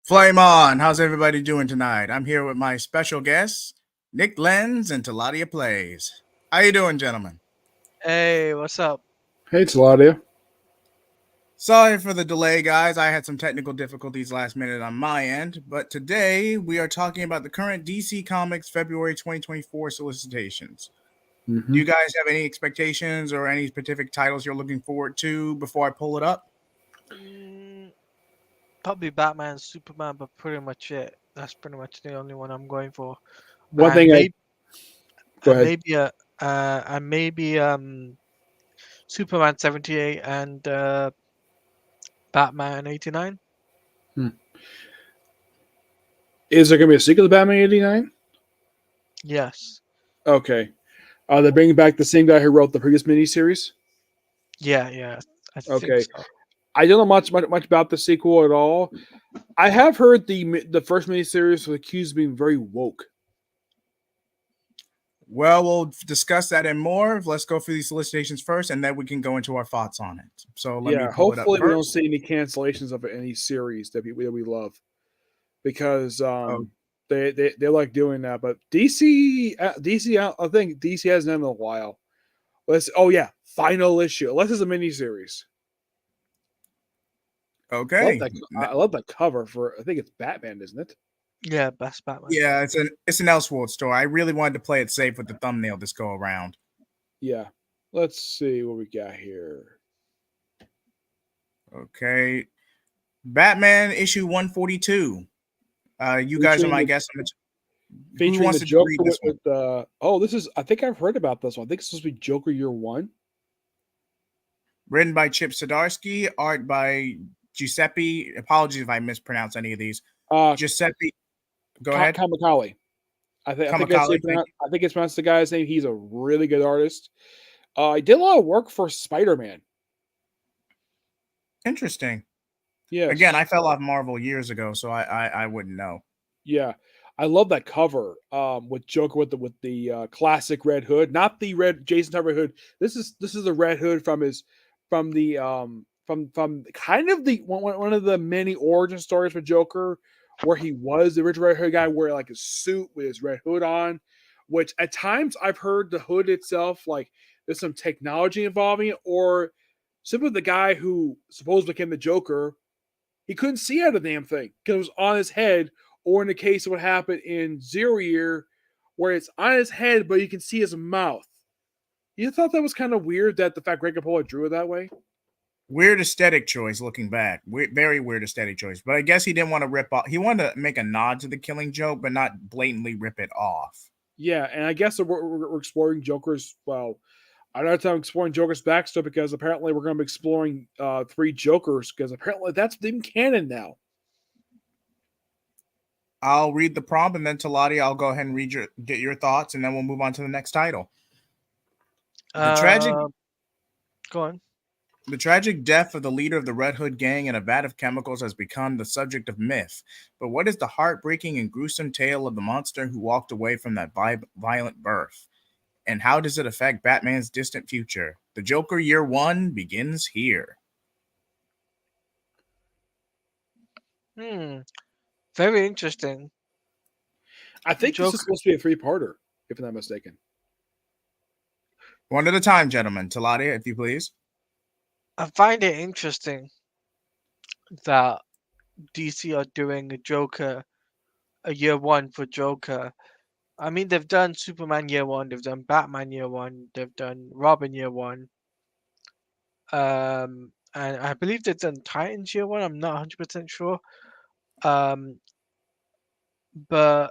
Flame on! How's everybody doing tonight? I'm here with my special guests, Nick Lenz and Taladia Plays. How you doing, gentlemen? Hey, what's up? Hey, it's Claudia. Sorry for the delay, guys. I had some technical difficulties last minute on my end, but today we are talking about the current DC Comics February 2024 solicitations. Do Hmm you guys have any expectations or any specific titles you're looking forward to before I pull it up? Mm, Probably Batman, Superman, but pretty much it. That's pretty much the only one I'm going for. One And thing I maybe, go and ahead. maybe, uh, and maybe, Superman 78 and Batman 89. Hmm. Is there going to be a sequel to Batman '89? Yes. Okay. Are they bringing back the same guy who wrote the previous miniseries? Yeah. I think Okay. so. I don't know much about the sequel at all. I have heard the first miniseries was accused of being very woke. Well, we'll discuss that and more. Let's go through these solicitations first, and then we can go into our thoughts on it. So let me Yeah. pull it up Hopefully, we don't first. see any cancellations of any series that we love because Oh, they like doing that. But DC, I think DC hasn't done it in a while. Let's. Oh yeah, final issue. Unless it's a miniseries. Love okay. that. I love that cover for. I think it's Batman, isn't it? Yeah, best Batman. Yeah, it's an Elseworld story. I really wanted to play it safe with the thumbnail this go around. Yeah. Let's see what we got here. Okay, Batman issue 142. You guys are Featuring my the guests. Who featuring wants the to Joker read this one? oh, this is. I think I've heard about this one. I think it's supposed to be Joker Year One. Written by Chip Zdarsky, art by Giuseppe. Apologies if I mispronounce any of these. Uh, Giuseppe, go ahead. Kamikaze. I think that's Kamakali, thank you. I think it's pronounced the guy's name. He's a really good artist. He did a lot of work for Spider Man. Interesting. Again, Yes. I fell off Marvel years ago, so I wouldn't know. Yeah, I love that cover with Joker with the classic red hood, not the red Jason Todd red hood. This is the red hood from his from kind of the one of the many origin stories for Joker, where he was the original red hood guy, wearing like a suit with his red hood on. Which at times I've heard the hood itself like there's some technology involving it, or simply the guy who supposedly became the Joker he couldn't see out of the damn thing because it was on his head, or in the case of what happened in Zero Year, where it's on his head, but you can see his mouth. You thought that was kind of weird that the fact Greg Capullo drew it that way? Weird aesthetic choice looking back. Very weird aesthetic choice. But I guess he didn't want to rip off. He wanted to make a nod to the Killing Joke, but not blatantly rip it off. Yeah, and I guess we're exploring Joker's. Well, I don't know if I'm exploring Joker's backstory because apparently we're going to be exploring three Jokers because apparently that's even canon now. I'll read the prompt, and then Talati, I'll go ahead and get your thoughts, and then we'll move on to the next title. The tragic Uh, Go on. The tragic death of the leader of the Red Hood gang in a vat of chemicals has become the subject of myth. But what is the heartbreaking and gruesome tale of the monster who walked away from that violent birth? And how does it affect Batman's distant future? The Joker Year One begins here. Hmm. Very interesting. I think this is Joker. supposed to be a three-parter, if I'm not mistaken. One at a time, gentlemen. Talati, if you please. I find it interesting that DC are doing a Joker, a year one for Joker. I mean, they've done Superman year one, they've done Batman year one, they've done Robin year one, and I believe they've done Titans year one. I'm not 100% sure. Um, but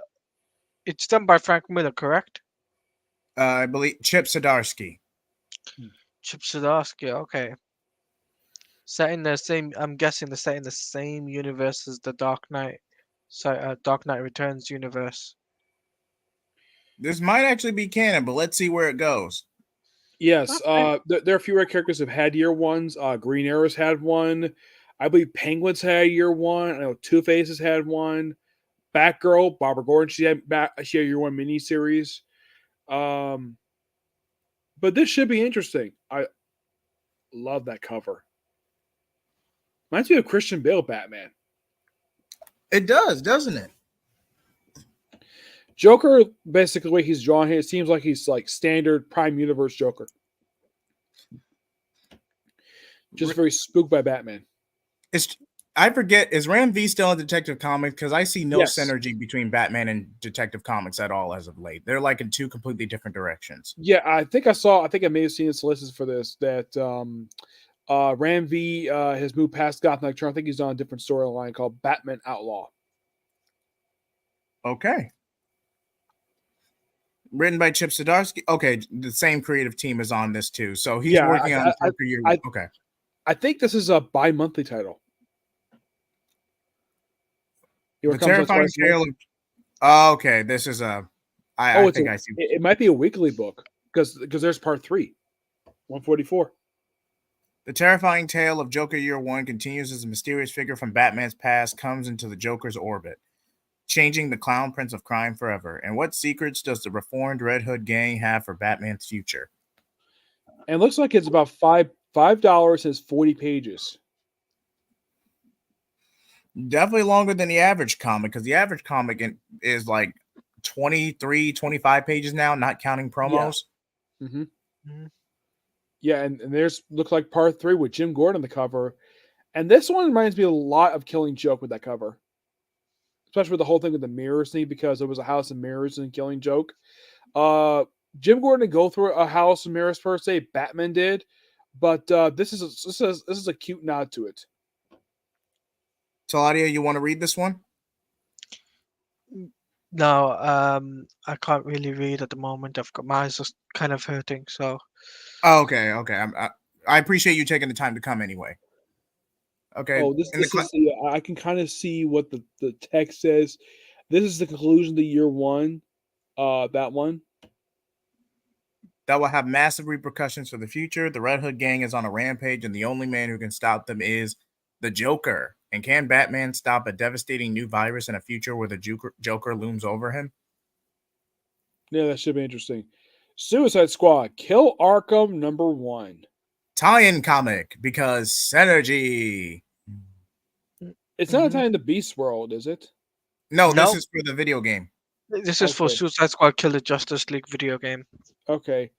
it's done by Frank Miller, correct? I believe Chip Zdarsky. Chip Zdarsky. Okay, set in the same. I'm guessing they're set in the same universe as the Dark Knight. So, Dark Knight Returns universe. This might actually be canon, but let's see where it goes. Yes, Okay. there are a few rare characters who've had year ones. Green Arrow's had one. I believe Penguin's had year one. I know Two Faces had one. Batgirl, Barbara Gordon, she had year one miniseries. Um, but this should be interesting. I love that cover. Reminds me of Christian Bale Batman. It does, doesn't it? Joker, basically, the way he's drawn here, it seems like he's like standard Prime Universe Joker, just very spooked by Batman. It's I forget, is Ram V still in Detective Comics? Because I see no Yes. synergy between Batman and Detective Comics at all as of late. They're like in two completely different directions. Yeah, I think I may have seen the solicits for this that Ram V has moved past Gotham Knight. I think he's on a different storyline called Batman Outlaw. Okay. Written by Chip Zdarsky. Okay, the same creative team is on this too. So he's Yeah, working on Joker Year. Okay. I think this is a bi-monthly title. The Terrifying Tale of. Oh, okay, this is a. I think I see. It might be a weekly book because there's part 3, 144. The Terrifying Tale of Joker Year One continues as a mysterious figure from Batman's past comes into the Joker's orbit, changing the Clown Prince of crime forever. And what secrets does the reformed Red Hood gang have for Batman's future? And it looks like it's about $5 and 40 pages. Definitely longer than the average comic, because the average comic is like 23, 25 pages now, not counting promos. Yeah. Yeah, and there's look like part 3 with Jim Gordon on the cover. And this one reminds me a lot of Killing Joke with that cover. Especially with the whole thing with the mirrors thing, because there was a house of mirrors in Killing Joke. Jim Gordon didn't go through a house of mirrors per se. Batman did, but this is a cute nod to it. Taladia, you want to read this one? No, I can't really read at the moment. I've got my eyes just kind of hurting. So. Oh, okay. I appreciate you taking the time to come anyway. Okay. Oh, this is I can kind of see what the text says. This is the conclusion to year 1. That one. That will have massive repercussions for the future. The Red Hood gang is on a rampage, and the only man who can stop them is the Joker. And can Batman stop a devastating new virus in a future where the Joker looms over him? Yeah, that should be interesting. Suicide Squad, Kill Arkham #1. Tie-in comic, because synergy. It's not a tie in the Beast World, is it? No, this is for the video game. This is for Suicide Squad Kill the Justice League video game. Okay.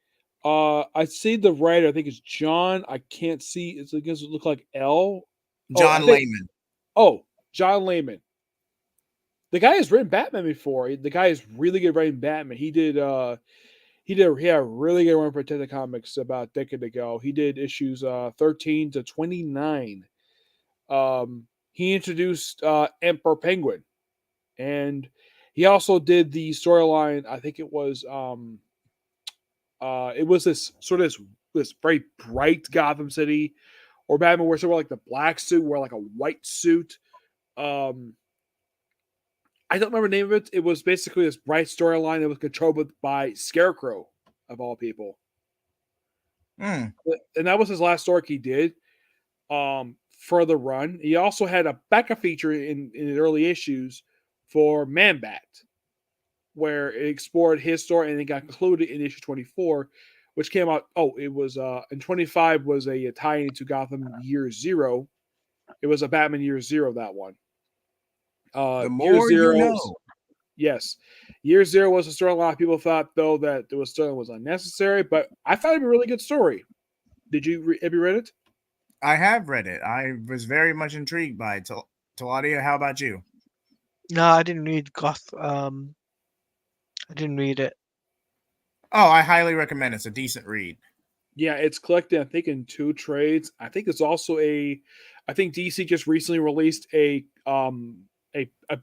I see the writer. I think it's John. I can't see. It doesn't look like L. John Layman. Oh, John Layman. The guy has written Batman before. The guy is really good at writing Batman. He had a really good run for Detective Comics about a decade ago. He did issues 13 to 29. He introduced Emperor Penguin, and he also did the storyline. I think it was this sort of this very bright Gotham City, or Batman wears sort of like the black suit, wear like a white suit. I don't remember the name of it. It was basically this bright storyline that was controlled by Scarecrow, of all people. And that was his last story he did for the run. He also had a backup feature in the early issues for Man-Bat, where it explored his story, and it got concluded in issue 24, which came out. Oh, it was in 25 was a tie-in to Gotham Year Zero. It was a Batman Year Zero, that one. The more you know. Yes. Year Zero was a story. A lot of people thought, though, that the story was unnecessary, but I found it a really good story. Have you read it? I have read it. I was very much intrigued by it. Taladia, how about you? No, I didn't read Goth. I didn't read it. Oh, I highly recommend it. It's a decent read. Yeah, it's collected, I think, in 2 trades. I think it's also I think DC just recently released a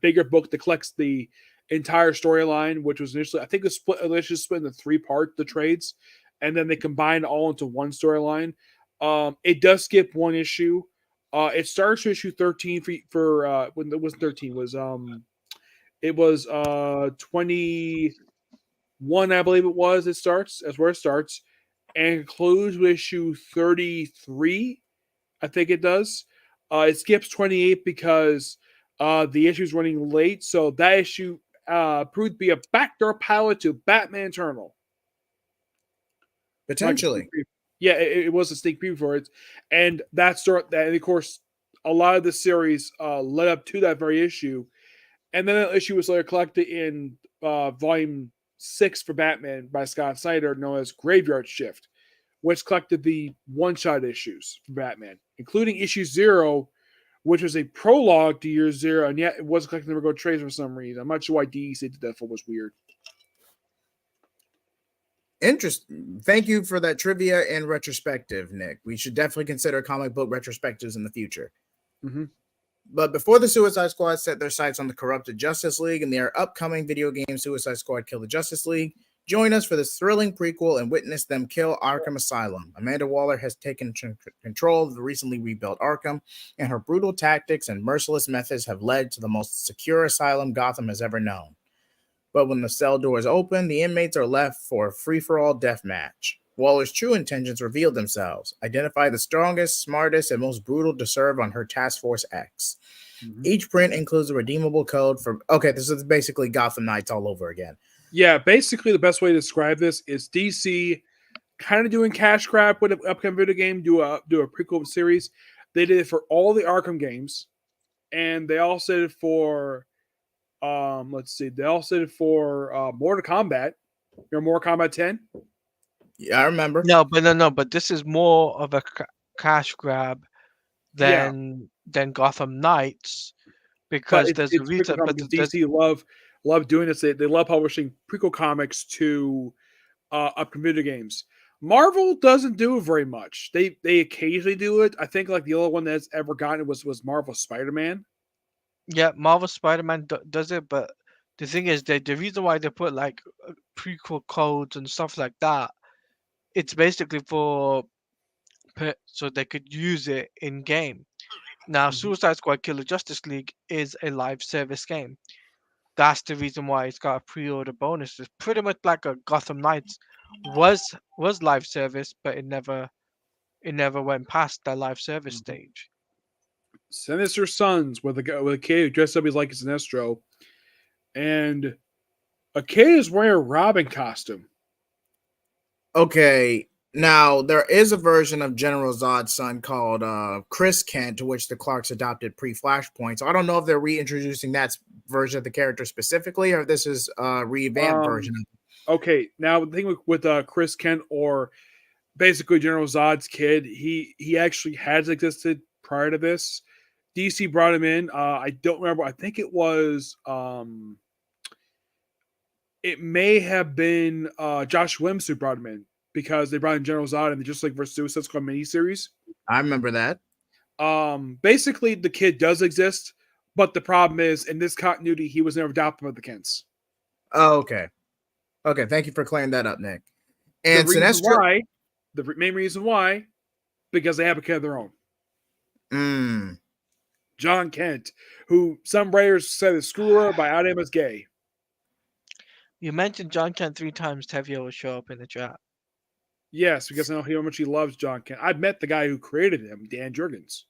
bigger book that collects the entire storyline, which was initially, I think, split into 3 parts, the trades, and then they combined all into one storyline. It does skip one issue. It starts to issue 13 for when it was 13 was it was 21, I believe it was. It starts as where it starts and concludes with issue 33. I think it does. It skips 28 because the issue is running late. So that issue proved to be a backdoor pilot to Batman Eternal. Potentially. Yeah, it was a sneak preview for it. And and of course, a lot of the series led up to that very issue. And then the issue was later collected in volume 6 for Batman by Scott Snyder, known as Graveyard Shift, which collected the one-shot issues for Batman, including issue 0, which was a prologue to year 0, and yet it wasn't collected in the regular trades for some reason. I'm not sure why DC did that for, was weird. Interesting. Thank you for that trivia and retrospective, Nick. We should definitely consider comic book retrospectives in the future. Mm-hmm. But before the Suicide Squad set their sights on the corrupted Justice League and their upcoming video game Suicide Squad Kill the Justice League, join us for this thrilling prequel and witness them kill Arkham Asylum. Amanda Waller has taken control of the recently rebuilt Arkham, and her brutal tactics and merciless methods have led to the most secure asylum Gotham has ever known. But when the cell doors open, the inmates are left for a free-for-all death match. Waller's true intentions reveal themselves. Identify the strongest, smartest, and most brutal to serve on her Task Force X. Mm-hmm. Each print includes a redeemable code for... Okay, this is basically Gotham Knights all over again. Yeah, basically the best way to describe this is DC kind of doing cash grab with an upcoming video game, do a prequel series. They did it for all the Arkham games, and they also did it for... they also did it for Mortal Kombat. Your Mortal Kombat 10? Yeah, I remember. No, but this is more of a cash grab than Gotham Knights, because there's a reason. But DC love doing this. They love publishing prequel comics to upcoming video games. Marvel doesn't do it very much. They occasionally do it. I think like the only one that's ever gotten it was Marvel Spider-Man. Yeah, Marvel Spider-Man does it, but the thing is that the reason why they put like prequel codes and stuff like that, it's basically so they could use it in game. Now, Suicide Squad Killer Justice League is a live service game. That's the reason why it's got a pre-order bonus. It's pretty much like a Gotham Knights was live service, but it never went past that live service stage. Sinister Sons with a kid who dressed up as like a Sinestro, and a kid is wearing a Robin costume. Okay, now there is a version of General Zod's son called Chris Kent, to which the Clarks adopted pre-Flashpoint. So I don't know if they're reintroducing that version of the character specifically, or if this is a revamped version. Okay, now the thing with Chris Kent, or basically General Zod's kid, he actually has existed prior to this. DC brought him in. I don't remember. I think it was. It may have been Josh Williams who brought him in, because they brought in General Zod and the Just Like vs. Suicide Squad miniseries. I remember that. Basically, the kid does exist, but the problem is in this continuity, he was never adopted by the Kents. Oh, okay. Okay, thank you for clearing that up, Nick. And the main reason why, because they have a kid of their own. John Kent, who some writers said is screwer by outing him as gay. You mentioned John Kent 3 times. Tevye will show up in the chat. Yes, because I know how much he loves John Kent. I've met the guy who created him, Dan Jurgens.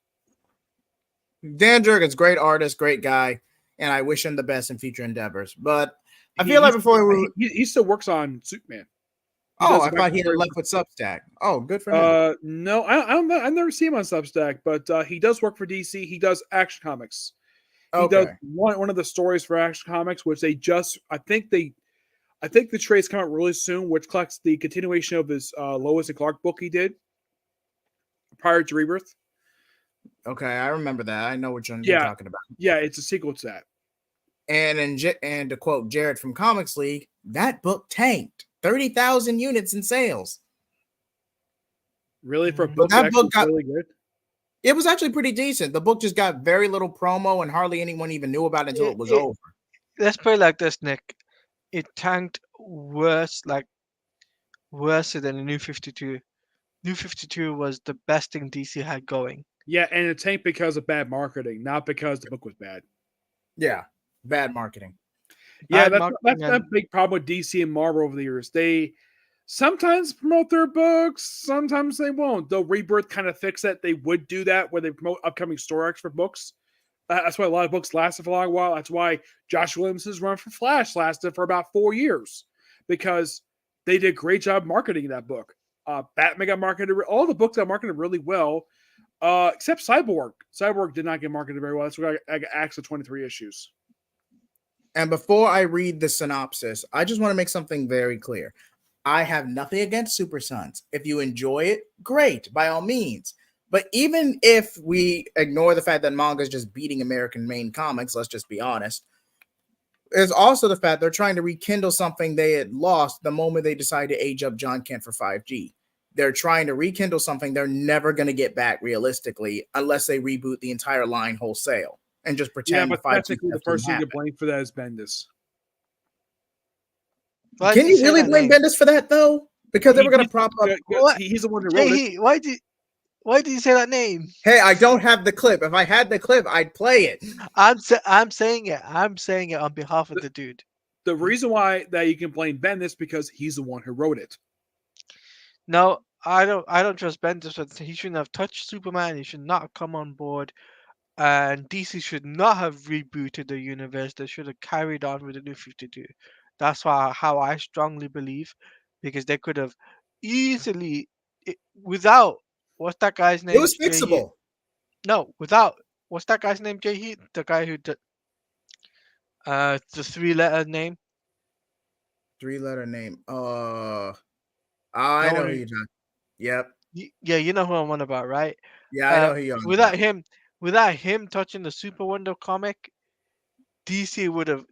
Dan Jurgens, great artist, great guy, and I wish him the best in future endeavors. But I feel like before he still works on Superman. I thought he had left with Substack. Oh, good for him. No, I've never seen him on Substack, but he does work for DC. He does Action Comics. He does one of the stories for Action Comics, which they just I think the trade's come out really soon, which collects the continuation of his Lois and Clark book he did prior to Rebirth. Okay, I remember that. I know what you're talking about. Yeah, it's a sequel to that. And to quote Jared from Comics League, that book tanked 30,000 units in sales. Really, for a book that got really good. It was actually pretty decent. The book just got very little promo, and hardly anyone even knew about it until it was over. Let's put it like this, Nick. It tanked worse than the New 52. New 52 was the best thing DC had going. Yeah, and it tanked because of bad marketing, not because the book was bad. Yeah, bad marketing. Yeah, that's a big problem with DC and Marvel over the years. They sometimes promote their books, sometimes they won't. Though Rebirth kind of fixed that. They would do that where they promote upcoming story arcs for books. That's why a lot of books lasted for a long while. That's why Josh Williams' run for Flash lasted for about 4 years, because they did a great job marketing that book. Batman got marketed. All the books got marketed really well, except Cyborg. Cyborg did not get marketed very well. That's why I got axed 23 issues. And before I read the synopsis, I just want to make something very clear. I have nothing against Super Sons. If you enjoy it, great, by all means. But even if we ignore the fact that manga is just beating American main comics, let's just be honest, there's also the fact they're trying to rekindle something they had lost the moment they decided to age up John Kent for 5G. They're trying to rekindle something they're never going to get back realistically unless they reboot the entire line wholesale and just Yeah, pretend but 5G technically, the stuff didn't person to happen. blame for that is Bendis. Why Can did you you say really that blame name? Bendis for that though? Because they were going to He's, prop up. What? he's the one who wrote it. Jay, why did you say that name? Hey, I don't have the clip. If I had the clip, I'd play it. I'm saying it. I'm saying it on behalf of the dude. The reason why that you can blame Bendis because he's the one who wrote it. No, I don't trust Bendis. He shouldn't have touched Superman. He should not come on board. And DC should not have rebooted the universe. They should have carried on with the New 52. That's how I strongly believe, because they could have easily, without, what's that guy's It name? was Jay Heath. fixable. No, without, what's that guy's name? Jay Heath, the guy who did the three-letter name. 3 letter name. I No know who one. you're talking. Yep. Yeah, you know who I'm on about, right? Yeah, I know who you're on Without about. him touching the Super Wonder comic, DC would have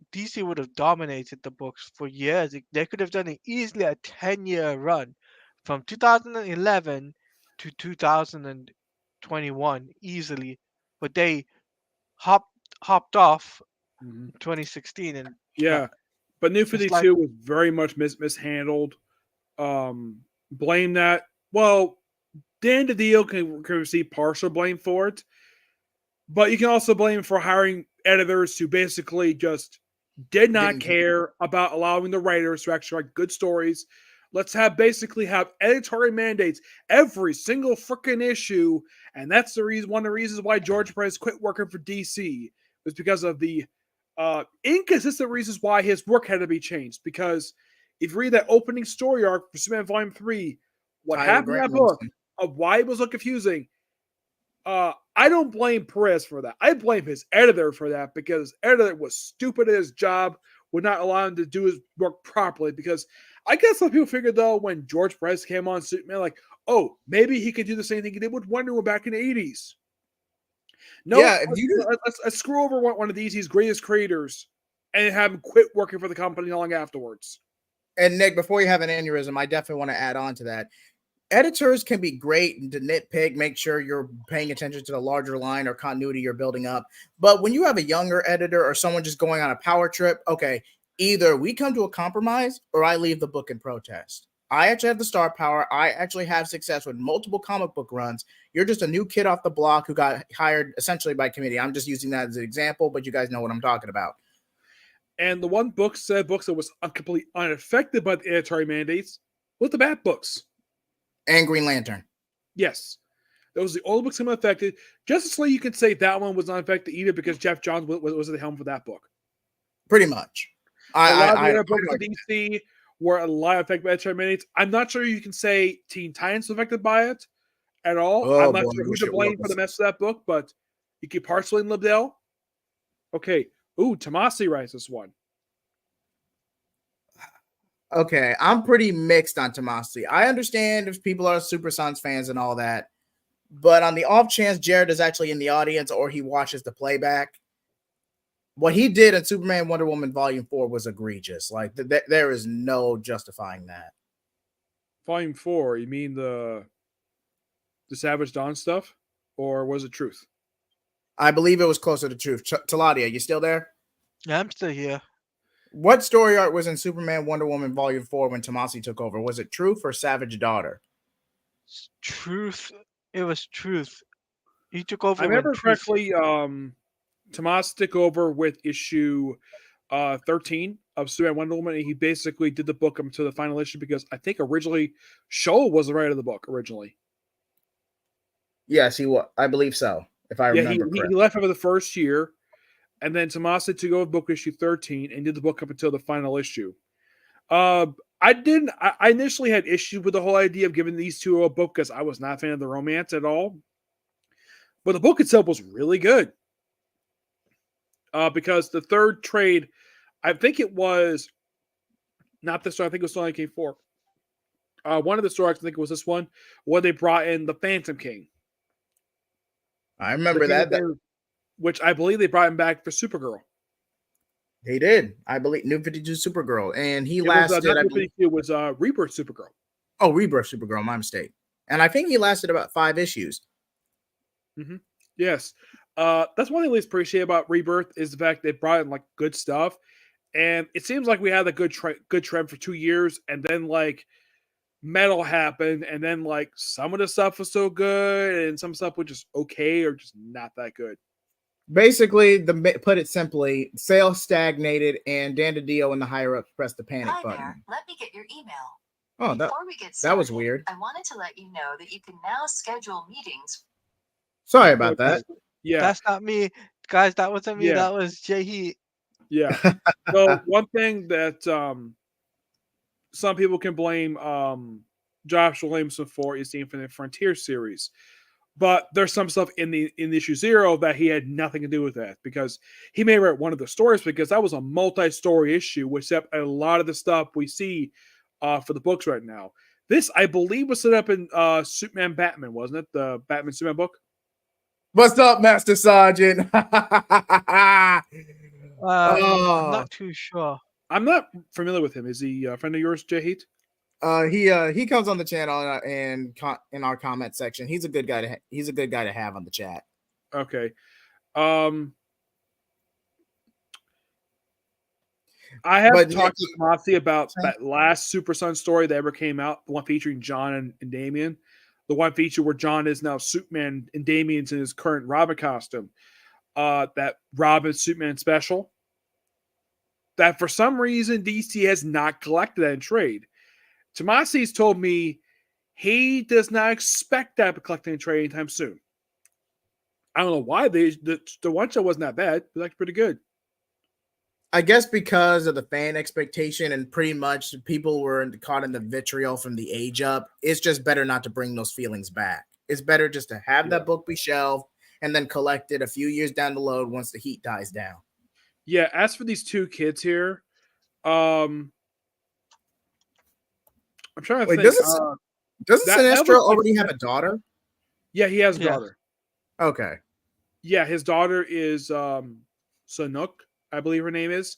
dominated the books for years. They could have done it easily a 10-year run from 2011 to 2021 easily, but they hopped off Mm-hmm. 2016 and Yeah, but New it's like 52 was very much mishandled. Blame that. Well, Dan DiDio can receive partial blame for it, but you can also blame him for hiring editors who basically just did not Didn't care. care about allowing the writers to actually write good stories. Let's have editorial mandates every single freaking issue, and that's the reason. One of the reasons why George Perez quit working for DC was because of the inconsistent reasons why his work had to be changed. Because if you read that opening story arc for Superman Volume 3, what Tyler happened in Grant that book Wilson. of why it was so confusing, I don't blame Perez for that. I blame his editor for that because his editor was stupid at his job, would not allow him to do his work properly. Because I guess some people figured, though, when George Perez came on Superman, like, oh, maybe he could do the same thing he did with Wonder Woman back in the 80s. Yeah, Nope, if you let's screw over one of DC's greatest creators and have him quit working for the company long afterwards. and Nick, before you have an aneurysm, I definitely want to add on to that. Editors can be great to nitpick, make sure you're paying attention to the larger line or continuity you're building up. But when you have a younger editor or someone just going on a power trip, okay, either we come to a compromise or I leave the book in protest. I actually have the star power. I actually have success with multiple comic book runs. You're just a new kid off the block who got hired essentially by committee. I'm just using that as an example, but you guys know what I'm talking about. And the one books that was completely unaffected by the editorial mandates was the Bat books. And Green Lantern. Yes. That was the only books that were affected. Justice League, you could say that one was not affected either because Jeff Johns was at the helm for that book. Pretty much. A lot of the other books in DC were a lot affected by editorial mandates. I'm not sure you can say Teen Titans was affected by it at all. Oh, I'm not boy, sure I who wish to it blame for was. the mess of that book, but you keep partially in Liddell. Okay. Ooh, Tomasi writes this one. Okay, I'm pretty mixed on Tomasi. I understand if people are Super Sons fans and all that, but on the off chance Jared is actually in the audience or he watches the playback, what he did in Superman Wonder Woman Volume 4 was egregious. Like, there is no justifying that. Volume 4, you mean the Savage Dawn stuff? Or was it Truth? I believe it was closer to truth. Taladia, you still there? Yeah, I'm still here. What story art was in Superman Wonder Woman Volume 4 when Tomasi took over? Was it Truth or Savage Daughter? Truth. It was Truth. He took over I when remember Truth. correctly, Tomas took over with issue 13 of Superman Wonder Woman, and he basically did the book up to the final issue because I think originally Scholl was the writer of the book originally. Yes, he was. I believe so, if I remember he correctly. left over the first year, and then Tomas took over book issue 13 and did the book up until the final issue. I didn't. I initially had issues with the whole idea of giving these two a book because I was not a fan of the romance at all. But the book itself was really good. Because the third trade, I think it was not this story. I think it was Story King 4. One of the stories, I think it was this one, where they brought in the Phantom King. I The remember King of that. Phantom, which I believe they brought him back for Supergirl. They did. I believe New 52 Supergirl. And he It was lasted, not I New believe, 52, it was Rebirth Supergirl. oh, Rebirth Supergirl, my mistake. And I think he lasted about 5 issues. Mm-hmm. Yes. That's one thing I least appreciate about Rebirth is the fact they brought in like good stuff. And it seems like we had a good trend for 2 years, and then like metal happened, and then like some of the stuff was so good, and some stuff was just okay or just not that good. Basically, put it simply, sales stagnated, and Dan DiDio and the higher ups pressed the panic Hi button. there. Let me get your email. Oh, Before we get that started, was weird. I wanted to let you know that you can now schedule meetings. Sorry about that. Yeah, That's not me, guys. That wasn't me. Yeah. That was Jay Heat. yeah. So one thing that some people can blame Josh Williamson for is the Infinite Frontier series. But there's some stuff in the issue 0 that he had nothing to do with that, because he may write one of the stories, because that was a multi-story issue, which set a lot of the stuff we see for the books right now. This, I believe, was set up in Superman Batman, wasn't it? The Batman Superman book. What's up, Master Sergeant? I'm not too sure. I'm not familiar with him. Is he a friend of yours, Jay Heat? He comes on the channel and in our comment section. He's a good guy to have on the chat. Okay. I have talked to Tomasi about that last Super Son story that ever came out, the one featuring John and Damian. The one feature where John is now Superman and Damian's in his current Robin costume. That Robin Superman special. That for some reason DC has not collected that in trade. Tomasi's told me he does not expect that to collect in trade anytime soon. I don't know why. The one show wasn't that bad. It was actually pretty good. I guess because of the fan expectation, and pretty much people were caught in the vitriol from the age up. It's just better not to bring those feelings back. It's better just to have that book be shelved and then collect it a few years down the road once the heat dies down. Yeah, as for these two kids here, I'm trying to think. Doesn't Sinestro already have a daughter? Yeah, he has a daughter. Okay. Yeah, his daughter is Sanuk, I believe her name is.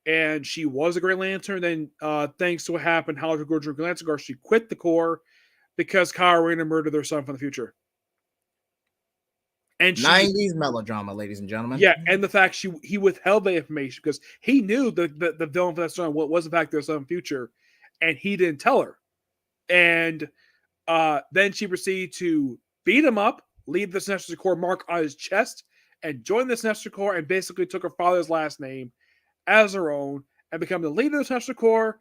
And she was a Green Lantern. Then, thanks to what happened, how to go to Green Lantern, she quit the Corps because Kyle Rayner murdered their son from the future. And 90s melodrama, ladies and gentlemen. Yeah, and the fact he withheld the information because he knew the villain for that son was in fact their son future, and he didn't tell her. And then she proceeded to beat him up, leave the Sinestro Corps mark on his chest, and join the Sinestro Corps, and basically took her father's last name as her own and become the leader of the Sinestro Corps.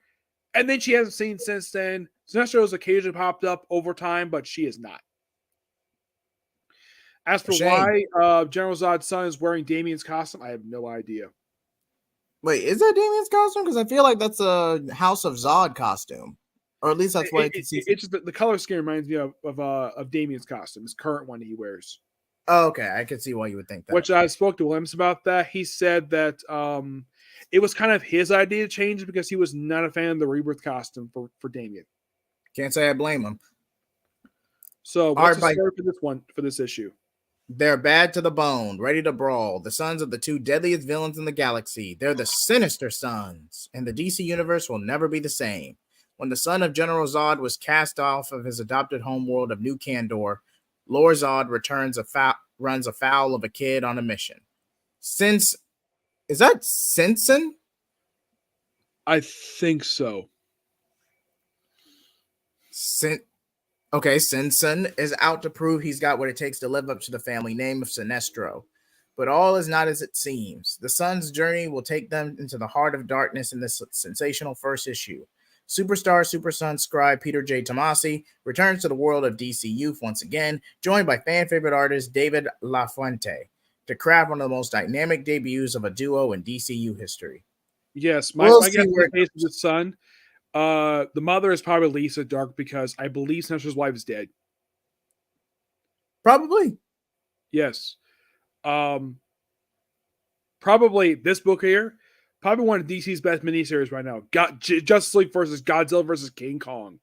And then she hasn't seen since then. Sinestro has occasionally popped up over time, but she is not. As for why General Zod's son is wearing Damian's costume, I have no idea. Wait, is that Damian's costume? Because I feel like that's a House of Zod costume. Or at least that's what I can see. It's just the color scheme reminds me of Damian's costume, his current one he wears. Oh, okay, I can see why you would think that. Which I spoke to Williams about that. He said that it was kind of his idea to change it because he was not a fan of the Rebirth costume for Damian. Can't say I blame him. So what's the story for this issue? They're bad to the bone, ready to brawl. The sons of the two deadliest villains in the galaxy. They're the Sinister Sons, and the DC universe will never be the same. When the son of General Zod was cast off of his adopted homeworld of New Kandor, Lord Zod runs afoul of a kid on a mission. Is that Simpson? I think so. Okay, Simpson is out to prove he's got what it takes to live up to the family name of Sinestro. But all is not as it seems. The son's journey will take them into the heart of darkness in this sensational first issue. Superstar Super Son scribe Peter J. Tomasi returns to the world of DC Youth once again, joined by fan favorite artist David LaFuente, to craft one of the most dynamic debuts of a duo in DCU history. Yes, my guess in the case of the son, the mother is probably Lisa Dark because I believe Sinestro's wife is dead. Probably. Yes. Probably this book here, Probably one of DC's best miniseries right now. Justice League versus Godzilla versus King Kong.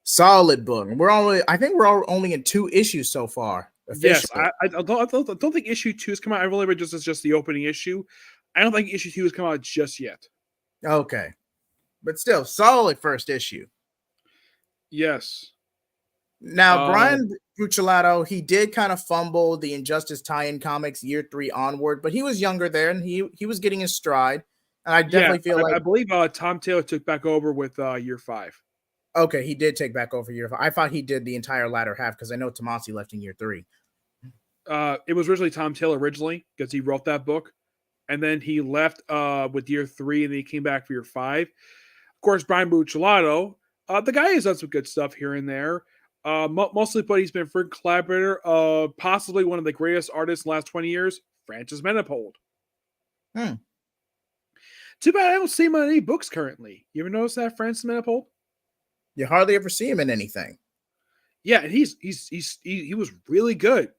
Solid book. I think we're all only in 2 issues so far Yes, officially. I don't think issue 2 has come out. I've only read just the opening issue. I don't think issue 2 has come out just yet. Okay, but still, solid first issue. Yes. Now, Brian Buccellato, he did kind of fumble the Injustice tie-in comics year 3 onward, but he was younger there, and he was getting his stride. And I definitely feel I believe Tom Taylor took back over with year 5. Okay, he did take back over year 5. I thought he did the entire latter half because I know Tomasi left in year 3. It was originally Tom Taylor because he wrote that book, and then he left with year 3, and then he came back for year 5. Of course, Brian Buccellato, the guy has done some good stuff here and there. Mostly, but he's been a frequent collaborator of possibly one of the greatest artists in the last 20 years, Francis Manifold. Too bad I don't see him on any books currently. You ever notice that, Francis Manifold? You hardly ever see him in anything. Yeah, and he was really good.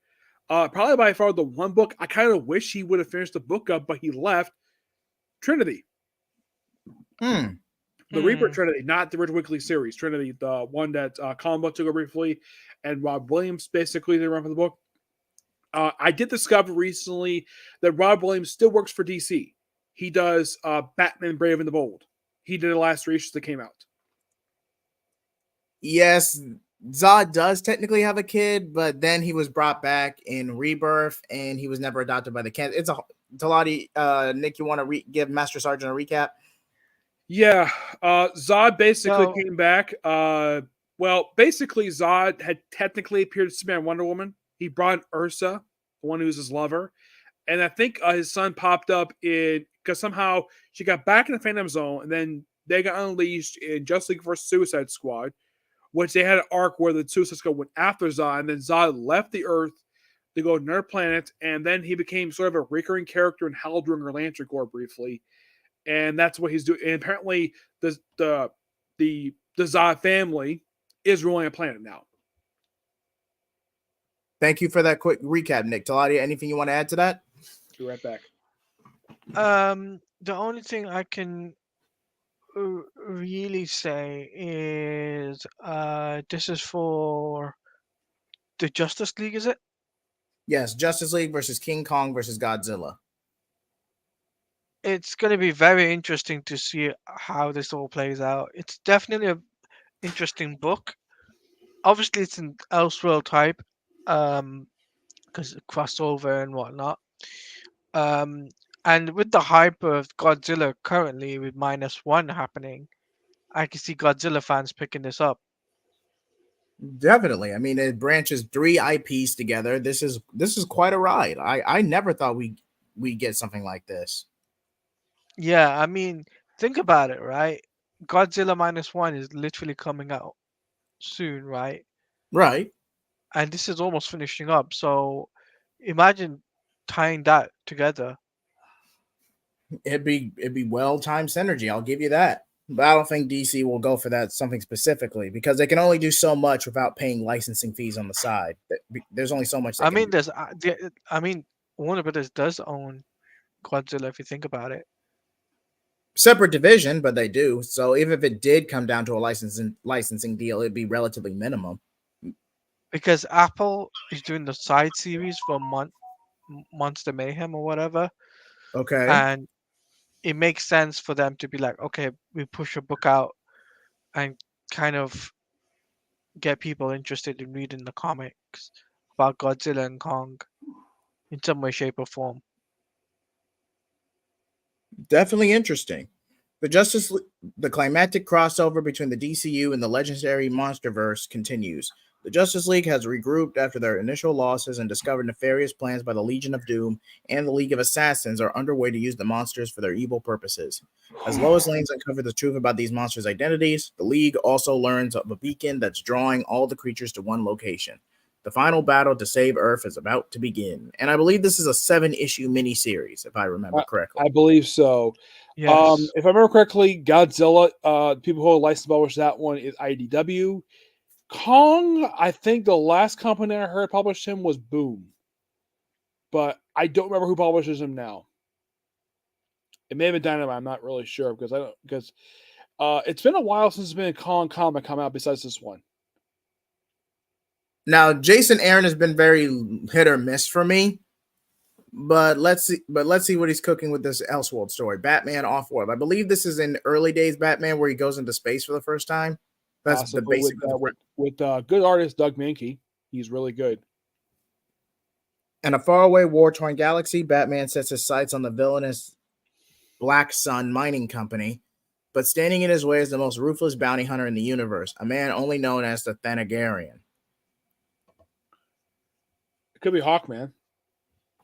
Probably by far the one book I kind of wish he would have finished the book up, but he left. Trinity. The Reaper Trinity, not the original weekly series. Trinity, the one that Colin Buck took over briefly, and Rob Williams basically did run for the book. I did discover recently that Rob Williams still works for DC. He does Batman Brave and the Bold. He did the last 3 issues that came out. Yes, Zod does technically have a kid, but then he was brought back in Rebirth, and he was never adopted by the Kent. It's a Talati. Nick, you want to give Master Sergeant a recap? Yeah, Zod basically came back. Basically, Zod had technically appeared to Superman and Wonder Woman. He brought in Ursa, the one who was his lover. And I think his son popped up because somehow she got back in the Phantom Zone, and then they got unleashed in Justice League vs. Suicide Squad, which they had an arc where the Suicide Squad went after Zod, and then Zod left the Earth to go to another planet, and then he became sort of a recurring character in Howlbringer Lantern Corps briefly. And that's what he's doing. And apparently, the Zod family is ruling a planet now. Thank you for that quick recap, Nick. Taladia, anything you want to add to that? Be right back. The only thing I can really say is this is for the Justice League, is it? Yes, Justice League versus King Kong versus Godzilla. It's going to be very interesting to see how this all plays out. It's definitely an interesting book. Obviously, it's an Elseworld type, because crossover and whatnot. And with the hype of Godzilla currently with -1 happening, I can see Godzilla fans picking this up. Definitely. I mean, it branches 3 IPs together. This is quite a ride. I never thought we get something like this. Yeah, I mean, think about it, right? Godzilla -1 is literally coming out soon, right? Right. And this is almost finishing up. So imagine tying that together. It'd be well-timed synergy. I'll give you that. But I don't think DC will go for that something specifically because they can only do so much without paying licensing fees on the side. There's only so much. I mean, Warner Brothers does own Godzilla if you think about it. Separate division, but they do. So even if it did come down to a licensing deal, it'd be relatively minimum. Because Apple is doing the side series for Monster Mayhem or whatever. Okay. And it makes sense for them to be like, okay, we push a book out and kind of get people interested in reading the comics about Godzilla and Kong in some way, shape, or form. Definitely interesting. The climactic crossover between the DCU and the legendary MonsterVerse continues. The Justice League has regrouped after their initial losses and discovered nefarious plans by the Legion of Doom and the League of Assassins are underway to use the monsters for their evil purposes. As Lois Lane's uncovered the truth about these monsters' identities, the League also learns of a beacon that's drawing all the creatures to one location. The final battle to save Earth is about to begin. And I believe this is a 7-issue miniseries, if I remember correctly. I believe so. Yes. If I remember correctly, Godzilla, people who licensed publish that one is IDW. Kong, I think the last company I heard published him was Boom. But I don't remember who publishes him now. It may have been Dynamite. I'm not really sure because it's been a while since there's been a Colin comic come out besides this one. Now, Jason Aaron has been very hit or miss for me, but let's see. But let's see what he's cooking with this Elseworld story, Batman Off-World. I believe this is in early days Batman, where he goes into space for the first time. That's the Possibly basic. with good artist Doug Mankey. He's really good. In a faraway war-torn galaxy, Batman sets his sights on the villainous Black Sun Mining Company, but standing in his way is the most ruthless bounty hunter in the universe, a man only known as the Thanagarian. It could be Hawkman.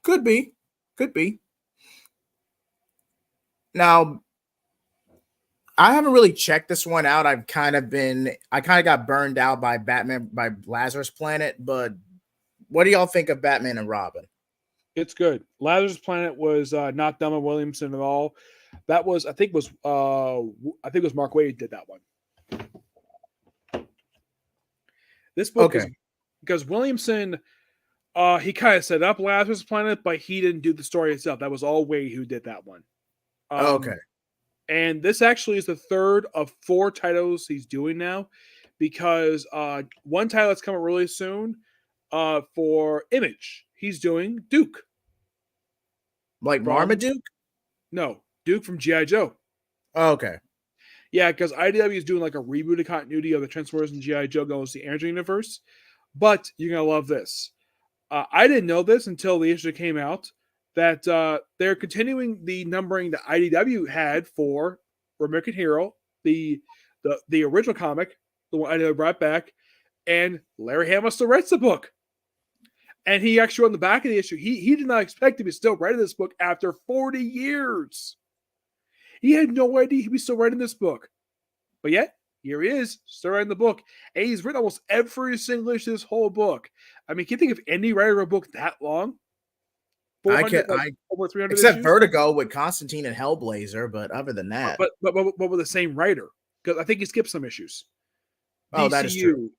Could be. Could be. Now, I haven't really checked this one out. I kind of got burned out by Batman by Lazarus Planet, but what do y'all think of Batman and Robin? It's good. Lazarus Planet was not done by Williamson at all. That was, I think, was Mark Waid did that one. This book is because Williamson, he kind of set up Lazarus Planet, but he didn't do the story itself. That was all Waid who did that one. And this actually is the third of 4 titles he's doing now, because one title that's coming really soon for Image. He's doing Duke. Like Marmaduke? No, Duke from G.I. Joe. Oh, okay. Yeah, because IDW is doing like a rebooted continuity of the Transformers and G.I. Joe goes to the Energy Universe. But you're going to love this. I didn't know this until the issue came out, that they're continuing the numbering that IDW had for American Hero, the original comic, the one IDW brought back, and Larry Hama still writes the book. And he actually on the back of the issue, he did not expect to be still writing this book after 40 years. He had no idea he'd be still writing this book. But yet, here he is, still writing the book. And he's written almost every single issue of this whole book. I mean, can you think of any writer of a book that long? Over 300 except issues? Vertigo with Constantine and Hellblazer, but other than that. But with the same writer. Because I think he skipped some issues. Oh, that is true.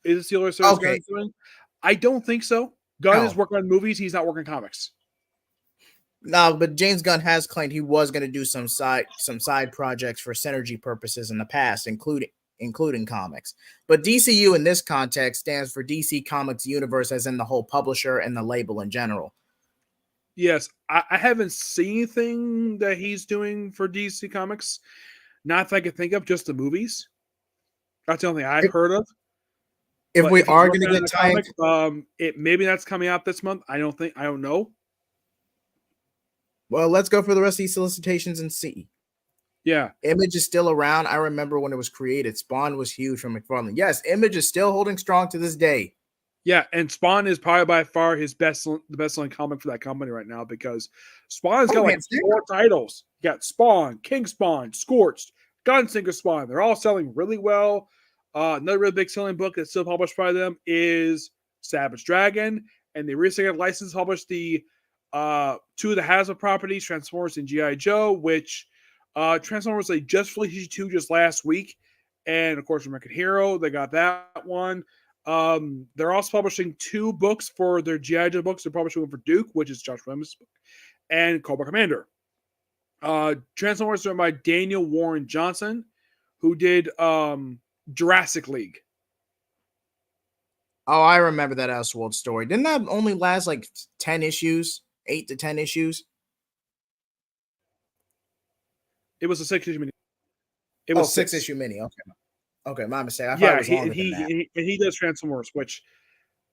Is it Steeler Series Gunn doing? I don't think so. Gunn is working on movies. He's not working on comics. No, but James Gunn has claimed he was going to do some side projects for synergy purposes in the past, including comics. But DCU in this context stands for DC Comics Universe, as in the whole publisher and the label in general. Yes, I haven't seen anything that he's doing for DC Comics. Not that I can think of, just the movies. That's the only thing I've heard of. If we are going to get time, maybe that's coming out this month. I don't know. Well, let's go for the rest of these solicitations and see. Yeah. Image is still around. I remember when it was created. Spawn was huge from McFarlane. Yes, Image is still holding strong to this day. Yeah, and Spawn is probably by far the best-selling comic for that company right now, because Spawn's got like 4 titles. You got Spawn, King Spawn, Scorched, Gunslinger Spawn. They're all selling really well. Another really big selling book that's still published by them is Savage Dragon, and they recently got license published the 2 of the Hasbro properties, Transformers and G.I. Joe, which Transformers they just released 2 just last week, and of course American Hero, they got that one. They're also publishing 2 books for their G.I. Joe books. They're publishing one for Duke, which is Josh Williams' book, and Cobra Commander. Transformers are by Daniel Warren Johnson, who did Jurassic League. Oh, I remember that Elseworld story. Didn't that only last like 10 issues? 8 to 10 issues? It was a 6-issue mini. It was 6-issue mini. Okay, my mistake. I thought it was longer than that. He does Transformers, which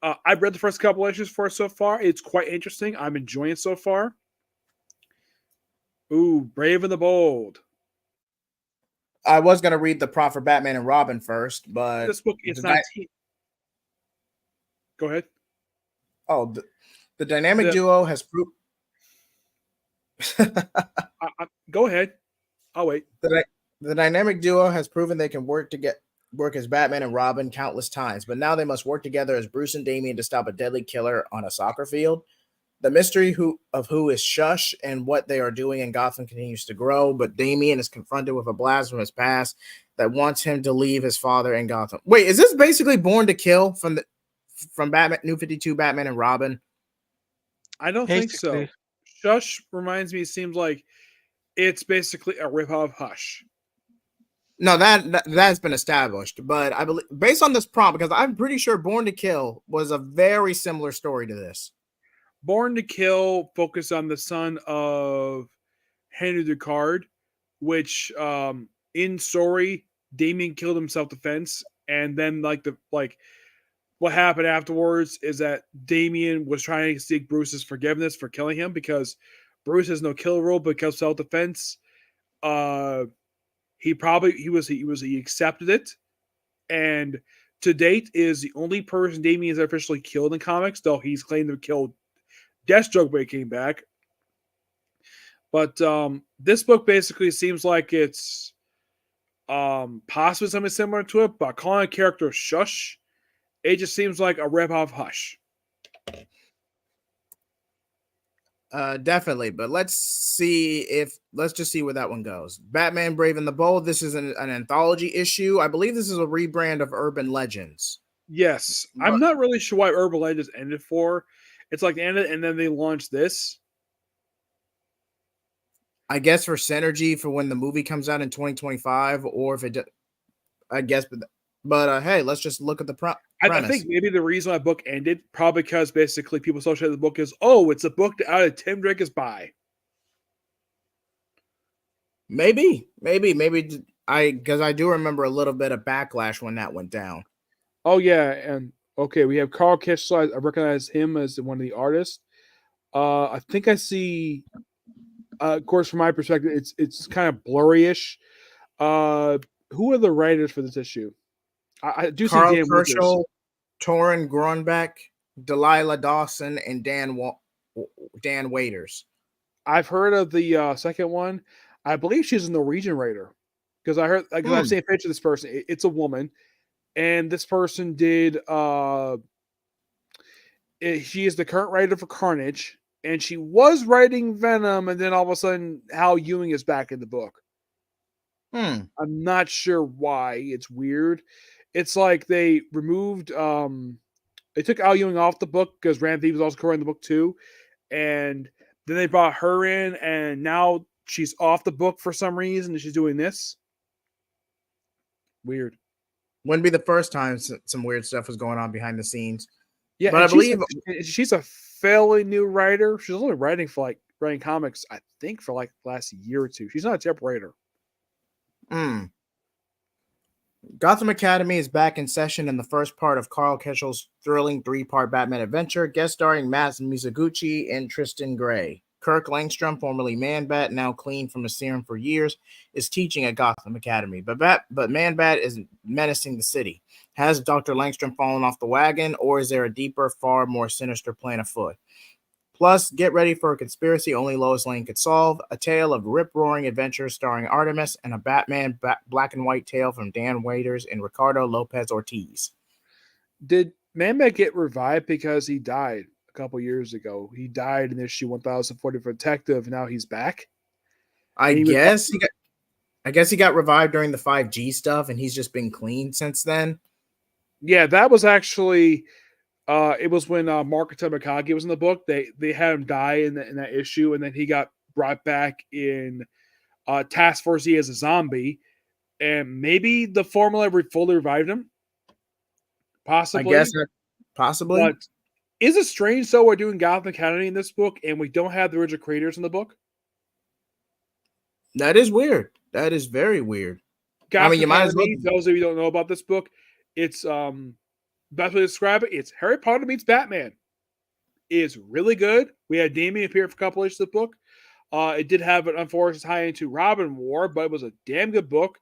I've read the first couple issues for so far. It's quite interesting. I'm enjoying it so far. Ooh, Brave and the Bold. I was going to read the prop for Batman and Robin first, but this book is not. Go ahead. Oh, the dynamic duo has proved. Go ahead. I'll wait. The dynamic duo has proven they can work as Batman and Robin countless times, but now they must work together as Bruce and Damian to stop a deadly killer on a soccer field. The mystery of who is Shush and what they are doing in Gotham continues to grow, but Damian is confronted with a blast from his past that wants him to leave his father in Gotham. Wait, is this basically Born to Kill from Batman, New 52, Batman and Robin? I don't think so. Shush reminds me, it seems like It's basically a ripoff of Hush. No, that's been established, but I believe based on this prompt, because I'm pretty sure Born to Kill was a very similar story to this. Born to Kill focused on the son of Henry Ducard, which in story Damien killed in self defense, and then what happened afterwards is that Damien was trying to seek Bruce's forgiveness for killing him because Bruce has no kill rule because self defense. He accepted it, and to date is the only person Damien has officially killed in comics, though he's claimed to have killed Deathstroke when he came back. But this book basically seems like it's possibly something similar to it, but calling a character Shush, it just seems like a rip off Hush. Definitely, but let's just see where that one goes. Batman Brave and the Bold. This is an anthology issue. I believe this is a rebrand of Urban Legends. Yes, But I'm not really sure why Urban Legends ended for. It's like they ended and then they launched this. I guess for synergy for when the movie comes out in 2025, or if it, I guess, but hey, let's just look at the premise. I think maybe the reason my book ended probably because basically people associate the book as, oh, it's a book out of Tim Drake is by. Maybe because I do remember a little bit of backlash when that went down. Oh yeah, and okay, we have Carl Kishla. I recognize him as one of the artists. I think I see. Of course, from my perspective, it's kind of blurry-ish. Who are the writers for this issue? I do Carl see Dan Winters. Kerschel, Torrin Grunbeck, Delilah Dawson, and Dan Waiters. I've heard of the second one. I believe she's a Norwegian writer because I heard because I've seen a picture of this person. It's a woman, and this person did. She is the current writer for Carnage, and she was writing Venom, and then all of a sudden, Hal Ewing is back in the book. I'm not sure why. It's weird. It's like they removed. They took Al Ewing off the book because Ram Thieves was also co-writing the book too, and then they brought her in, and now she's off the book for some reason, and she's doing this. Weird. Wouldn't be the first time some weird stuff was going on behind the scenes. Yeah, but I believe she's a fairly new writer. She's only writing comics, I think, for like the last year or two. She's not a terrible writer. Gotham Academy is back in session in the first part of Carl Keschel's thrilling 3-part Batman adventure, guest starring Matt Mizuguchi and Tristan Gray. Kirk Langstrom, formerly Man-Bat, now clean from a serum for years, is teaching at Gotham Academy, but Man-Bat is menacing the city. Has Dr. Langstrom fallen off the wagon, or is there a deeper, far more sinister plan afoot? Plus, get ready for a conspiracy only Lois Lane could solve, a tale of rip-roaring adventures starring Artemis, and a Batman black and white tale from Dan Waiters and Ricardo Lopez Ortiz. Did Man-Bat get revived because he died a couple years ago? He died in issue 1040 for Detective. Now he's back. I guess he got revived during the 5G stuff, and he's just been clean since then. Yeah, that was actually. It was when Marketo Mikage was in the book. They had him die in that issue, and then he got brought back in Task Force Z as a zombie, and maybe the formula fully revived him. Possibly, I guess possibly. But is it strange though we're doing Gotham Academy in this book, and we don't have the original creators in the book? That is weird. That is very weird. Gotham Academy, might as well. Those of you who don't know about this book, it's best way to describe it, it's Harry Potter meets Batman. It's really good. We had Damien appear for a couple issues of the book. It did have an unfortunate tie into Robin War, but it was a damn good book.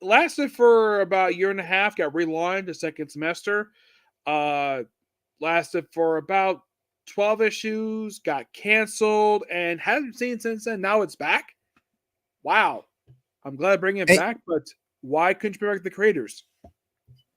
Lasted for about a year and a half, got relaunched the second semester. Lasted for about 12 issues, got canceled, and hasn't seen since then. Now it's back. Wow. I'm glad to bring it back, but why couldn't you bring back the creators?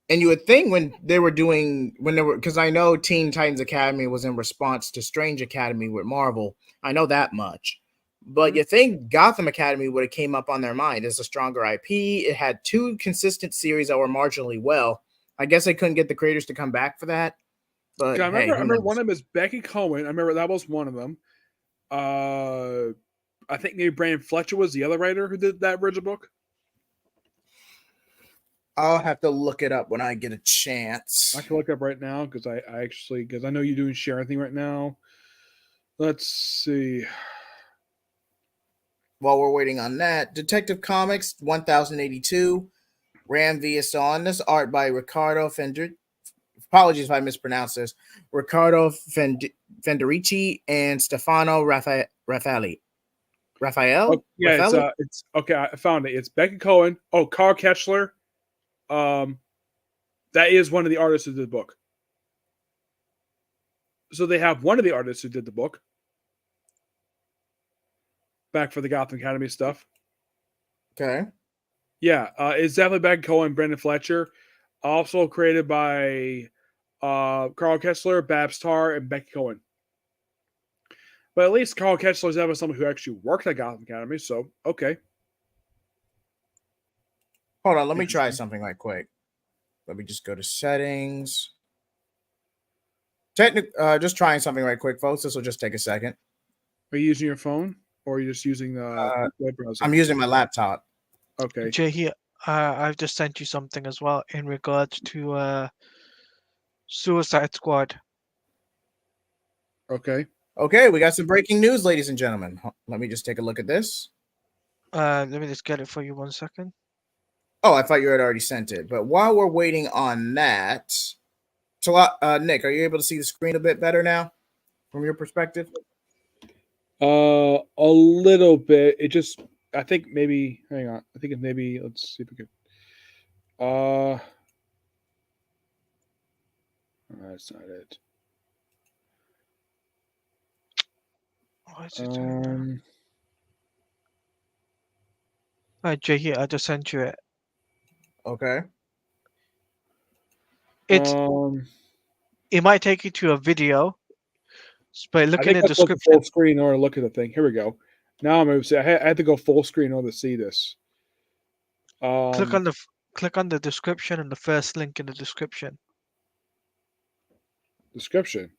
And you would think because I know Teen Titans Academy was in response to Strange Academy with Marvel. I know that much. But you think Gotham Academy would have came up on their mind. It's a stronger IP. It had 2 consistent series that were marginally well. I guess they couldn't get the creators to come back for that. But I remember one of them is Becky Cohen. I remember that was one of them. I think maybe Brandon Fletcher was the other writer who did that original book. I'll have to look it up when I get a I chance. can look up right now because I know you're doing sharing thing right now. Let's see. While we're waiting on that, Detective Comics 1082, Ram V is on this, art by Riccardo Fender. Apologies if I mispronounce this. Riccardo Fenderici and Stefano Raffaelli. Oh, yeah, Raffaelli? it's okay. I found it. It's Becky Cohen. Oh, Carl Ketchler. That is one of the artists who did the book. So they have one of the artists who did the book back for the Gotham Academy stuff. Okay. Yeah, it's definitely Becky Cohen, Brendan Fletcher. Also created by Carl Kessler, Babs Tarr, and Becky Cohen. But at least Carl Kessler is having someone who actually worked at Gotham Academy, so okay. Hold on, let me try something right quick. Let me just go to settings. Just trying something right quick, folks. This will just take a second. Are you using your phone or are you just using the web browser? I'm using my laptop. Okay. Jay, here, I've just sent you something as well in regards to Suicide Squad. Okay. Okay, we got some breaking news, ladies and gentlemen. Let me just take a look at this. Let me just get it for you 1 second. Oh, I thought you had already sent it. But while we're waiting on that, so Nick, are you able to see the screen a bit better now from your perspective? A little bit. It just, I think maybe, hang on. I think it maybe, let's see if we could. That's not it. Why is it doing that? Alright, Jay, here, I just sent you it. Okay. It might take you to a video, but look I in think the I put the description. full screen in order to look at the thing. Here we go. Now I'm able to see. I had to go full screen in order to see this. Click on the description and the first link in the description. Description.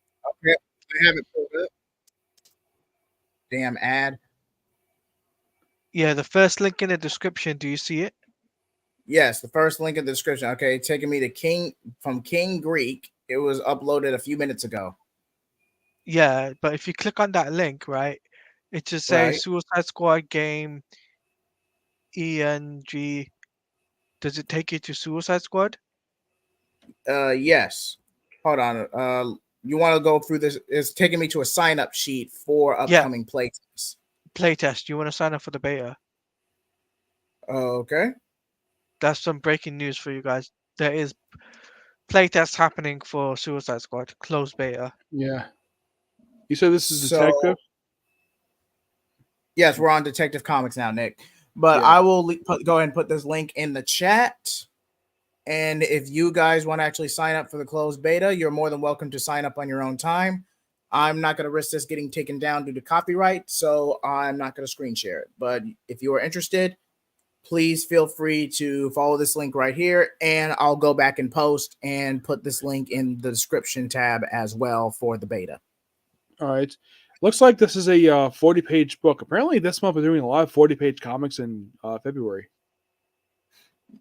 Okay. I have it pulled up. Damn ad. Yeah, the first link in the description. Do you see it? Yes, the first link in the description. Okay, taking me to King Greek. It was uploaded a few minutes ago. Yeah, but if you click on that link, right, it just says Right. Suicide Squad game ENG. Does it take you to Suicide Squad? Yes. Hold on. You want to go through this? It's taking me to a sign up sheet for Yeah, upcoming plays. playtest. You want to sign up for the beta? Okay. That's some breaking news for you guys. There is playtest happening for Suicide Squad closed beta. Yeah. You said this is So Detective? yes, we're on Detective Comics now, Nick. But Yeah. I will go ahead and put this link in the chat. And if you guys want to actually sign up for the closed beta, you're more than welcome to sign up on your own time. I'm not going to risk this getting taken down due to copyright, so I'm not going to screen share it. But if you are interested, please feel free to follow this link right here, and I'll go back and post and put this link in the description tab as well for the beta. All right. Looks like this is a 40-page book. Apparently, this month we're doing a lot of 40-page comics in February.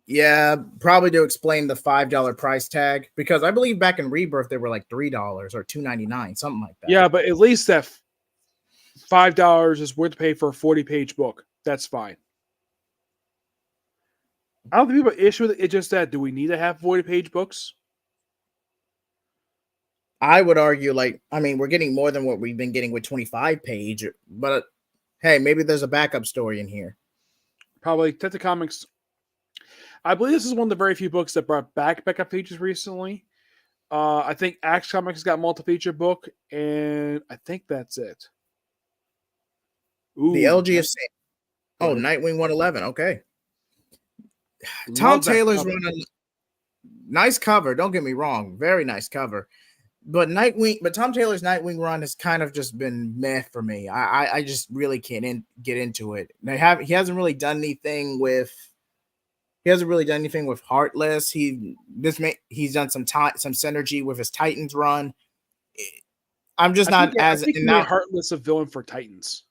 Yeah, probably to explain the $5 price tag, because I believe back in Rebirth they were like $3 or $2.99, something like that. Yeah, but at least that $5 is worth to pay for a 40-page book. That's fine. I don't think people issue with it. It's just that, do we need to have 40-page books? I would argue, we're getting more than what we've been getting with 25-page, but hey, maybe there's a backup story in here. Probably. Detective Comics. I believe this is one of the very few books that brought back backup pages recently. I think Axe Comics got a multi-feature book, and I think that's it. Ooh, The LGFC. Go Oh, ahead. Nightwing 111. Okay. Tom Love that Taylor's cover. running nice cover. Don't get me wrong, very nice cover. But Tom Taylor's Nightwing run has kind of just been meh for me. I just really can't get into it. He hasn't really done anything with Heartless. He's done some synergy with his Titans run. I'm just not as I think he made Heartless a villain for Titans.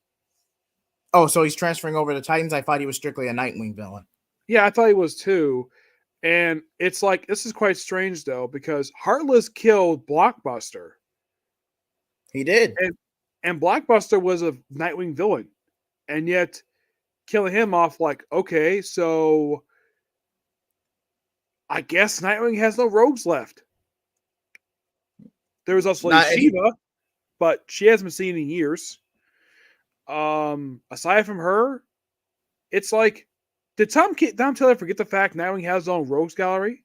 Oh, so he's transferring over to Titans. I thought he was strictly a Nightwing villain. Yeah, I thought he was too. And it's like this is quite strange though because Heartless killed Blockbuster, He did. and Blockbuster was a Nightwing villain, and yet killing him off like okay, so I guess Nightwing has no rogues left. There was also Lady Not he, Shiva, but she hasn't been seen in years. Aside from her, it's like, did Tom Taylor forget the fact Nightwing has his own rogues gallery?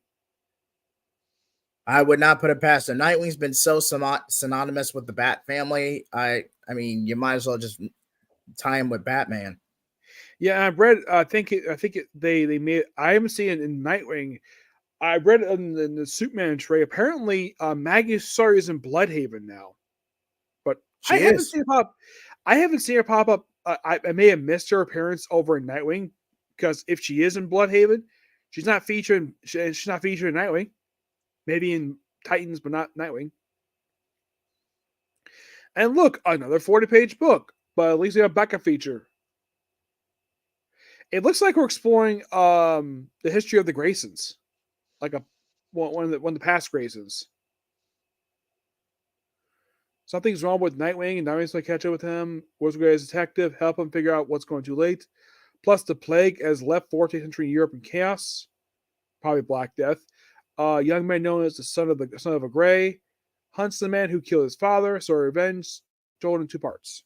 I would not put it past him. Nightwing's been so synonymous with the Bat family. I mean, you might as well just tie him with Batman. Yeah, I've read. They made. I haven't seen it in Nightwing. I read it in the Superman trade. Apparently, Maggie Sawyer is in Bloodhaven now, but She I haven't is. seen her pop. I haven't seen her pop up. I may have missed her appearance over in Nightwing because if she is in Bloodhaven, she's not featured. She's not featured in Nightwing. Maybe in Titans, but not Nightwing. And look, another 40-page book, but at least we have a backup feature. It looks like we're exploring the history of the Graysons, like one of the past Graysons. Something's wrong with Nightwing, and Nightwing's going to catch up with him. Where's the as detective? Help him figure out what's going too late. Plus, the plague has left 14th century Europe in chaos. Probably Black Death. A young man known as the son of a Gray hunts the man who killed his father. So revenge told in two parts.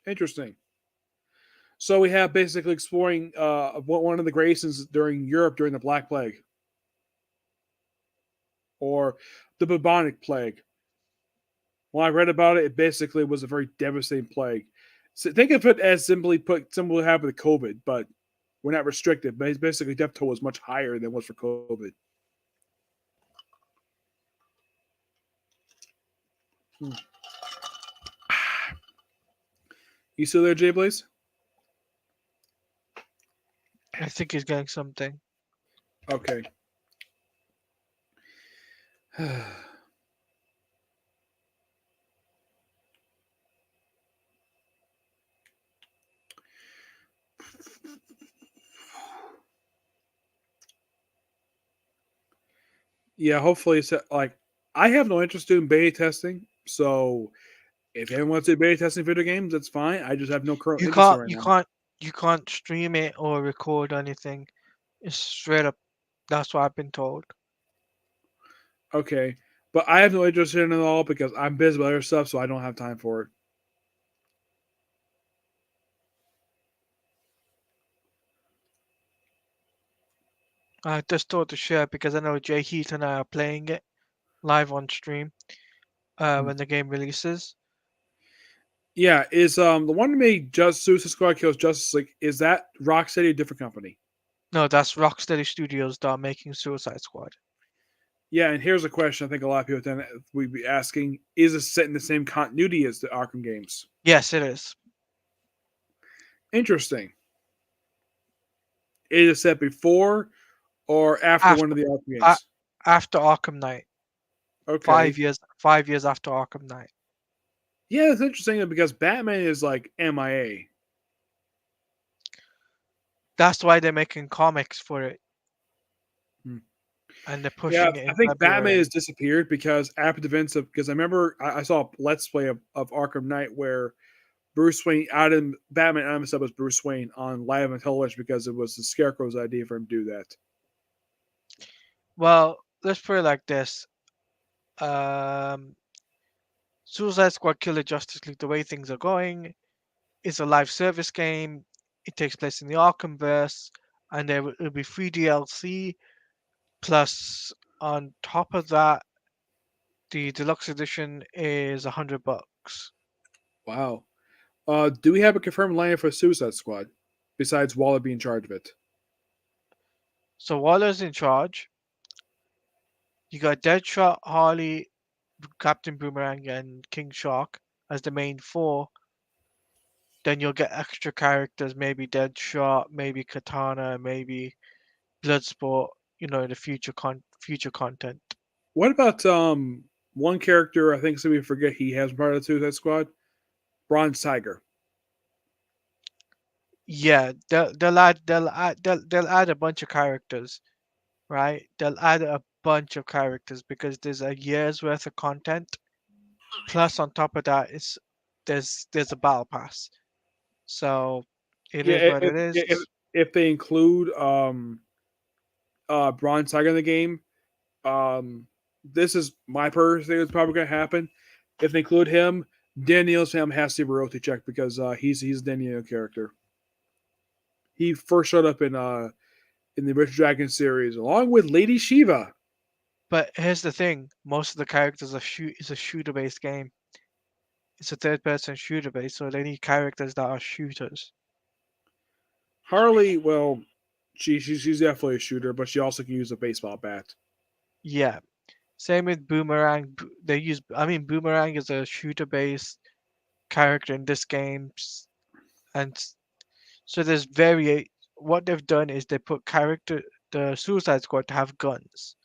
Interesting. So we have basically exploring one of the Graysons during Europe during the Black Plague, or the bubonic plague. When I read about it, it basically was a very devastating plague. So think of it as simply what happened with COVID, but we're not restricted. But basically, death toll was much higher than was for COVID. You still there, Jay Blaze? I think he's getting something. Okay. Yeah, hopefully it's like I have no interest in beta testing, so if anyone wants to beta testing video games, that's fine. I just have no current You interest in can't it right you now. can't you can't stream it or record anything. It's straight up. That's what I've been told. Okay, but I have no interest in it at all because I'm busy with other stuff, so I don't have time for it. I just thought to share because I know Jay Heath and I are playing it live on stream when the game releases. Yeah, is the one that made just Suicide Squad kills Justice League? Is that Rocksteady a different company? No, that's Rocksteady Studios that are making Suicide Squad. Yeah, and here's a question I think a lot of people then would be asking: is it set in the same continuity as the Arkham games? Yes, it is. Interesting. Is it set before or after one After of the Arkham a- games? after Arkham Knight. Okay. 5 years after Arkham Knight. Yeah, it's interesting because Batman is like MIA. That's why they're making comics for it. Hmm. And they're Yeah, pushing it I in think Batman February. has disappeared because after the events of because I remember I saw a Let's Play of Arkham Knight where Bruce Wayne Batman out himself as Bruce Wayne on live on television because it was the Scarecrow's idea for him to do that. Well, let's put it like this. Um, Suicide Squad Killer Justice League, the way things are going, is a live service game. It takes place in the Arkhamverse, and it'll be free DLC. Plus, on top of that, the deluxe edition is $100. Wow. Do we have a confirmed lineup for Suicide Squad besides Waller being in charge of it? So Waller's in charge. You got Deadshot, Harley, Captain Boomerang, and King Shark as the main four. Then you'll get extra characters, maybe Deadshot, maybe Katana, maybe Bloodsport. In the future content. What about one character I think some people forget he has part of the Suicide Squad? Bronze Tiger. Yeah, they'll add a bunch of characters, right? They'll add a bunch of characters because there's a year's worth of content. Plus, on top of that, there's a battle pass. So it Yeah, is what if it if, is. if they include Bronze Tiger in the game, um, this is my personal thing that's probably going to happen. If they include him, Daniel's family has to be a royalty check because he's a Daniel character. He first showed up in the Richard Dragon series along with Lady Shiva. But here's the thing: most of the characters is a shooter-based game. It's a third-person shooter-based, so they need characters that are shooters. Harley, well, she's definitely a shooter, but she also can use a baseball bat. Yeah. Same with Boomerang. Boomerang is a shooter-based character in this game, and so there's what they've done is they put the Suicide Squad to have guns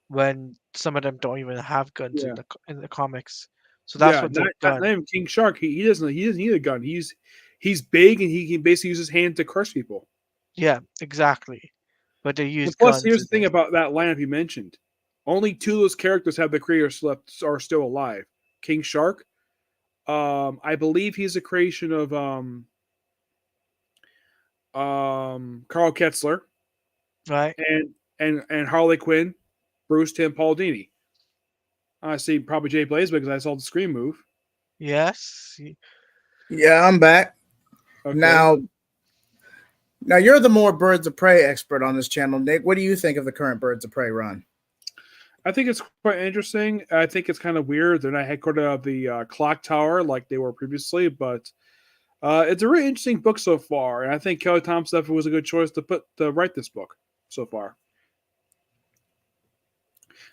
when some of them don't even have guns Yeah, in the comics. So that's yeah. what they've Not done. even King Shark. He doesn't need a gun. He's big and he can basically use his hand to crush people. Yeah, exactly. But they use And plus, guns here's in the thing it. about that lineup you mentioned. Only two of those characters have the creators left are still alive. King Shark, I believe he's a creation of Carl Ketzler Right? and Harley Quinn, Bruce Tim Paul Dini. I see probably Jay Blaze because I saw the screen move. Yes. Yeah, I'm back. Okay. Now you're the more Birds of Prey expert on this channel, Nick. What do you think of the current Birds of Prey run? I think it's quite interesting. I think it's kind of weird. They're not headquartered out of the clock tower like they were previously, but it's a really interesting book so far. And I think Kelly Thompson was a good choice to write this book so far.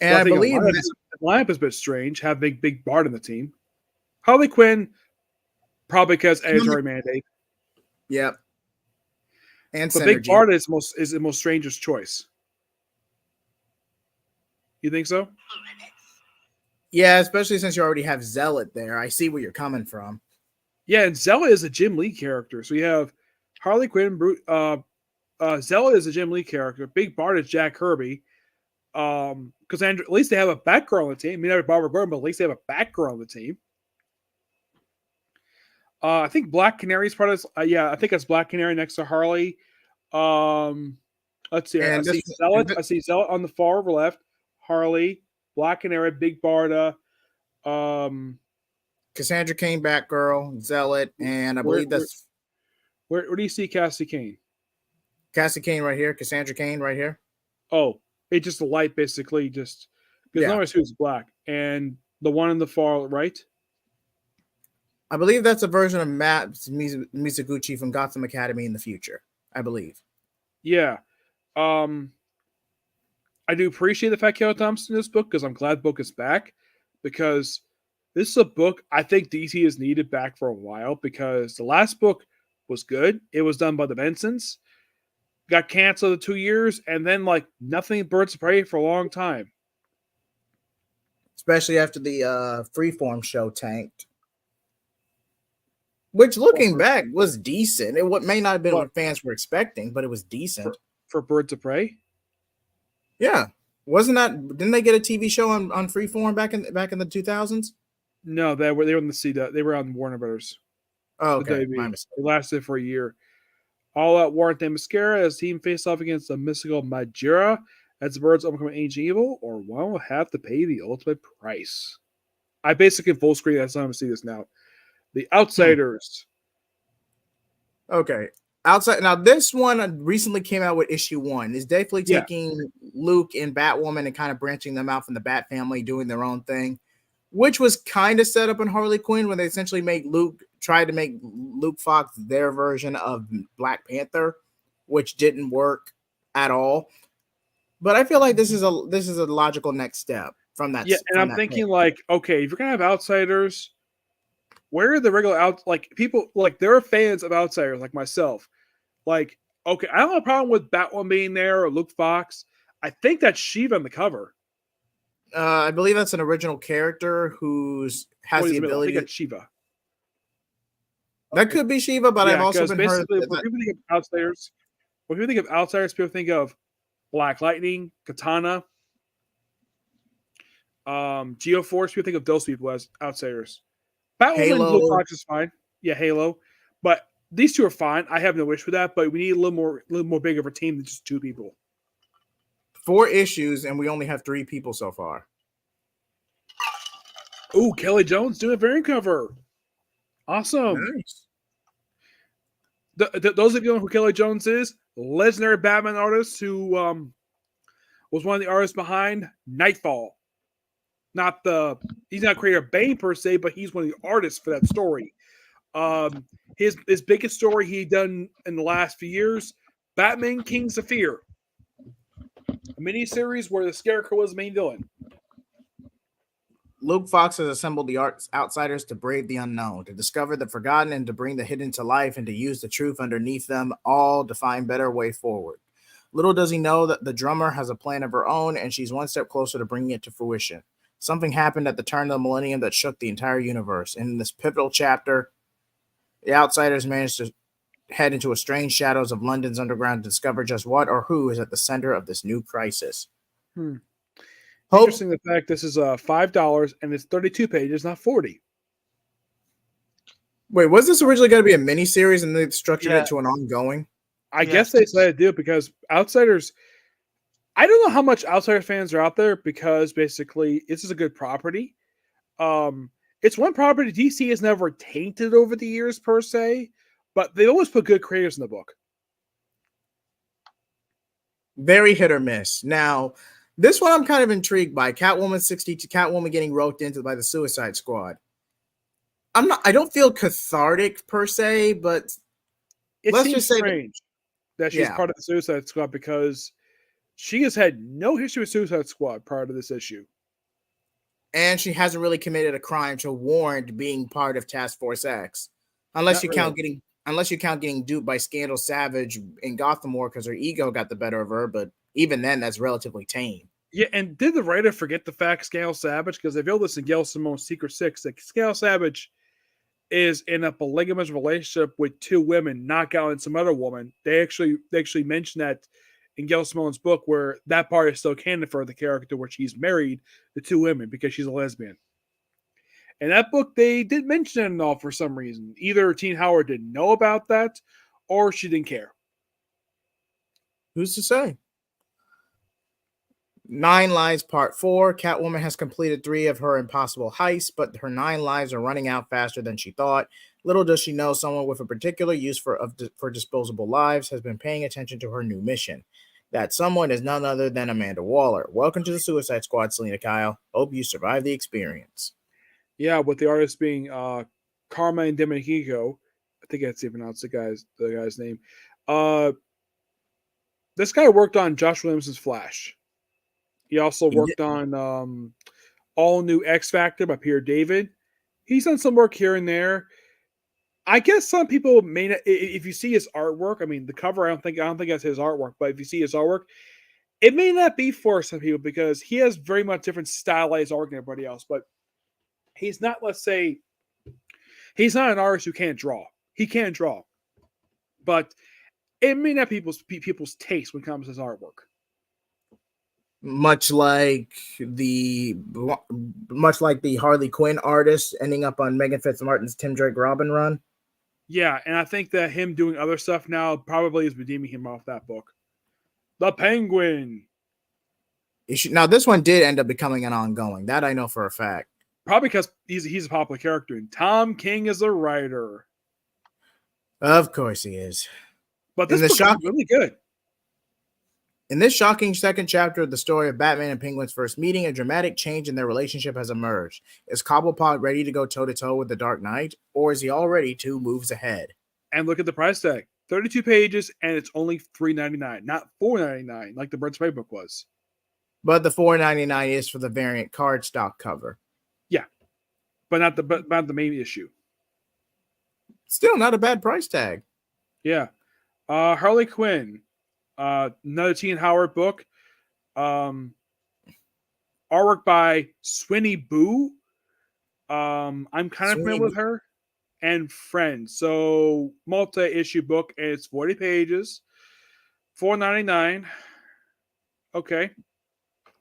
And But I I think believe the that, lineup is a bit strange. Have Big Bart in the team. Harley Quinn, probably because editorial mandate. yep, and But Big synergy. Bart is the most strangest choice. You think so? Yeah, especially since you already have Zealot there. I see where you're coming from. Yeah, and Zella is a Jim Lee character. So you have Harley Quinn, Zella is a Jim Lee character. Big Bart is Jack Kirby. Because at least they have a background on the team. I mean, not Barbara Gordon, but at least they have a background on the team. I think Black Canary is part of this. I think it's Black Canary next to Harley. Let's see. I And see this, Zealot. I see Zealot on the far left. Harley, Black Canary, Big Barda. Cassandra Cain, Batgirl, Zealot, and I believe that's where do you see Cassie Kane? Cassie Cain right here. Cassandra Cain right here. Oh, it's just a light, basically. Just because Yeah. no one who's black, and the one in the far right. I believe that's a version of Matt Mizuguchi from Gotham Academy in the future. I believe. Yeah. I do appreciate the fact Kelly Thompson in this book because I'm glad the book is back because this is a book I think DC has needed back for a while because the last book was good. It was done by the Bensons. Got canceled in 2 years and then like nothing Birds of Prey for a long time. Especially after the Freeform show tanked. Which, looking back, was decent. It may not have been what fans were expecting, but it was decent. For Birds of Prey? Yeah. Didn't they get a TV show on Freeform back in the 2000s? No, they were on the CW. They were on Warner Brothers. Oh, okay. My mistake. It lasted for a year. All Out War and Themyscira as team face off against the mystical Majira as the birds overcome ancient evil, or one will have to pay the ultimate price. I basically full screen. That's how I'm see this now. The Outsiders. Okay. Outside now, this one recently came out with issue 1. Is definitely taking Luke and Batwoman and kind of branching them out from the Bat family, doing their own thing, which was kind of set up in Harley Quinn when they essentially tried to make Luke Fox their version of Black Panther, which didn't work at all. But I feel like this is a logical next step from that. Yeah, and I'm thinking like, okay, if you're gonna have Outsiders, where are the regular people like there are fans of Outsiders like myself. Like, okay, I don't have a problem with Batwoman being there or Luke Fox. I think that's Shiva on the cover. I believe that's an original character has the ability. I think that's Shiva. That could be Shiva, but I've Yeah, also because been heard basically, when that people think of Outsiders, people think of Black Lightning, Katana, Geoforce. People think of those people as Outsiders. Batwoman, Blue Halo. Fox is fine. Yeah, Halo, but these two are fine. I have no issue with that, but we need a little more big of a team than just two people. 4 issues, and we only have 3 people so far. Ooh, Kelly Jones doing a variant cover. Awesome. Nice. Those of you know who Kelly Jones is, legendary Batman artist who was one of the artists behind Nightfall. He's not creator of Bane per se, but he's one of the artists for that story. His biggest story he done in the last few years, Batman Kings of Fear, a miniseries where the Scarecrow was the main villain. Luke Fox has assembled the outsiders to brave the unknown, to discover the forgotten, and to bring the hidden to life, and to use the truth underneath them all to find better way forward. Little does he know that the drummer has a plan of her own, and she's one step closer to bringing it to fruition. Something happened at the turn of the millennium that shook the entire universe. And in this pivotal chapter, the outsiders managed to head into a strange shadows of London's underground to discover just what or who is at the center of this new crisis. Hope. Interesting the fact this is $5 and it's 32 pages, not 40. Wait, was this originally going to be a mini series and they structured Yeah. it to an ongoing? I guess they decided to do it because Outsiders. I don't know how much Outsiders fans are out there because basically this is a good property. It's one property DC has never tainted over the years per se, but they always put good creators in the book. Very hit or miss. Now, this one I'm kind of intrigued by. Catwoman 62, Catwoman getting roped into by the Suicide Squad. I don't feel cathartic per se, but it let's seems just say strange that she's part of the Suicide Squad because she has had no history with Suicide Squad prior to this issue. And she hasn't really committed a crime to warrant being part of Task Force X. Unless you count getting duped by Scandal Savage in Gotham War because her ego got the better of her, but even then that's relatively tame. Yeah, and did the writer forget the fact Scandal Savage? Because they built this in Gail Simone's Secret Six, that Scandal Savage is in a polygamous relationship with 2 women, not Gal and some other woman. They actually mentioned that in Gail Simone's book, where that part is still canon for the character, where she's married to 2 women because she's a lesbian. In that book, they didn't mention it at all for some reason. Either Teen Howard didn't know about that, or she didn't care. Who's to say? 9 Lives Part 4. Catwoman has completed 3 of her impossible heists, but her 9 lives are running out faster than she thought. Little does she know someone with a particular use for disposable lives has been paying attention to her new mission. That someone is none other than Amanda Waller. Welcome to the Suicide Squad, Selena Kyle. Hope you survive the experience. Yeah, with the artist being Carmine Domenico. I think that's even pronounced the guy's name. This guy worked on Josh Williamson's Flash. He also worked on All New X Factor by Peter David. He's done some work here and there. I guess some people may not, if you see his artwork. I mean, the cover, I don't think that's his artwork, but if you see his artwork, it may not be for some people because he has very much different stylized art than everybody else. But he's not, let's say, he's not an artist who can't draw. He can draw, but it may not be people's taste when it comes to his artwork. Much like the Harley Quinn artist ending up on Megan Fitzmartin's Tim Drake Robin run. Yeah, and I think that him doing other stuff now probably is redeeming him off that book. The Penguin. Now, this one did end up becoming an ongoing. That I know for a fact. Probably because he's a popular character, and Tom King is a writer. Of course he is. But this book is really good. In this shocking second chapter of the story of Batman and Penguin's first meeting, a dramatic change in their relationship has emerged. Is Cobblepot ready to go toe-to-toe with the Dark Knight, or is he already 2 moves ahead? And look at the price tag. 32 pages, and it's only $3.99, not $4.99 like the Birds of Prey book was. But the $4.99 is for the variant cardstock cover. Yeah, but not the main issue. Still not a bad price tag. Yeah. Harley Quinn. Another Teen Howard book. Artwork by Swinny Boo. I'm kind of familiar with her. and Friends. So multi-issue book, and it's 40 pages, $4.99. Okay,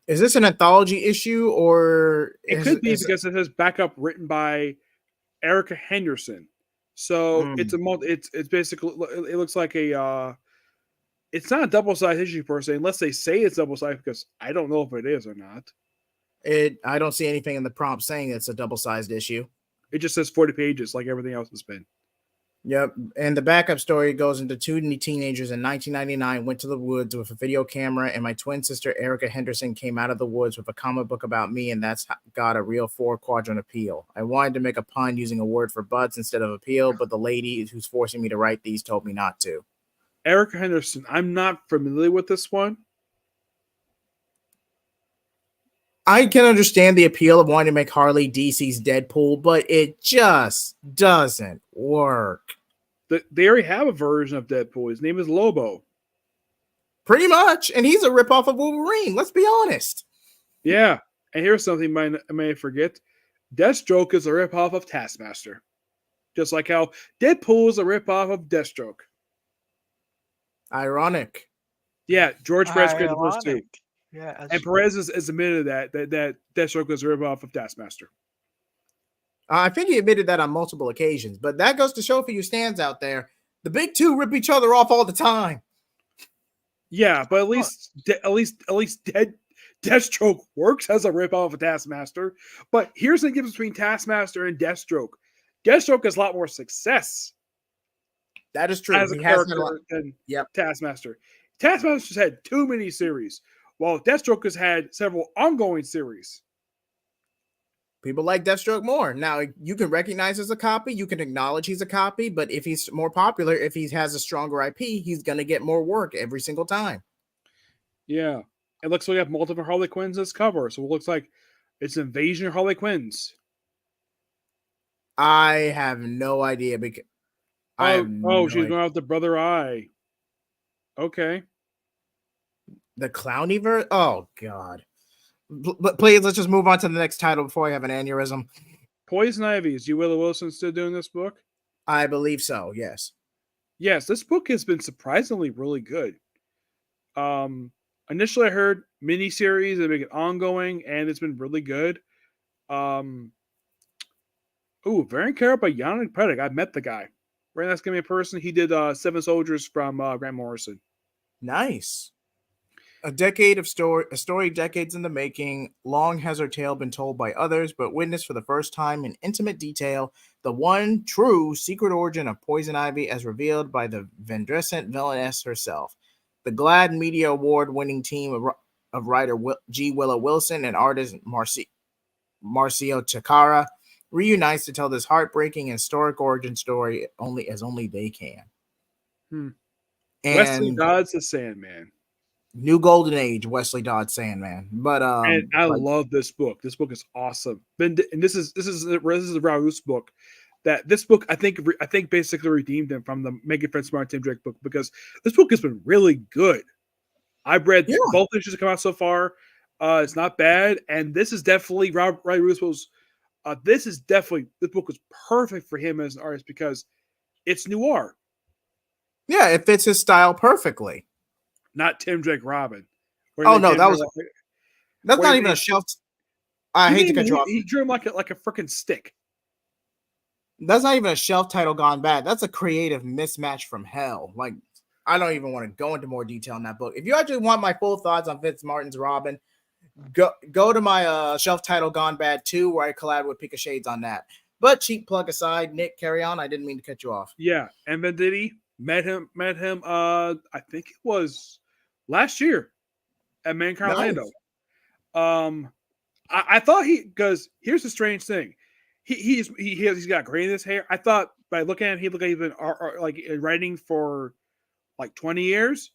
Is this an anthology issue or it could be because it says backup written by Erica Henderson. So it's Mm, a it's basically it looks like a it's not a double sized issue per se, unless they say it's double sized because I don't know if it is or not. it? I don't see anything in the prompt saying it's a double-sized issue. It just says 40 pages like everything else has been. Yep, and the backup story goes into two teenagers in 1999 went to the woods with a video camera, and my twin sister Erica Henderson came out of the woods with a comic book about me, and that's got a real four-quadrant appeal. I wanted to make a pun using a word for butts instead of appeal, but the lady who's forcing me to write these told me not to. Erica Henderson, I'm not familiar with this one. I can understand the appeal of wanting to make Harley DC's Deadpool, but it just doesn't work. They already have a version of Deadpool. His name is Lobo. Pretty much, and he's a ripoff of Wolverine. Let's be honest. Yeah, and here's something I may forget: Deathstroke is a ripoff of Taskmaster, just like how Deadpool is a ripoff of Deathstroke. Ironic. Yeah, George Perez created the first two, Ironic. Yeah, and Perez has admitted that Deathstroke was a ripoff of Taskmaster. I think he admitted that on multiple occasions, but that goes to show for you stands out there. The big two rip each other off all the time. Yeah, but at least Deathstroke works as a ripoff of Taskmaster. But here's the difference between Taskmaster and Deathstroke. Deathstroke has a lot more success That is true. as a He has had a lot. character than Yep. Taskmaster. Taskmaster's had too many series, while Deathstroke has had several ongoing series. People like Deathstroke more. Now, you can recognize as a copy, you can acknowledge he's a copy, but if he's more popular, if he has a stronger IP, he's going to get more work every single time. Yeah. It looks like we have multiple Harley Quinns as cover, so it looks like it's Invasion of Harley Quinns. I have no idea because She's going out the Brother Eye. Okay. The Clownyverse. Oh God! But please, let's just move on to the next title before I have an aneurysm. Poison Ivy. Is Willow Wilson still doing this book? I believe so. Yes. Yes, this book has been surprisingly really good. Initially I heard miniseries and make it ongoing, and it's been really good. Variant Care by Yannick Preddick. I met the guy. Right, that's gonna be a person. He did Seven Soldiers from Grant Morrison. Nice. A story decades in the making. Long has her tale been told by others, but witnessed for the first time in intimate detail the one true secret origin of Poison Ivy as revealed by the Vendrescent villainess herself. The GLAAD Media Award-winning team of writer G. Willow Wilson and artist Marcio Takara reunites to tell this heartbreaking and historic origin story only they can. Hmm. And Wesley Dodds the Sandman. New Golden Age, Wesley Dodds Sandman. But And I love this book. This book is awesome. And this is the Raoul's book. That this book I think basically redeemed him from the Make It Fred Smart Tim Drake book, because this book has been really good. I've read both issues that come out so far. It's not bad, and this is definitely Ray Russo's. This book was perfect for him as an artist because it's noir. Yeah, it fits his style perfectly. Not Tim Drake Robin. Oh no, that's not even a shelf. I hate to cut you off. He drew him like a freaking stick. That's not even a shelf title gone bad. That's a creative mismatch from hell. Like, I don't even want to go into more detail in that book. If you actually want my full thoughts on Vince Martin's Robin, go to my shelf title Gone Bad 2, where I collab with Pika Shades on that. But cheap plug aside, Nick, carry on. I didn't mean to cut you off. Yeah, and Venditti met him. I think it was last year at Mankind Orlando. I thought because here's the strange thing. He's got gray in his hair. I thought by looking at him, he looked like he's been like writing for like 20 years.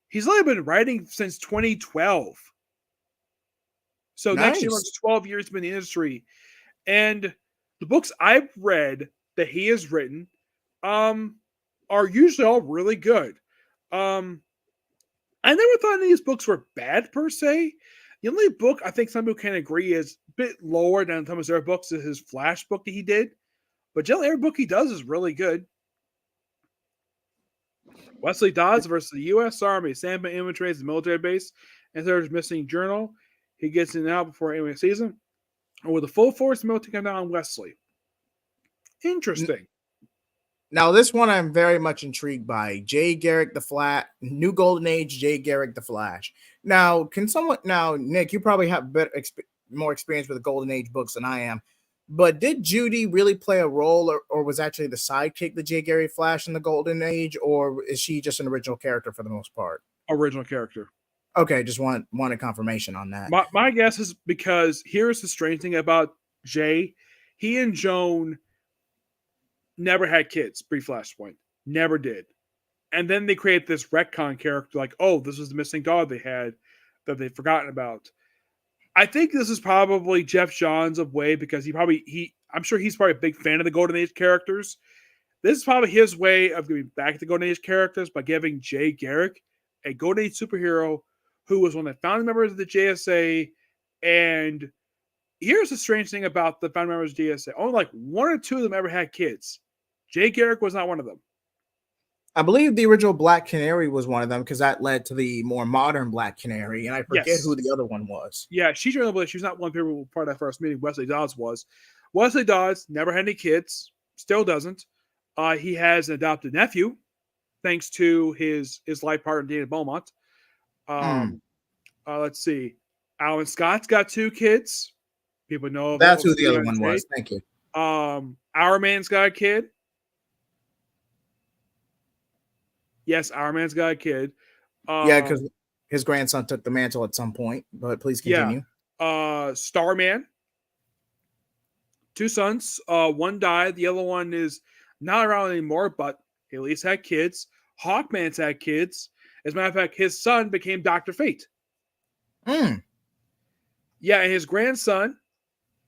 He's only been writing since 2012. So next year marks 12 years in the industry. And the books I've read that he has written are usually all really good. I never thought any of these books were bad per se. The only book I think some people can agree is a bit lower than some of his other books is his Flash book that he did. But generally, every book he does is really good. Wesley Dodds versus the U.S. Army. Sandman infiltrates the military base and there's missing journal. He gets in and out before anyone sees him. And with a full force military come down on Wesley. Interesting. Now, this one I'm very much intrigued by. Jay Garrick the Flat, New Golden Age, Jay Garrick the Flash. Now, Nick, you probably have more experience with the Golden Age books than I am. But did Judy really play a role, or was actually the sidekick the Jay Garrick Flash in the Golden Age, or is she just an original character for the most part? Original character. Okay, just wanted confirmation on that. My guess is because here's the strange thing about Jay. He and Joan never had kids pre-Flashpoint. Never did. And then they create this retcon character like, oh, this was the missing dog they had that they'd forgotten about. I think this is probably Jeff Johns' way because I'm sure he's probably a big fan of the Golden Age characters. This is probably his way of giving back to the Golden Age characters by giving Jay Garrick a Golden Age superhero who was one of the founding members of the JSA. And here's the strange thing about the founding members of the JSA. Only like one or two of them ever had kids. Jay Garrick was not one of them. I believe the original Black Canary was one of them because that led to the more modern Black Canary, and I forget who the other one was. Yeah, she's really, she's not one of the people part of that first meeting. Wesley Dodds was. Wesley Dodds never had any kids, still doesn't. He has an adopted nephew, thanks to his life partner Dana Beaumont. Let's see, Alan Scott's got 2 kids. People know that's who the other one was. Thank you. Our Man's got a kid. Yes, Our Man's got a kid. Yeah, because his grandson took the mantle at some point. But please continue. Yeah. Starman. 2 sons. One died. The other one is not around anymore, but he at least had kids. Hawkman's had kids. As a matter of fact, his son became Dr. Fate. Yeah, and his grandson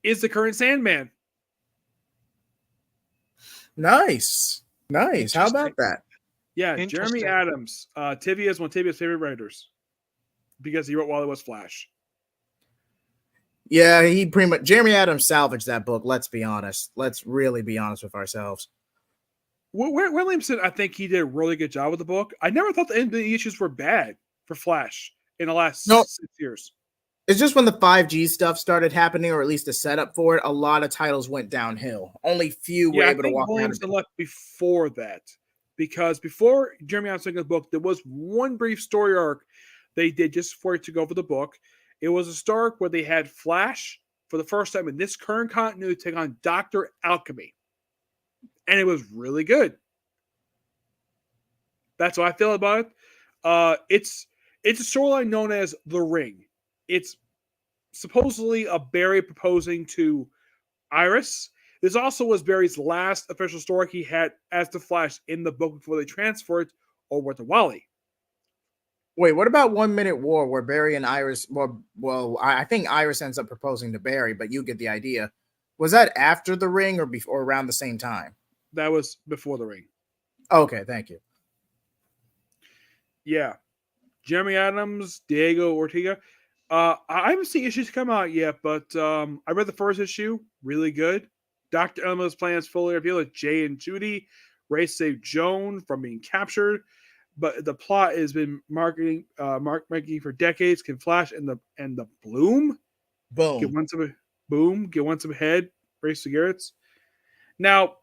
is the current Sandman. Nice. How about that? Yeah, Jeremy Adams. Tivia is one of Tivia's favorite writers because he wrote while it was Flash. Yeah, he pretty much Jeremy Adams salvaged that book. Let's be honest. Let's really be honest with ourselves. Williamson, I think he did a really good job with the book. I never thought the issues were bad for Flash in the last 6 years. It's just when the 5G stuff started happening, or at least the setup for it, a lot of titles went downhill. Only few were able to walk out. Williamson left before that. Because before Jeremy Adams' book, there was one brief story arc they did just before it took over the book. It was a story arc where they had Flash for the first time in this current continuity take on Dr. Alchemy. And it was really good. That's how I feel about it. It's a storyline known as The Ring. It's supposedly a Barry proposing to Iris. This also was Barry's last official story he had as the Flash in the book before they transferred over to Wally. Wait, what about 1 Minute War where Barry and Iris, I think Iris ends up proposing to Barry, but you get the idea. Was that after The Ring or before, around the same time? That was before The Ring. Okay, thank you. Yeah. Jeremy Adams, Diego Ortega. I haven't seen issues come out yet, but I read the first issue. Really good. Dr. Elmo's plans fully revealed with Jay and Judy. Ray saved Joan from being captured, but the plot has been marketing for decades. Can Flash and the Bloom get one some head, race cigarettes. Now,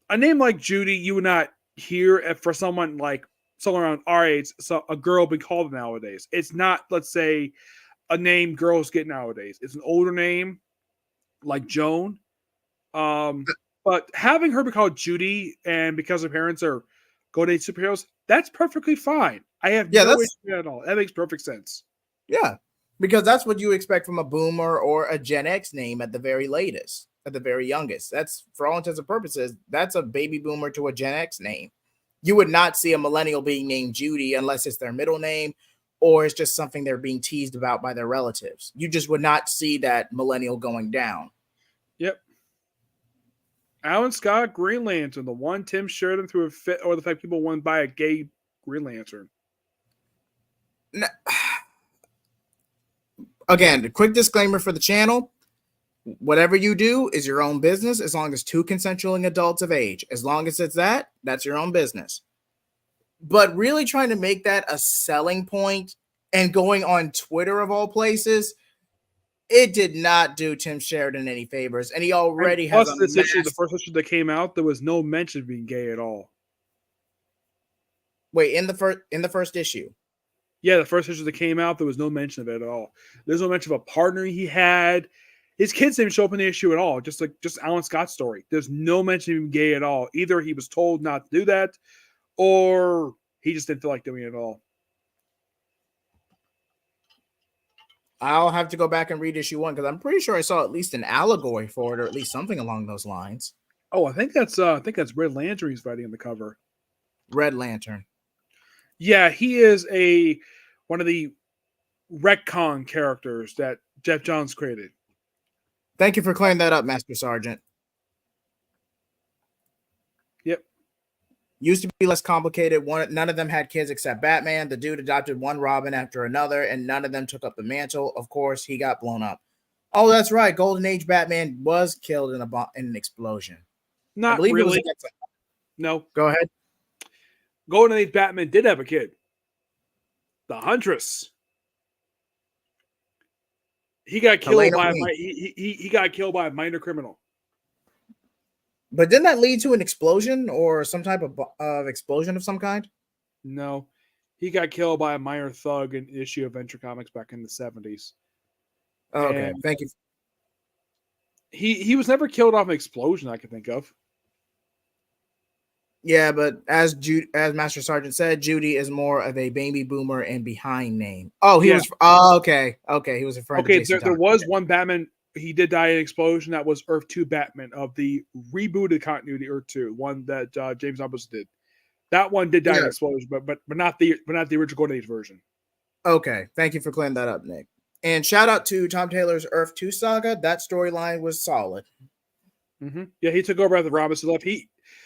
a name like Judy, you would not hear for someone around our age, so a girl being called nowadays. It's not, let's say, a name girls get nowadays. It's an older name like Joan. But having her be called Judy and because her parents are Golden Age superheroes, that's perfectly fine. I have no issue at all. That makes perfect sense. Yeah, because that's what you expect from a boomer or a Gen X name at the very latest, at the very youngest. That's, for all intents and purposes, that's a baby boomer to a Gen X name. You would not see a millennial being named Judy unless it's their middle name or it's just something they're being teased about by their relatives. You just would not see that millennial going down. Yep. Alan Scott, Green Lantern, the one Tim Sheridan threw a fit or the fact people want to buy a gay Green Lantern. Again, a quick disclaimer for the channel. Whatever you do is your own business as long as two consensual adults of age. As long as it's that, that's your own business. But really trying to make that a selling point and going on Twitter of all places, it did not do Tim Sheridan any favors. And he And already has plus, a this issue, the mass. first issue that came out, there was no mention of being gay at all. Wait, in the first issue. Yeah, the first issue that came out, there was no mention of it at all. There's no mention of a partner he had. His kids didn't show up in the issue at all. Just Alan Scott's story. There's no mention of him gay at all. Either he was told not to do that, or he just didn't feel like doing it at all. I'll have to go back and read issue 1 because I'm pretty sure I saw at least an allegory for it, or at least something along those lines. Oh, I think that's Red Lantern he's fighting on the cover. Red Lantern. Yeah, he is one of the retcon characters that Jeff Johns created. Thank you for clearing that up, Master Sergeant. Yep. Used to be less complicated. None of them had kids except Batman. The dude adopted one Robin after another, and none of them took up the mantle. Of course, he got blown up. Oh, that's right. Golden Age Batman was killed in an explosion. Not I believe really. It was No. Go ahead. Golden Age Batman did have a kid. The Huntress. He got killed he got killed by a minor criminal. But didn't that lead to an explosion or some type of explosion of some kind? No. He got killed by a minor thug in an issue of Venture Comics back in the 70s. Okay, And thank you. He was never killed off an explosion I can think of. Yeah, but as Master Sergeant said, Judy is more of a baby boomer and behind name. Oh, he was. Oh, okay. He was referring to Jason there was one Batman. He did die in an explosion. That was Earth 2 Batman of the rebooted continuity Earth 2, one that James Gunn did. That one did die in an explosion, but not the original Golden Age version. Okay, thank you for clearing that up, Nick. And shout out to Tom Taylor's Earth 2 saga. That storyline was solid. Mm-hmm. Yeah, he took over after Robinson left.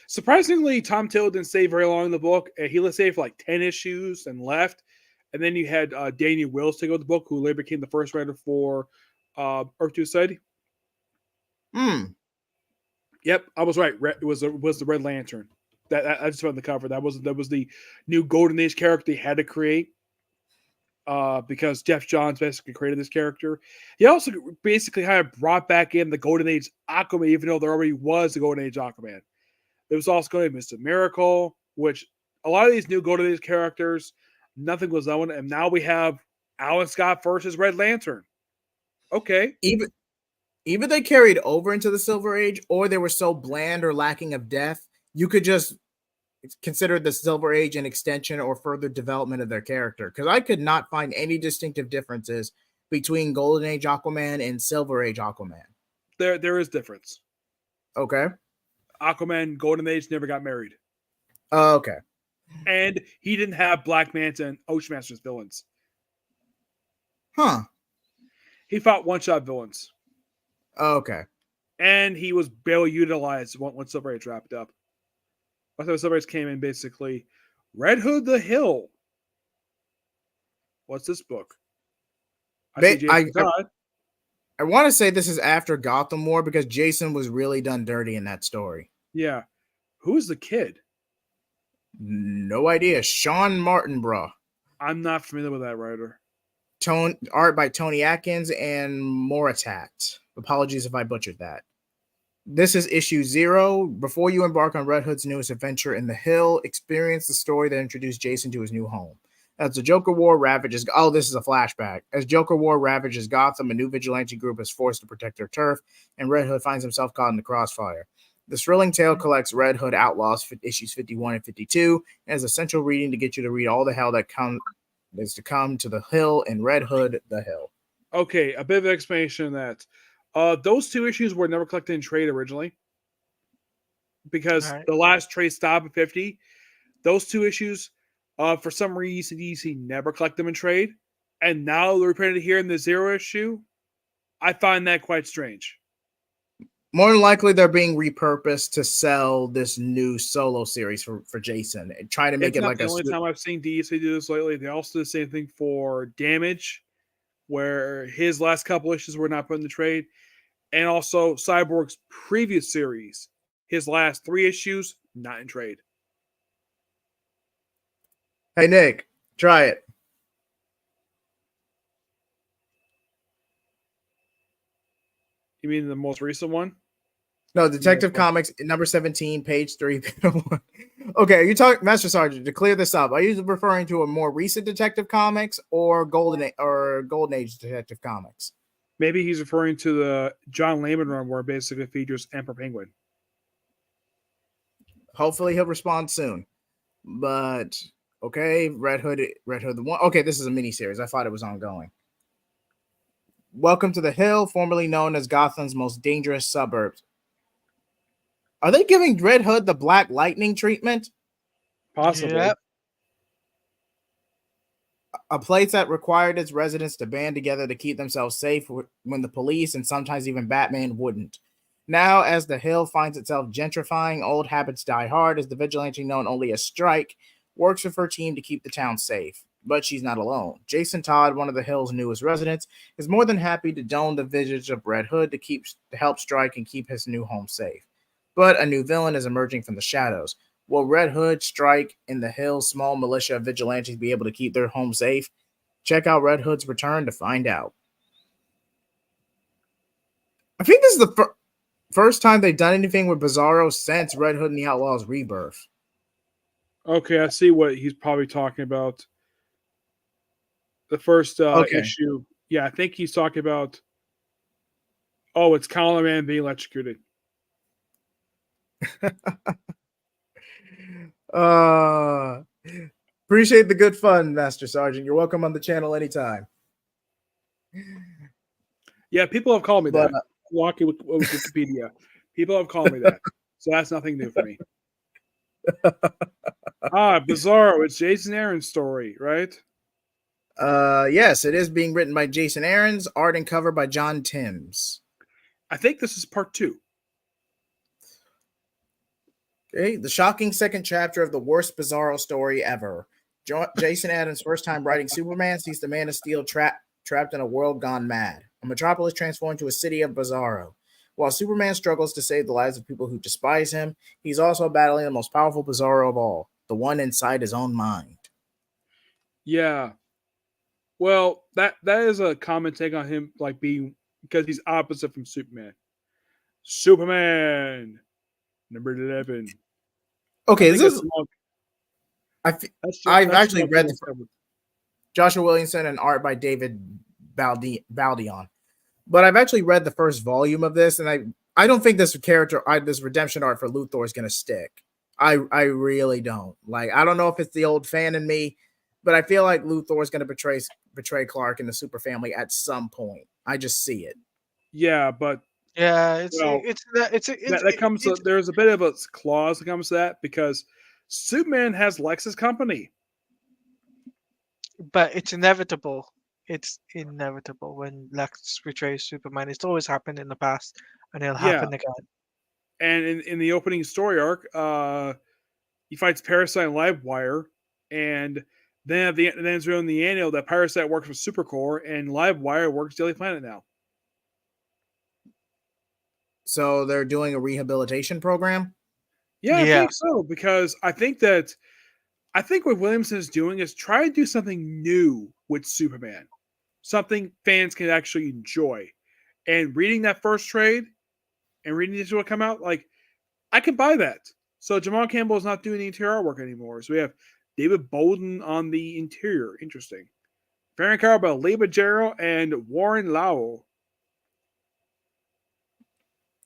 Surprisingly, Tom Taylor didn't stay very long in the book. He stayed for like 10 issues and left. And then you had Daniel Wills take over the book, who later became the first writer for Earth 2 Society. Yep, I was right. It was the Red Lantern. That I just found the cover. That was the new Golden Age character they had to create. Because Jeff Johns basically created this character. He also basically kind of brought back in the Golden Age Aquaman, even though there already was a Golden Age Aquaman. There was also going to be Mr. Miracle, which a lot of these new Golden Age characters, nothing was known, and now we have Alan Scott versus Red Lantern. Okay. Either they carried over into the Silver Age, or they were so bland or lacking of depth, you could just consider the Silver Age an extension or further development of their character. Because I could not find any distinctive differences between Golden Age Aquaman and Silver Age Aquaman. There is difference. Okay. Aquaman, Golden Age, never got married. Okay. And he didn't have Black Manta and Ocean Master as villains. Huh. He fought one-shot villains. Okay. And he was barely utilized when Silver Age wrapped up. When Silver Age came in, basically, Red Hood the Hill. What's this book? I want to say this is after Gotham War because Jason was really done dirty in that story. Yeah. Who's the kid? No idea. Sean Martin, bro. I'm not familiar with that writer. Art by Tony Atkins and Moratat. Apologies if I butchered that. This is issue 0. Before you embark on Red Hood's newest adventure in the Hill, experience the story that introduced Jason to his new home. As the Joker War ravages... Oh, this is a flashback. As Joker War ravages Gotham, a new vigilante group is forced to protect their turf, and Red Hood finds himself caught in the crossfire. The thrilling tale collects Red Hood Outlaws for issues 51 and 52, and is essential reading to get you to read all the hell that is to come to the Hill and Red Hood the Hill. Okay, a bit of an explanation of that. Those 2 issues were never collected in trade originally. Because the last trade stopped at 50. Those 2 issues... for some reason, DC never collect them in trade, and now they're reprinted here in the 0 issue. I find that quite strange. More than likely, they're being repurposed to sell this new solo series for Jason and try to make it like the only time I've seen DC do this lately. They also did the same thing for Damage, where his last couple issues were not put in the trade. and also Cyborg's previous series. His last 3 issues, not in trade. Hey Nick, try it. You mean the most recent one? No, Detective Comics number 17, page 3. Okay, you talk, Master Sergeant. To clear this up, are you referring to a more recent Detective Comics or Golden Age Detective Comics? Maybe he's referring to the John Layman run where it basically features Emperor Penguin. Hopefully, he'll respond soon. But okay, Red Hood the one. Okay, this is a mini series. I thought it was ongoing. Welcome to the Hill, formerly known as Gotham's most dangerous suburbs. Are they giving Red Hood the Black Lightning treatment? Possibly. Yep. A place that required its residents to band together to keep themselves safe when the police and sometimes even Batman wouldn't. Now, as the Hill finds itself gentrifying, old habits die hard as the vigilante known only as Strike works with her team to keep the town safe. But she's not alone. Jason Todd, one of the Hill's newest residents, is more than happy to don the visage of Red Hood to help Strike and keep his new home safe. But a new villain is emerging from the shadows. Will Red Hood, Strike, and the Hill's small militia of vigilantes be able to keep their home safe? Check out Red Hood's return to find out. I think this is the first time they've done anything with Bizarro since Red Hood and the Outlaws Rebirth. Okay, I see what he's probably talking about. The first issue. Yeah, I think he's talking about. Oh, it's Colin Man being electrocuted. Appreciate the good fun, Master Sergeant. You're welcome on the channel anytime. Yeah, people have called me that. Walking with Wikipedia. People have called me that. So that's nothing new for me. Bizarro. It's Jason Aaron's story, right? Yes, it is being written by Jason Aaron's, art and cover by John Timms. I think this is part 2. Okay, the shocking second chapter of the worst Bizarro story ever. Jason Adams' first time writing Superman sees the Man of Steel trapped in a world gone mad. A metropolis transformed to a city of Bizarro. While Superman struggles to save the lives of people who despise him, he's also battling the most powerful Bizarro of all, the one inside his own mind. Yeah. Well, that is a common take on him, like being because he's opposite from Superman. Superman number 11. Okay, I've actually read Joshua Williamson and art by David Baldion. But I've actually read the first volume of this, and I don't think this this redemption art for Luthor is going to stick. I really don't. Like, I don't know if it's the old fan in me, but I feel like Luthor is going to betray Clark and the Super Family at some point. I just see it. Yeah, but yeah, there's a bit of a clause that comes to that because Superman has Lex's company. But it's inevitable. It's inevitable when Lex betrays Superman. It's always happened in the past, and it'll happen again. And in the opening story arc, he fights Parasite and Livewire, and then it's in the annual that Parasite works for Supercorp and Livewire works Daily Planet now. So they're doing a rehabilitation program? Yeah, I think so, because I think what Williamson is doing is try to do something new with Superman. Something fans can actually enjoy. And reading that first trade and reading this will come out, like, I can buy that. So Jamal Campbell is not doing the interior artwork anymore. So we have David Bolden on the interior. Interesting. Farron Carabell, Lee Bajero, and Warren Lau.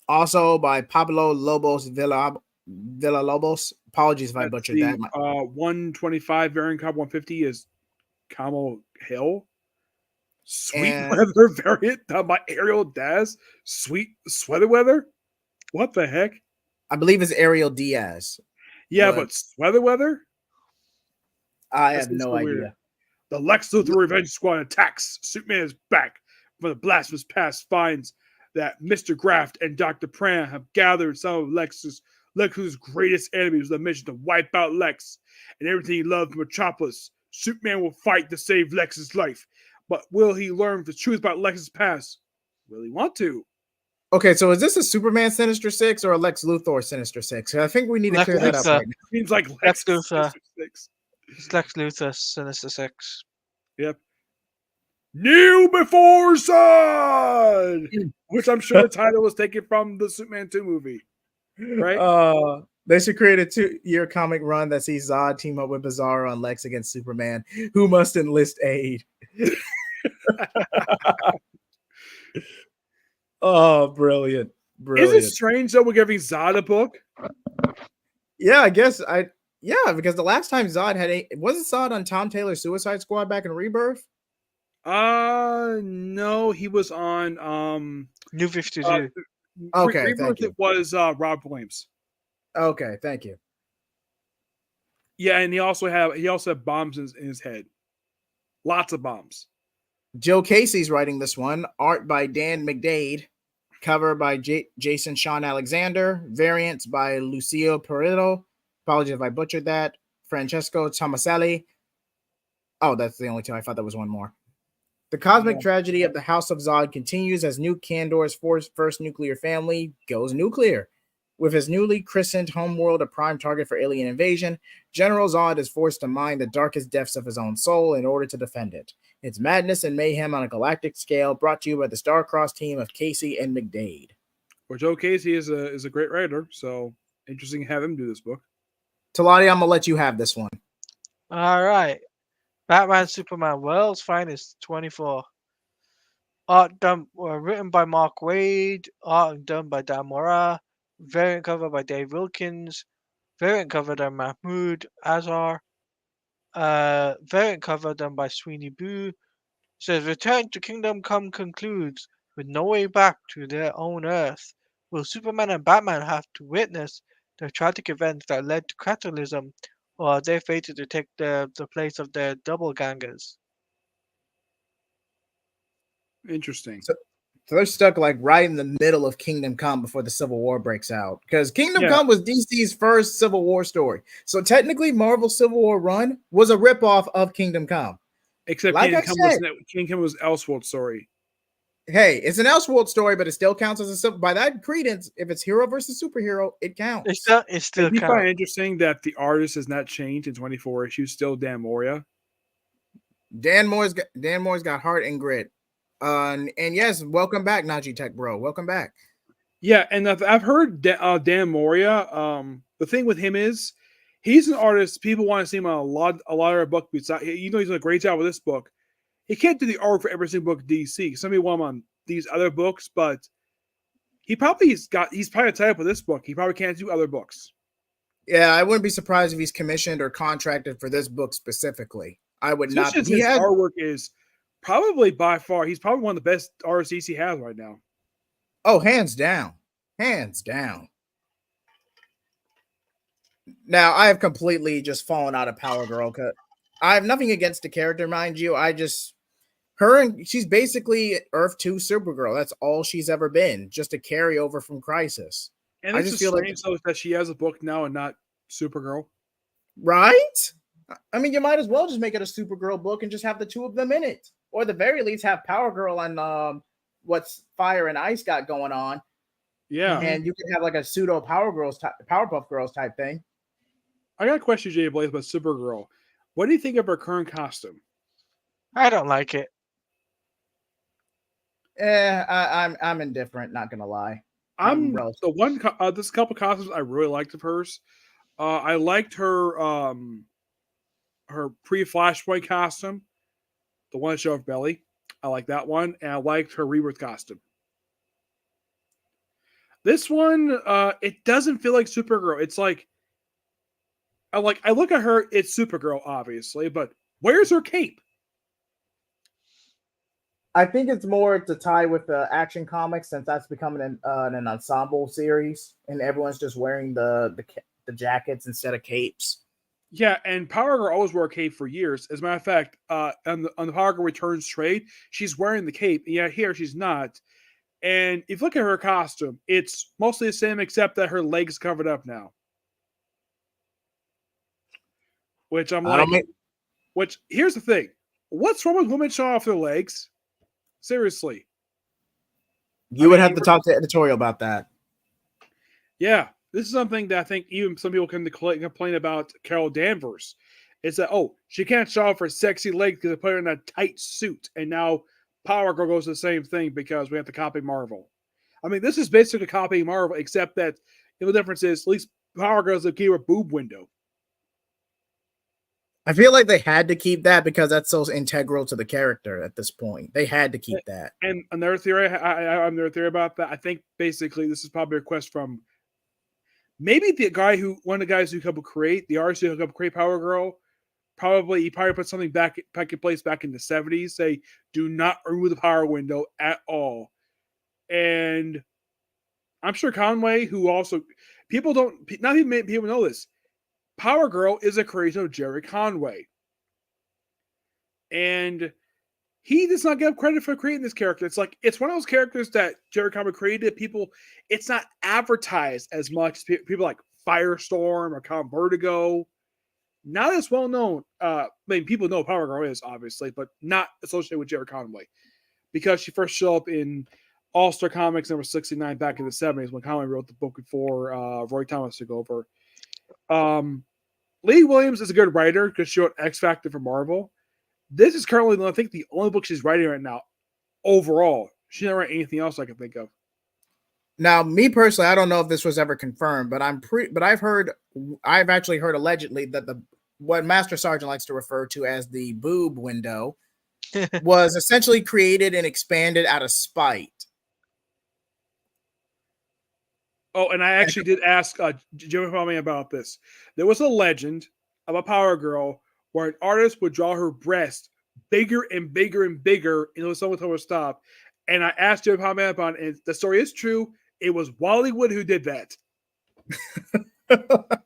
Also by Pablo Lobos Villalobos. Apologies if I butchered that. 125 variant Cobb 150 is Kamal Hill. Sweet Weather variant done by Ariel Daz. Sweet Sweater Weather? What the heck? I believe it's Ariel Diaz. Yeah, but Sweater Weather? I have no idea. Weird. The Lex Luthor Revenge Squad attacks. Superman is back from the blasphemous past, finds that Mr. Graft and Dr. Pran have gathered some of Lex's greatest enemies with a mission to wipe out Lex and everything he loved in Metropolis. Superman will fight to save Lex's life. But will he learn the truth about Lex's past? Will he want to? Okay, so is this a Superman Sinister Six or a Lex Luthor Sinister Six? I think we need to Lex clear that up Luthor. right now. Seems like Lex Lex Luthor. 6. It's Lex Luthor Sinister Six. Yep. New Before Sun, which I'm sure the title was taken from the Superman 2 movie, right? They should create a 2-year comic run that sees Zod team up with Bizarro and Lex against Superman, who must enlist aid. Oh, brilliant. Is it Brilliant. strange though we're giving Zod a book? Yeah, I guess yeah, because the last time Zod had wasn't Zod on Tom Taylor's Suicide Squad back in Rebirth? No, he was on New 52. Okay, Rebirth. thank you. It was Rob Williams. Okay, thank you. Yeah, and he also had bombs in his head. Lots of bombs. Joe Casey's writing this one. Art by Dan McDade. Cover by Jason Sean Alexander. Variants by Lucio Perillo. Apologies if I butchered that. Francesco Tomaselli. Oh, that's the only two. I thought there was one more. The cosmic tragedy of the House of Zod continues as Nuke Kandor's first nuclear family goes nuclear. With his newly christened homeworld a prime target for alien invasion, General Zod is forced to mine the darkest depths of his own soul in order to defend it. It's madness and mayhem on a galactic scale, brought to you by the Star-Crossed team of Casey and McDade. Well, Joe Casey is a great writer, so interesting to have him do this book. Talati, I'm gonna let you have this one. All right. Batman Superman World's Finest 24. Art done written by Mark Waid. Art done by Dan Mora. Variant cover by Dave Wilkins. Variant cover done by Mahmoud Azhar. Variant cover done by Sweeney Boo. Says Return to Kingdom Come concludes with no way back to their own Earth. Will Superman and Batman have to witness the tragic events that led to Catalysm, or are they fated to take the place of their doppelgangers? Interesting. So they're stuck like right in the middle of Kingdom Come before the Civil War breaks out. Because Kingdom Come was DC's first Civil War story. So technically, Marvel's Civil War run was a ripoff of Kingdom Come. Except like Kingdom Come was Elseworld story. Hey, it's an Elseworld story, but it still counts as a by that credence. If it's hero versus superhero, it counts. It still It'd be counts. quite interesting that the artist has not changed in 24 issues. Still Dan Moria. Dan Moore's got heart and grit. And yes, welcome back, Najee Tech Bro. Welcome back. Yeah, and I've heard Dan Moria. The thing with him is he's an artist. People want to see him on a lot of book. Besides, he's doing a great job with this book. He can't do the art for every single book DC. Some people want him on these other books, but he's probably tied up with this book. He probably can't do other books. Yeah, I wouldn't be surprised if he's commissioned or contracted for this book specifically. I would not. His artwork is probably by far. He's probably one of the best artists DC has right now. Oh, hands down. Hands down. Now, I have completely just fallen out of Power Girl. I have nothing against the character, mind you. She's basically Earth 2 Supergirl. That's all she's ever been. Just a carryover from Crisis. And I just feel like that she has a book now and not Supergirl. Right? I mean, you might as well just make it a Supergirl book and just have the two of them in it. Or at the very least have Power Girl and what's Fire and Ice got going on. Yeah. And you can have like a pseudo Powerpuff Girls type thing. I got a question, Jay Blaze, about Supergirl. What do you think of her current costume? I don't like it. I'm indifferent, not gonna lie. There's a couple costumes I really liked of hers. I liked her pre-Flashpoint costume, the one that showed off belly. I like that one, and I liked her Rebirth costume. This one, it doesn't feel like Supergirl. It's like I look at her, it's Supergirl, obviously, but where's her cape? I think it's more to tie with the Action Comics, since that's becoming an ensemble series, and everyone's just wearing the jackets instead of capes. Yeah, and Power Girl always wore a cape for years. As a matter of fact, on the Power Girl Returns trade, she's wearing the cape. And yeah, here she's not. And if you look at her costume, it's mostly the same except that her legs covered up now. Which I'm like, which here's the thing. What's wrong with women showing off their legs? Seriously. You would have to talk to editorial about that. Yeah, this is something that I think even some people can complain about Carol Danvers. It's that, oh, she can't show off her sexy legs because they put her in a tight suit. And now Power Girl goes the same thing because we have to copy Marvel. I mean, this is basically copying Marvel, except that the difference is at least Power Girl's a keep a boob window. I feel like they had to keep that because that's so integral to the character at this point. They had to keep that. And another theory, another theory about that, I think basically this is probably a request from maybe one of the guys who helped create, the artist who helped create Power Girl. He probably put something back in place back in the 70s. Say, do not remove the power window at all. And I'm sure Conway, who also not even many people know this, Power Girl is a creation of Jerry Conway. And he does not give credit for creating this character. It's one of those characters that Jerry Conway created. It's not advertised as much as people like Firestorm or Count Vertigo. Not as well known. I mean, people know Power Girl is obviously, but not associated with Jerry Conway because she first showed up in All Star Comics number 69 back in the 70s when Conway wrote the book before Roy Thomas took over. Lee Williams is a good writer because she wrote X Factor for Marvel. This is currently, I think, the only book she's writing right now overall. She didn't write anything else I can think of. Now, me personally, I don't know if this was ever confirmed, but I've actually heard allegedly that what Master Sergeant likes to refer to as the boob window was essentially created and expanded out of spite. Oh, and I actually did ask Jimmy Palmy about this. There was a legend of a Power Girl where an artist would draw her breast bigger and bigger and bigger until someone told her to stop. And I asked Jimmy Palmy about it, and the story is true. It was Wally Wood who did that.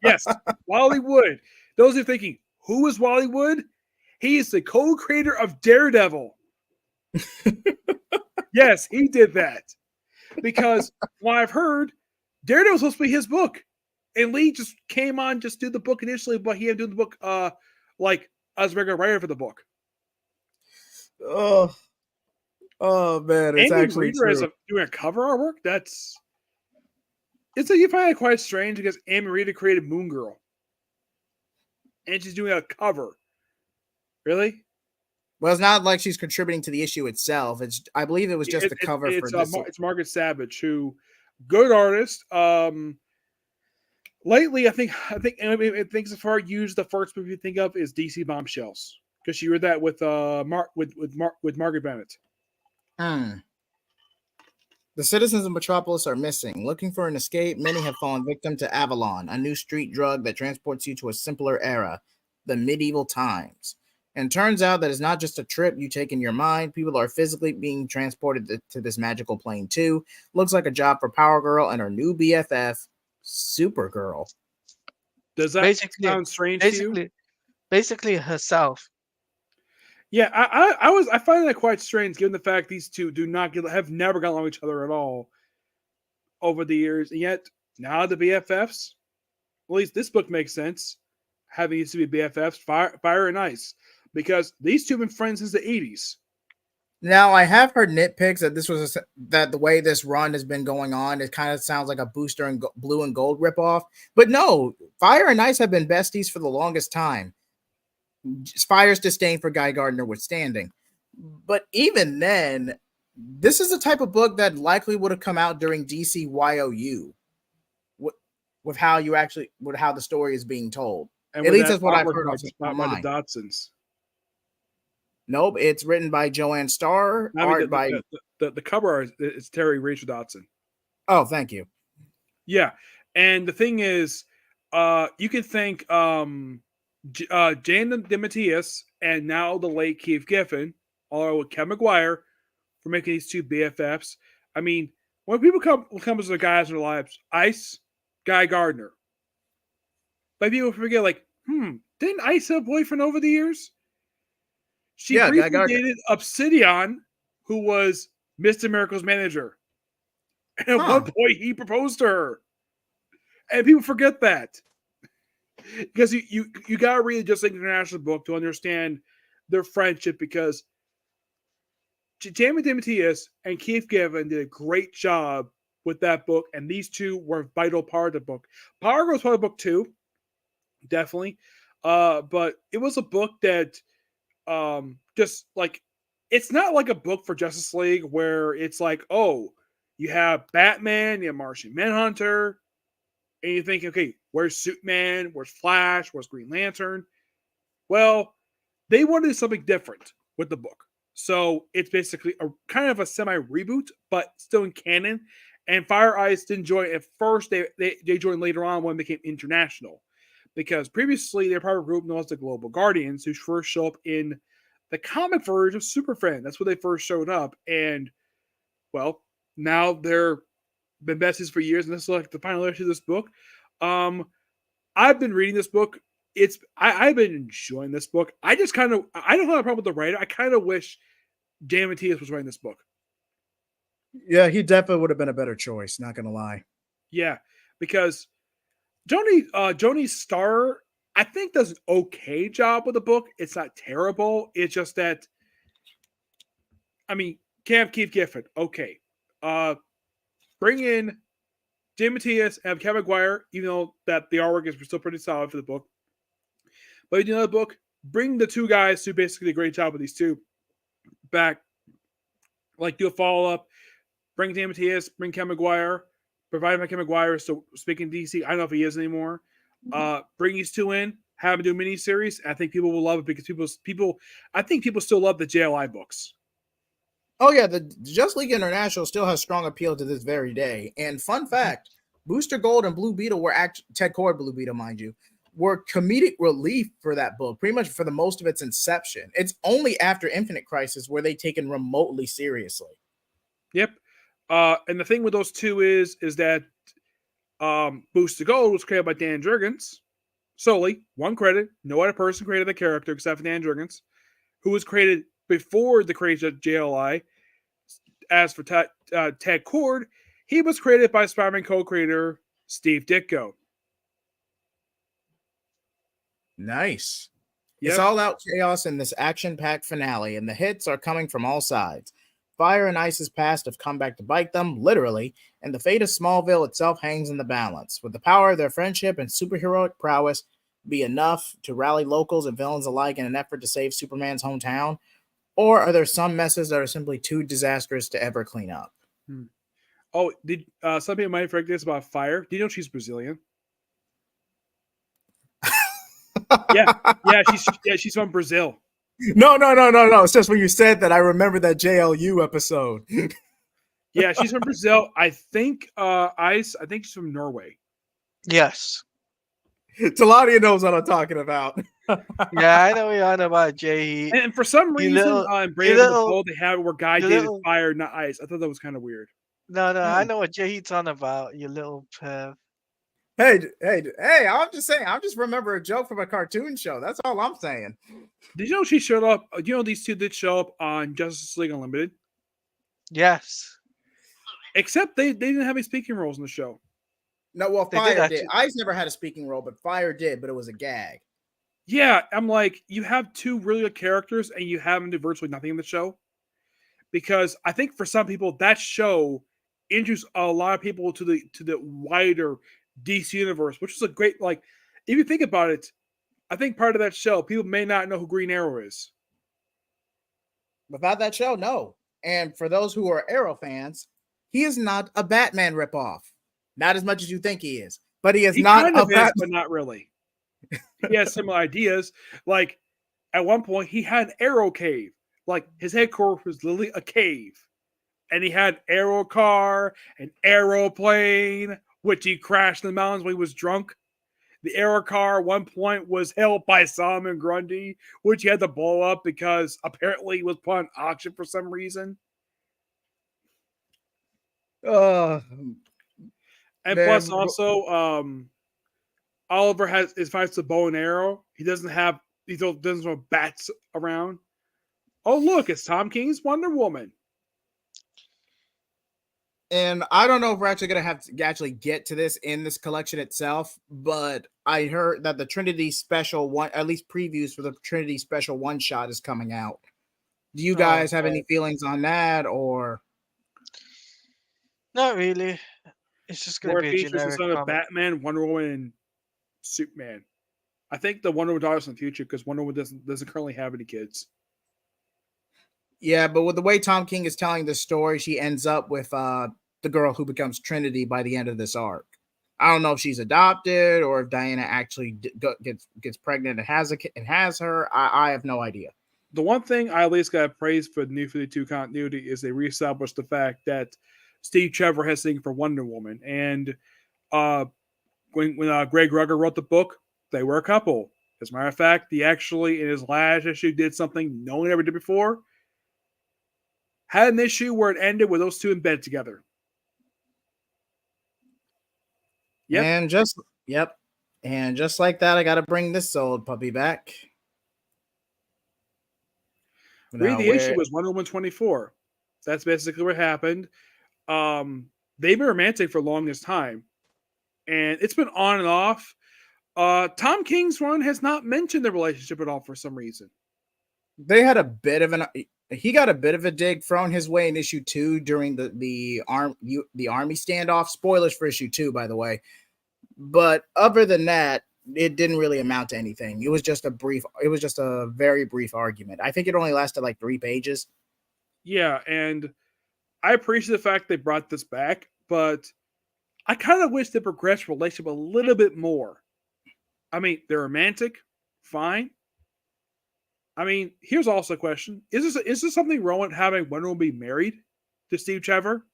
Yes, Wally Wood. Those who are thinking, who is Wally Wood? He is the co-creator of Daredevil. Yes, he did that. Because what I've heard, Daredevil was supposed to be his book. And Lee just came on, just did the book initially, but he had to do the book like as a regular writer for the book. Oh man, it's Amy actually Reeder true. doing a cover artwork. You find it quite strange because Amy Reeder created Moon Girl, and she's doing a cover. Really? Well, it's not like she's contributing to the issue itself. I believe it was just the cover for this. It's Margaret Savage, who good artist. Lately, I think so far used the first movie you think of is DC Bombshells because she read that with Margaret Bennett. The citizens of Metropolis are missing. Looking for an escape, many have fallen victim to Avalon, a new street drug that transports you to a simpler era, the medieval times. And turns out that it's not just a trip you take in your mind. People are physically being transported to this magical plane too. Looks like a job for Power Girl and her new BFF, Supergirl. Does that sound strange to you? Basically herself. Yeah, I find that quite strange given the fact these two have never gotten along with each other at all over the years, and yet now the BFFs. At least this book makes sense. Having these to be BFFs, fire and ice, because these two have been friends since the 80s. Now, I have heard nitpicks that that the way this run has been going on, it kind of sounds like a Booster and Blue and Gold ripoff. But no, Fire and Ice have been besties for the longest time. Fire's disdain for Guy Gardner withstanding. But even then, this is the type of book that likely would have come out during DCYOU with how the story is being told. And at least that's what I've heard by the Dodsons. Nope, it's written by Joanne Starr. The cover art is Terry Rachel Dodson. Oh, thank you. Yeah, and the thing is, you can thank Jan DeMatteis and now the late Keith Giffen, along with Kevin McGuire, for making these two BFFs. I mean, when people come as the guys in their lives, Ice, Guy Gardner. But people forget, didn't Ice have a boyfriend over the years? She briefly dated Obsidian, who was Mr. Miracle's manager. And at one point, he proposed to her. And people forget that. Because you got to read the Just Like International book to understand their friendship, because, I mean, when people come to the guys in their lives, Ice, Guy Gardner. But people forget, didn't Ice have a boyfriend over the years? She briefly dated Obsidian, who was Mr. Miracle's manager. And at one point, he proposed to her. And people forget that. Because you got to read Just Like International book to understand their friendship, because Jamie DeMatteis and Keith Giffen did a great job with that book, and these two were a vital part of the book. Power Girl was part of the book too, definitely. But it was a book that just like it's not like a book for Justice League where it's like, oh, you have Batman, you have Martian Manhunter, and you think, okay, where's Superman? Where's Flash? Where's Green Lantern? Well, they wanted to do something different with the book. So it's basically a kind of a semi reboot, but still in canon. And Fire Ice didn't join at first. They joined later on when it became international. Because previously they're part of a group known as the Global Guardians, who first show up in the comic version of Super Friend. That's where they first showed up. And well, now they're been besties for years, and this is like the final issue of this book. I've been reading this book. I've been enjoying this book. I don't have a problem with the writer. I kind of wish Dan Matthias was writing this book. Yeah, he definitely would have been a better choice, not gonna lie. Yeah, because Joni Starr, I think, does an okay job with the book. It's not terrible. It's just that, I mean, Camp Keith Giffen, okay. Bring in Jim Matias and Kevin Maguire, even though that the artwork is still pretty solid for the book. But you know the book, bring the two guys who basically did a great job with these two back. Like do a follow up, bring Jim Matias, bring Kevin Maguire, provided my Kevin Maguire is still speaking DC. I don't know if he is anymore. Bring these two in, have them do a mini series. I think people will love it because I think people still love the JLI books. Oh yeah, the Just League International still has strong appeal to this very day. And fun fact, Booster Gold and Blue Beetle were Ted Cord Blue Beetle, mind you, were comedic relief for that book, pretty much for the most of its inception. It's only after Infinite Crisis were they taken remotely seriously. Yep. And the thing with those two is that Booster Gold was created by Dan Jurgens solely, one credit, no other person created the character except for Dan Jurgens, who was created before the creation of JLI. As for Ted Cord, he was created by Spider-Man co-creator Steve Ditko. Nice. Yep. It's all out chaos in this action-packed finale, and the hits are coming from all sides. Fire and Ice's past have come back to bite them, literally, and the fate of Smallville itself hangs in the balance. Would the power of their friendship and superheroic prowess be enough to rally locals and villains alike in an effort to save Superman's hometown? Or are there some messes that are simply too disastrous to ever clean up? Oh, did some people might forget this about Fire? Do you know she's Brazilian? She's from Brazil. No. It's just when you said that, I remember that JLU episode. Yeah, she's from Brazil. I think Ice. I think she's from Norway. Yes. Taladia knows what I'm talking about. Yeah, I know you're on about Jay. And for some reason, in Brave and the Bold, they have it where Guy dated Fire, not Ice. I thought that was kind of weird. No, I know what Jay's on about, you little perv. Hey, I'm just saying, I just remember a joke from a cartoon show. That's all I'm saying. Did you know she showed up? Do you know these two did show up on Justice League Unlimited? Yes. Except they didn't have any speaking roles in the show. No, well, Fire did. Ice never had a speaking role, but Fire did, but it was a gag. Yeah, I'm like, you have two really good characters and you have them do virtually nothing in the show. Because I think for some people, that show introduced a lot of people to the wider DC universe, which is a great, like, if you think about it, I think part of that show, people may not know who Green Arrow is. Without that show, no. And for those who are Arrow fans, he is not a Batman ripoff. Not as much as you think he is. But he is not kind a of Batman. Is, but not really. He has similar ideas. Like, at one point, he had an Arrow cave. Like, his headquarters was literally a cave. And he had Arrow car, an aeroplane, which he crashed in the mountains when he was drunk. The Arrow car at one point was held by Solomon Grundy, which he had to blow up because apparently he was put on auction for some reason. And plus also, Oliver has his fights a bow and arrow. He doesn't have bats around. Oh, look, it's Tom King's Wonder Woman. And I don't know if we're actually going to have to actually get to this in this collection itself, but I heard that the Trinity Special one, at least previews for the Trinity Special one shot, is coming out. Do you Oh, guys have any feelings on that, or not really. It's just gonna Where it be a features the generic son of comic. Batman, Wonder Woman, and Superman. I think the Wonder Woman daughter's in the future because Wonder Woman doesn't currently have any kids. yeah? But with the way Tom King is telling this story, she ends up with the girl who becomes Trinity by the end of this arc. I don't know if she's adopted or if Diana actually gets pregnant and has her. I have no idea. The one thing I at least got praise for the New 52 continuity is they reestablished the fact that Steve Trevor has singing for Wonder Woman. And uh, when Greg Ruger wrote the book, they were a couple. As a matter of fact, he actually, in his last issue, did something no one ever did before. Had an issue where it ended with those two in bed together. Yep. And just like that, I got to bring this old puppy back. Read Now, the issue was Wonder Woman 24. That's basically what happened. They've been romantic for the longest time, and it's been on and off. Tom King's run has not mentioned the relationship at all for some reason. they had a bit of he got a bit of a dig thrown his way in issue 2 during the army standoff. Spoilers for issue 2, by the way. But other than that, it didn't really amount to anything. It was just a very brief argument. I think it only lasted like 3 pages. Yeah, and I appreciate the fact they brought this back, but I kind of wish they progressed the relationship a little bit more. I mean, they're romantic, fine. I mean, here's also a question: Is this something wrong with having Wonder Woman be married to Steve Trevor?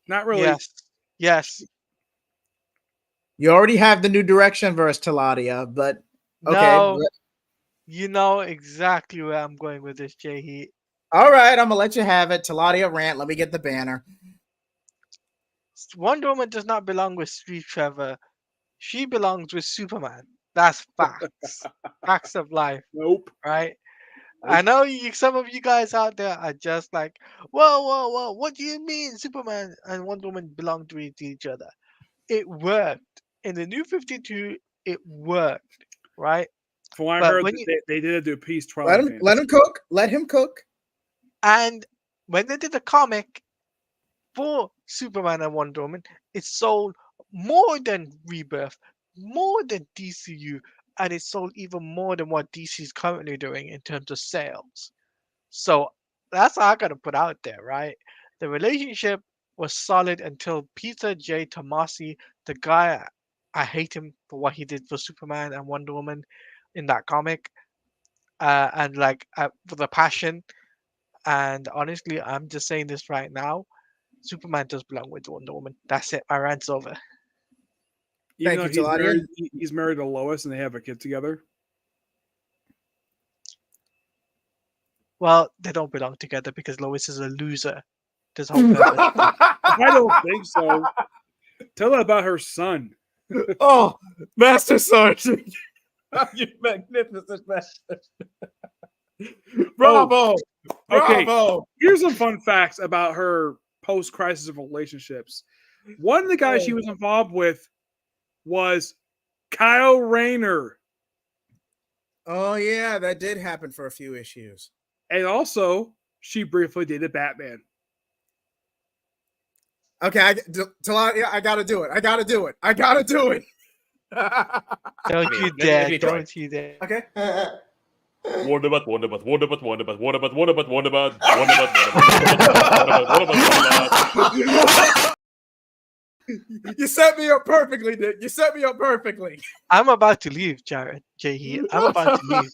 Not really. Yes. You already have the new direction verse, Taladia, but okay. No, you know exactly where I'm going with this, J Heat. All right, I'm gonna let you have it. Taladia rant. Let me get the banner. Wonder Woman does not belong with Steve Trevor. She belongs with Superman. That's facts. Facts of life, Nope. right? Nope. I know some of you guys out there are just like, whoa, what do you mean Superman and Wonder Woman belong to each other? It worked. In the New 52, it worked, right? From what I But heard, when you they did it to appease Let Twilight him fans. let him cook. Let him cook. and when they did the comic for Superman and Wonder Woman, it sold more than Rebirth, more than DCU, and it sold even more than what DC is currently doing in terms of sales. So that's all I gotta put out there, right? The relationship was solid until Peter J. Tomasi, the guy I hate him for what he did for Superman and Wonder Woman in that comic, and like for the passion. And honestly, I'm just saying this right now. Superman does belong with Wonder Woman. That's it. My rant's over. Even Thank though you, Taladia. he's married to Lois and they have a kid together. Well, they don't belong together because Lois is a loser. There's a whole purpose. I don't think so. Tell her about her son. Oh, Master Sergeant. You magnificent master. Bravo. Okay. Bravo. Here's some fun facts about her post-crisis of relationships. One of the guys she was involved with was Kyle Rayner. Oh yeah, that did happen for a few issues. And also, she briefly dated Batman. Okay, I gotta do it. I gotta do it. I gotta do it. Don't you dare. Don't you dare. Okay. Wonderbot, Wonderbot, Wonderbot, Wonderbot, Wonderbot, Wonderbot, Wonderbot, Wonderbot. You set me up perfectly, Nick. You set me up perfectly. I'm about to leave, Jared. J. I'm about to leave.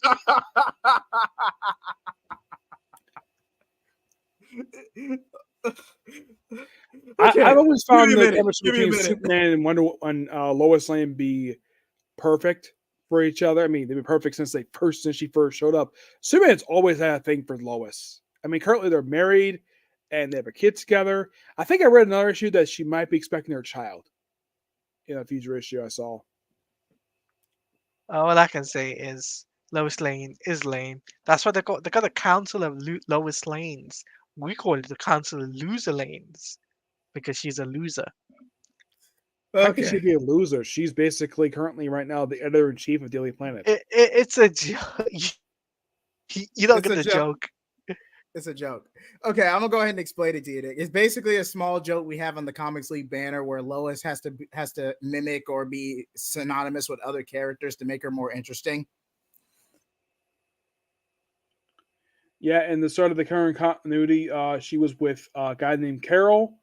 Okay, I've always found give me a the minute, chemistry give me a between minute. Superman and Wonder and Lois Lane be perfect for each other. I mean, they've been perfect since she first showed up. Superman's always had a thing for Lois. I mean, currently they're married and they have a kid together. I think I read another issue that she might be expecting her child in a future issue I saw. All I can say is Lois Lane is Lane. That's what they call. They got the Council of Lois Lanes. We call it the Council of Loser Lanes because she's a loser. How can she be a loser? She's basically currently right now the editor in chief of Daily Planet. It's a joke. You don't It's get a the joke. joke. It's a joke. Okay, I'm gonna go ahead and explain it to you. It's basically a small joke we have on the Comics League banner where Lois has to mimic or be synonymous with other characters to make her more interesting. Yeah, in the start of the current continuity, she was with a guy named Carol,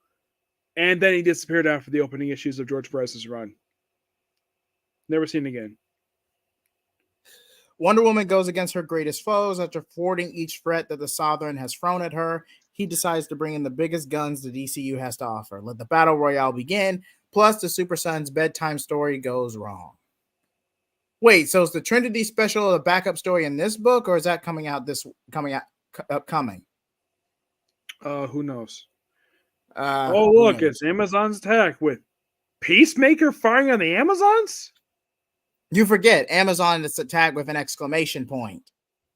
and then he disappeared after the opening issues of George Perez's run. Never seen again. Wonder Woman goes against her greatest foes after thwarting each threat that the Sovereign has thrown at her. He decides to bring in the biggest guns the DCU has to offer. Let the battle royale begin. Plus, the Super Sons bedtime story goes wrong. Wait, so is the Trinity special a backup story in this book, or is that upcoming? Who knows? Who Look, knows? it's Amazon's attack with Peacemaker firing on the Amazons? You forget Amazon is attacked with an exclamation point.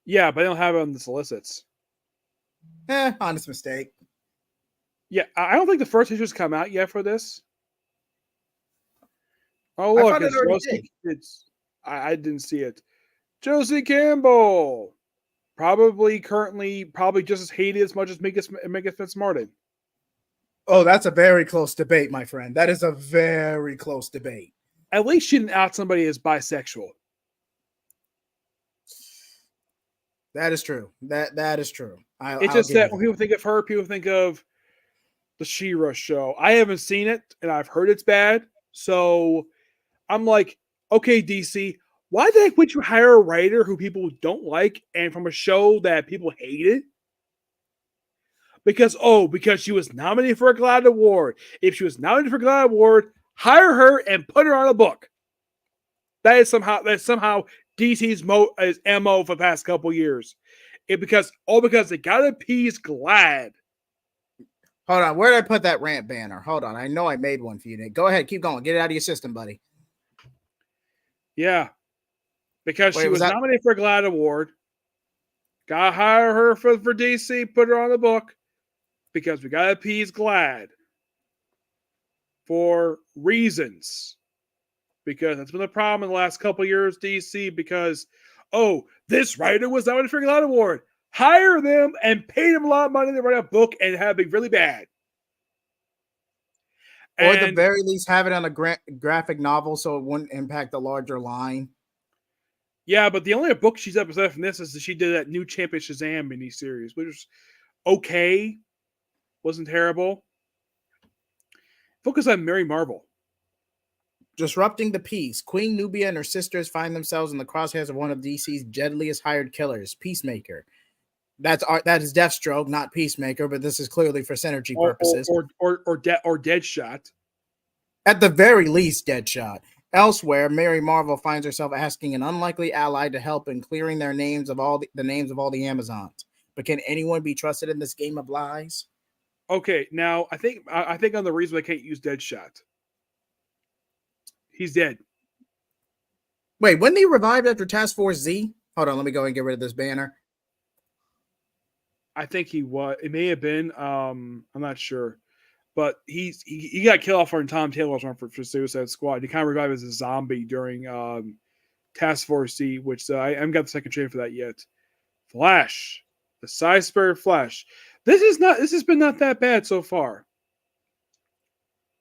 Yeah, but they don't have it on the solicits. Honest mistake. Yeah, I don't think the first issue's come out yet for this. Oh, I look, thought it it's already Josie. did. I didn't see it. Josie Campbell, probably just as hated as much as Mega Fitzmartin. Oh, that's a very close debate, my friend. That is a very close debate. At least she didn't out somebody as bisexual. That is true. That is true. It's just that when people think of her, people think of the She-Ra show. I haven't seen it, and I've heard it's bad. So I'm like, okay, DC, why the heck would you hire a writer who people don't like and from a show that people hated? Because she was nominated for a GLAAD Award. If she was nominated for a GLAAD Award, hire her and put her on a book. That is somehow DC's MO for the past couple years. Because they gotta appease GLAAD. Hold on, where did I put that rant banner? Hold on, I know I made one for you, Nick. Go ahead, keep going. Get it out of your system, buddy. Yeah, because she was nominated for a GLAAD Award. Gotta hire her for DC, put her on the book. Because we gotta appease GLAAD for reasons. Because that's been the problem in the last couple of years, DC. Because this writer was nominated for a GLAAD Award. Hire them and pay them a lot of money to write a book and have it really bad. Or at the very least, have it on a graphic novel so it wouldn't impact the larger line. Yeah, but the only book she's episode from this is that she did that new Champion Shazam miniseries, which was okay. Wasn't terrible. Focus on Mary Marvel. Disrupting the peace, Queen Nubia and her sisters find themselves in the crosshairs of one of DC's deadliest hired killers, Peacemaker. That is Deathstroke, not Peacemaker, but this is clearly for synergy purposes. Or Deadshot. At the very least, Deadshot. Elsewhere, Mary Marvel finds herself asking an unlikely ally to help in clearing their names of all the names of all the Amazons. But can anyone be trusted in this game of lies? Okay, now I think on the reason I can't use Deadshot. He's dead. Wait, wasn't he revived after Task Force Z? Hold on, let me go and get rid of this banner. I think he was. It may have been. I'm not sure, but he got killed off on Tom Taylor's run for Suicide Squad. He kind of revived as a zombie during Task Force Z, which I haven't got the second trailer for that yet. Flash, the Cyber Flash. This has been not that bad so far.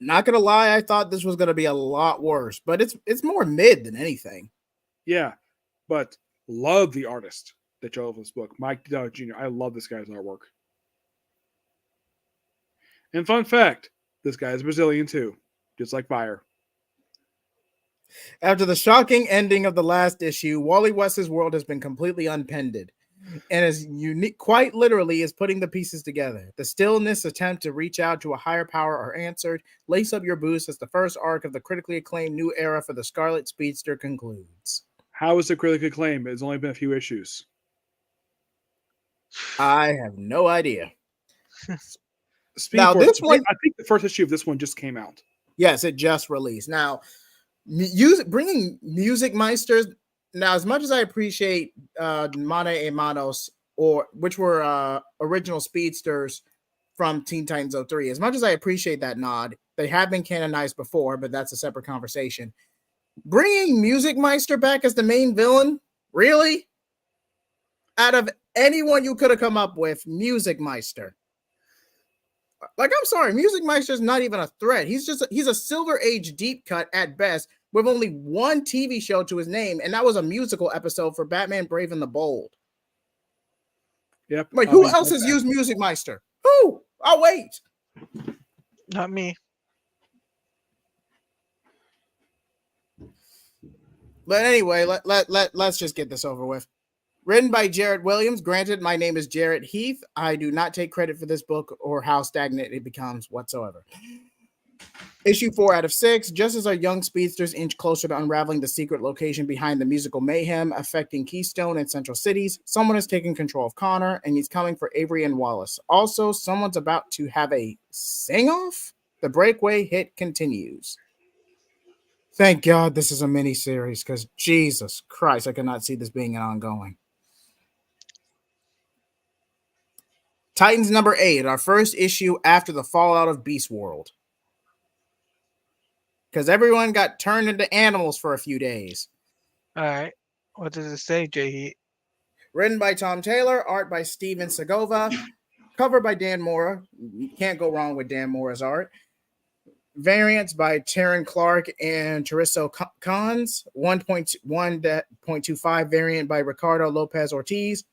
Not gonna lie, I thought this was gonna be a lot worse, but it's more mid than anything. Yeah, but love the artist that drove this book, Mike Dowd Jr. I love this guy's artwork. And fun fact, this guy is Brazilian too, just like Fire. After the shocking ending of the last issue, Wally West's world has been completely unpended. And is unique, quite literally, is putting the pieces together. The stillness attempt to reach out to a higher power are answered. Lace up your boots as the first arc of the critically acclaimed new era for the Scarlet Speedster concludes. How is it critically acclaimed? It's only been a few issues. I have no idea. Now, this one, I think the first issue of this one just came out. Yes, it just released. Now, bringing Music Meisters. Now, as much as I appreciate Mana e Manos, which were original speedsters from Teen Titans 03, as much as I appreciate that nod, they have been canonized before, but that's a separate conversation. Bringing Music Meister back as the main villain, really? Out of anyone you could have come up with, Music Meister. Like, I'm sorry, Music Meister's not even a threat. He's a Silver Age deep cut at best, with only one TV show to his name, and that was a musical episode for Batman Brave and the Bold. Yep. Like, who else has used Music Meister? Who? I'll wait. Not me. But anyway, let's just get this over with. Written by Jarrett Williams. Granted, my name is Jarrett Heath. I do not take credit for this book or how stagnant it becomes whatsoever. Issue 4 out of 6. Just as our young speedsters inch closer to unraveling the secret location behind the musical mayhem affecting Keystone and Central Cities, someone is taking control of Connor, and he's coming for Avery and Wallace. Also, someone's about to have a sing-off? The breakaway hit continues. Thank God this is a mini-series, because Jesus Christ, I could not see this being an ongoing. Titans number 8, our first issue after the fallout of Beast World. Because everyone got turned into animals for a few days. All right. What does it say, J Heat? Written by Tom Taylor, art by Steven Segovia, cover by Dan Mora. You can't go wrong with Dan Mora's art. Variants by Taryn Clark and Teresa Cons. 1.1.25 variant by Ricardo Lopez Ortiz.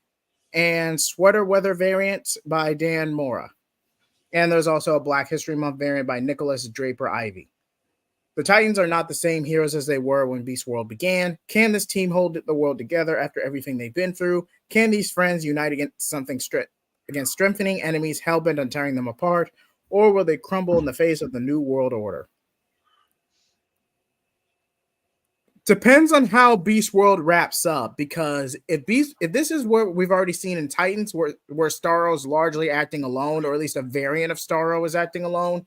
And Sweater Weather variants by Dan Mora. And there's also a Black History Month variant by Nicholas Draper Ivy. The Titans are not the same heroes as they were when Beast World began. Can this team hold the world together after everything they've been through? Can these friends unite against against strengthening enemies hell-bent on tearing them apart? Or will they crumble in the face of the new world order? Depends on how Beast World wraps up, because if this is what we've already seen in Titans, where Starro's largely acting alone, or at least a variant of Starro is acting alone,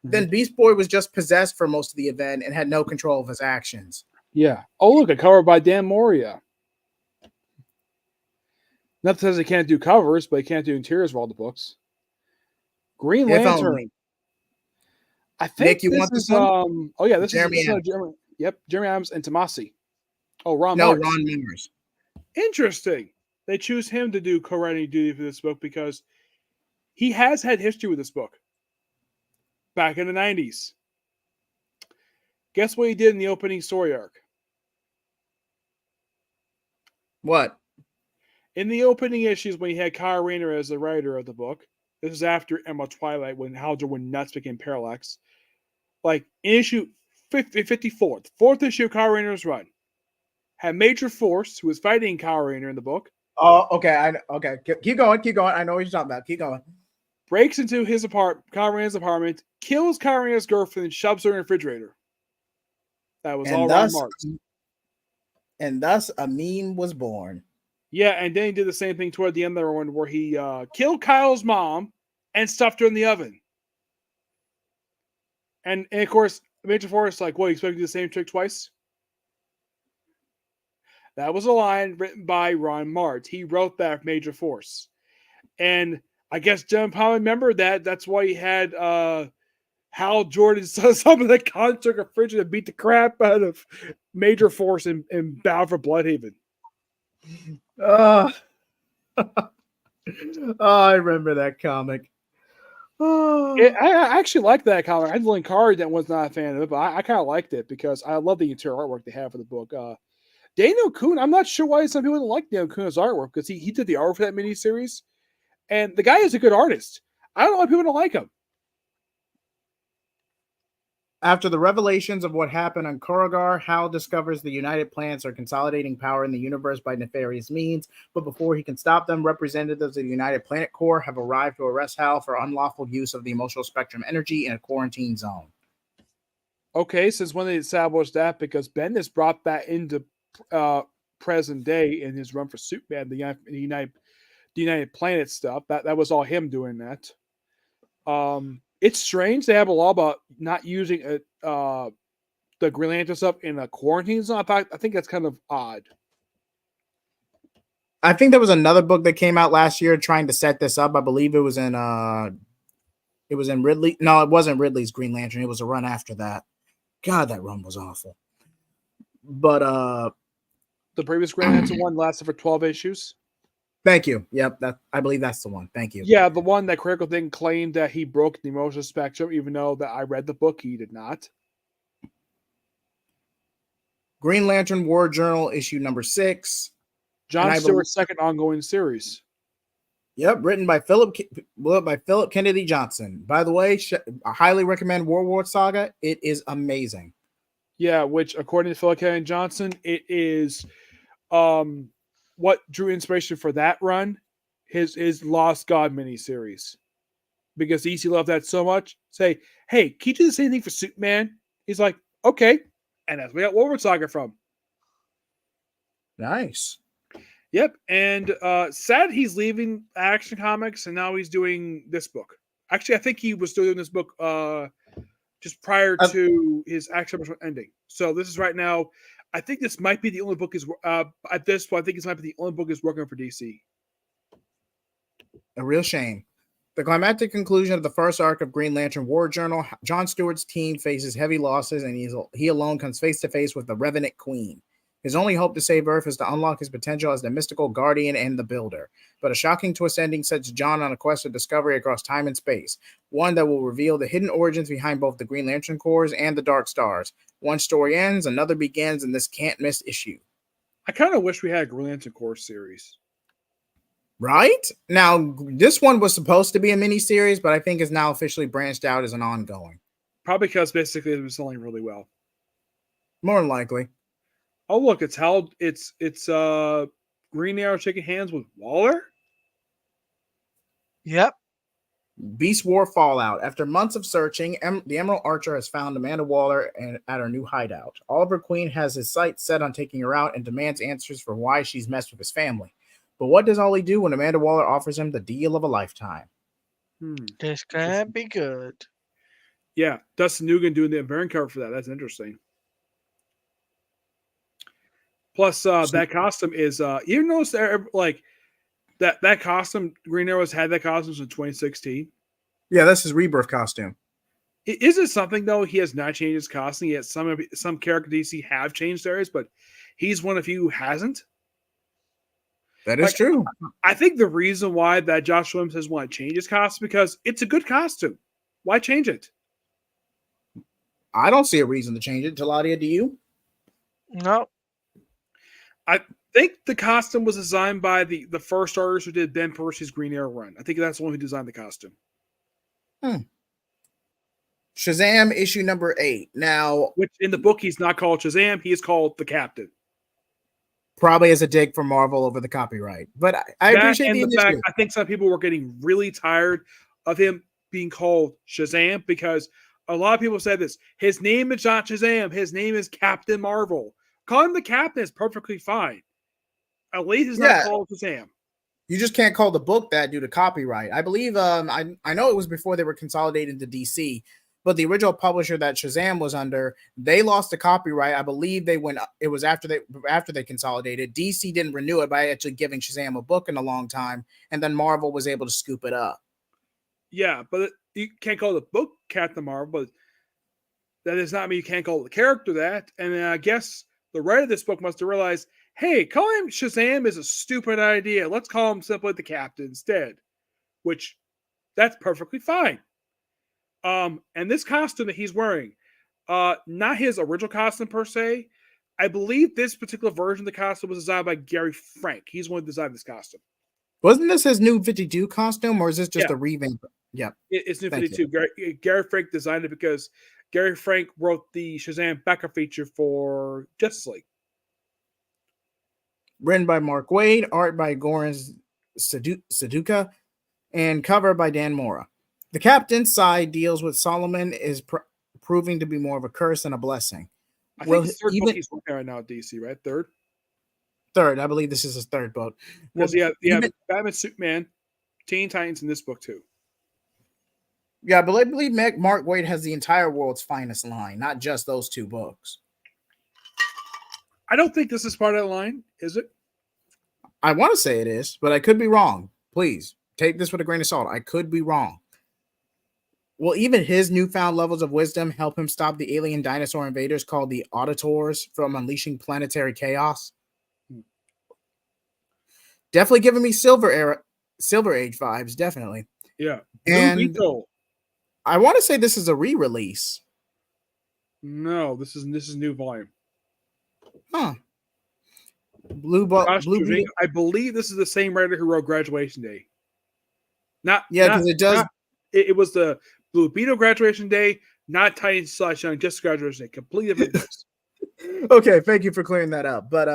then Beast Boy was just possessed for most of the event and had no control of his actions. Yeah. Oh, look, a cover by Dan Moria. Nothing says he can't do covers, but he can't do interiors of all the books. Green Lantern. Only. I think Nick, you this want this is one? oh yeah, this Jeremy is Jeremy. Yep, Jeremy Adams and Tomasi. Oh, Ron No, Mars. Ron Mars. Interesting. They choose him to do co-writing duty for this book because he has had history with this book back in the 90s. Guess what he did in the opening story arc? What? In the opening issues, when he had Kyle Rayner as the writer of the book, this is after Emerald Twilight, when Haldor went nuts, became Parallax. Like, in issue 54, the fourth issue of Kyle Rayner's run, had Major Force, who was fighting Kyle Rayner in the book. Oh, okay. Okay. Keep going. I know what you're talking about. Keep going. Breaks into his apartment, Kyle Rayner's apartment, kills Kyle Rayner's girlfriend, and shoves her in the refrigerator. That was all Ron Marks. And thus a meme was born. Yeah, and then he did the same thing toward the end of the one where he killed Kyle's mom and stuffed her in the oven. And of course, Major Force like, what, you expect to do the same trick twice? That was a line written by Ron Mart. He wrote that for Major Force. And I guess John Powell remembered that. That's why he had Hal Jordan some of the construct of Fridge to beat the crap out of Major Force in Battle for Bloodhaven. Oh, I remember that comic. Oh. I actually like that comic. I had Linkari that was not a fan of it, but I kind of liked it because I love the interior artwork they have for the book. Daniel Kuhn, I'm not sure why some people don't like Daniel Kuhn's artwork because he did the art for that miniseries, and the guy is a good artist. I don't know why people don't like him. After the revelations of what happened on Korugar, Hal discovers the United Planets are consolidating power in the universe by nefarious means, but before he can stop them, representatives of the United Planet Corps have arrived to arrest Hal for unlawful use of the emotional spectrum energy in a quarantine zone. Okay, since when they established that? Because Bendis brought that into present day in his run for Superman, the United Planet stuff. That was all him doing that. It's strange they have a law about not using the Green Lantern stuff in a quarantine zone. I think that's kind of odd. I think there was another book that came out last year trying to set this up. I believe it was in Ridley. No, it wasn't Ridley's Green Lantern. It was a run after that. God, that run was awful. But the previous Green Lantern one lasted for 12 issues. Thank you. Yep, I believe that's the one. Thank you. Yeah, the one that Critical Thing claimed that he broke the emotional spectrum, even though that I read the book, he did not. Green Lantern War Journal issue number 6. John Stewart's second ongoing series. Yep, written by Philip Kennedy Johnson. By the way, I highly recommend War Saga. It is amazing. Yeah, which according to Philip Kennedy Johnson, it is what drew inspiration for that run, his Lost God miniseries. Because DC loved that so much. Say, hey, can you do the same thing for Superman? He's like, okay. And that's where we got War Saga from. Nice. Yep, and sad he's leaving Action Comics, and now he's doing this book. Actually, I think he was still doing this book just prior to his Action Comics ending. So this is right now. I think this might be the only book is at this point. I think this might be the only book is working for DC. A real shame. The climactic conclusion of the first arc of Green Lantern War Journal, John Stewart's team faces heavy losses, and he alone comes face to face with the Revenant Queen. His only hope to save Earth is to unlock his potential as the mystical guardian and the builder. But a shocking twist ending sets John on a quest of discovery across time and space, one that will reveal the hidden origins behind both the Green Lantern Corps and the Dark Stars. One story ends, another begins in this can't-miss issue. I kind of wish we had a Green Lantern Corps series. Right? Now, this one was supposed to be a mini-series, but I think is now officially branched out as an ongoing. Probably because basically it was selling really well. More than likely. Oh look, it's Green Arrow shaking hands with Waller. Yep. Beast War Fallout. After months of searching, the Emerald Archer has found Amanda Waller at her new hideout. Oliver Queen has his sights set on taking her out and demands answers for why she's messed with his family. But what does Ollie do when Amanda Waller offers him the deal of a lifetime? This can't be good. Yeah, Dustin Nguyen doing the variant cover for that. That's interesting. Plus, that costume is you notice like that costume. Green Arrow's had that costume since 2016. Yeah, that's his rebirth costume. Is it something though? He has not changed his costume yet. Some character DC have changed theirs, but he's one of you who hasn't. That is true. I think the reason why that Josh Williams has wanted to change his costume because it's a good costume. Why change it? I don't see a reason to change it. Taladia, do you? No. I think the costume was designed by the first artist who did Ben Percy's Green Arrow run. I think that's the one who designed the costume. Shazam issue number 8. Now, which in the book he's not called Shazam, he is called the Captain. Probably as a dig for Marvel over the copyright, but I appreciate the fact. I think some people were getting really tired of him being called Shazam because a lot of people said this. His name is not Shazam. His name is Captain Marvel. Call him the Captain is perfectly fine. At least it's not called Shazam. You just can't call the book that due to copyright. I believe I know it was before they were consolidated to DC, but the original publisher that Shazam was under, they lost the copyright. I believe it was after they consolidated. DC didn't renew it by actually giving Shazam a book in a long time, and then Marvel was able to scoop it up. Yeah, but you can't call the book Captain Marvel, but that does not mean you can't call the character that. And then I guess the writer of this book must have realized, hey, calling him Shazam is a stupid idea. Let's call him simply the Captain instead, which that's perfectly fine. And this costume that he's wearing, not his original costume per se. I believe this particular version of the costume was designed by Gary Frank. He's the one who designed this costume. Wasn't this his new 52 costume, or is this just a revamp? Yeah, it's new 52. Gary Frank designed it because Gary Frank wrote the Shazam backup feature for Justice League. Written by Mark Waid, art by Goran Saduka, and cover by Dan Mora. The Captain's side deals with Solomon is proving to be more of a curse than a blessing. I think it's third book he's working right now at DC, right? Third, I believe this is his third book. Because Batman, Superman, Teen Titans in this book too. Yeah, but I believe Mark Waid has the entire world's finest line, not just those two books. I don't think this is part of that line, is it? I want to say it is, but I could be wrong. Please take this with a grain of salt. I could be wrong. Will even his newfound levels of wisdom help him stop the alien dinosaur invaders called the Auditors from unleashing planetary chaos? Definitely giving me Silver Age vibes, definitely. Yeah. Blue And Beetle. I want to say this is a re-release. No, this is new volume. Huh. Josh Blue Treving, Beetle. I believe this is the same writer who wrote Graduation Day. Yeah, because it does. It was the Blue Beetle Graduation Day, not Titans / Young, just Graduation Day. Completely different books. Okay, thank you for clearing that up. But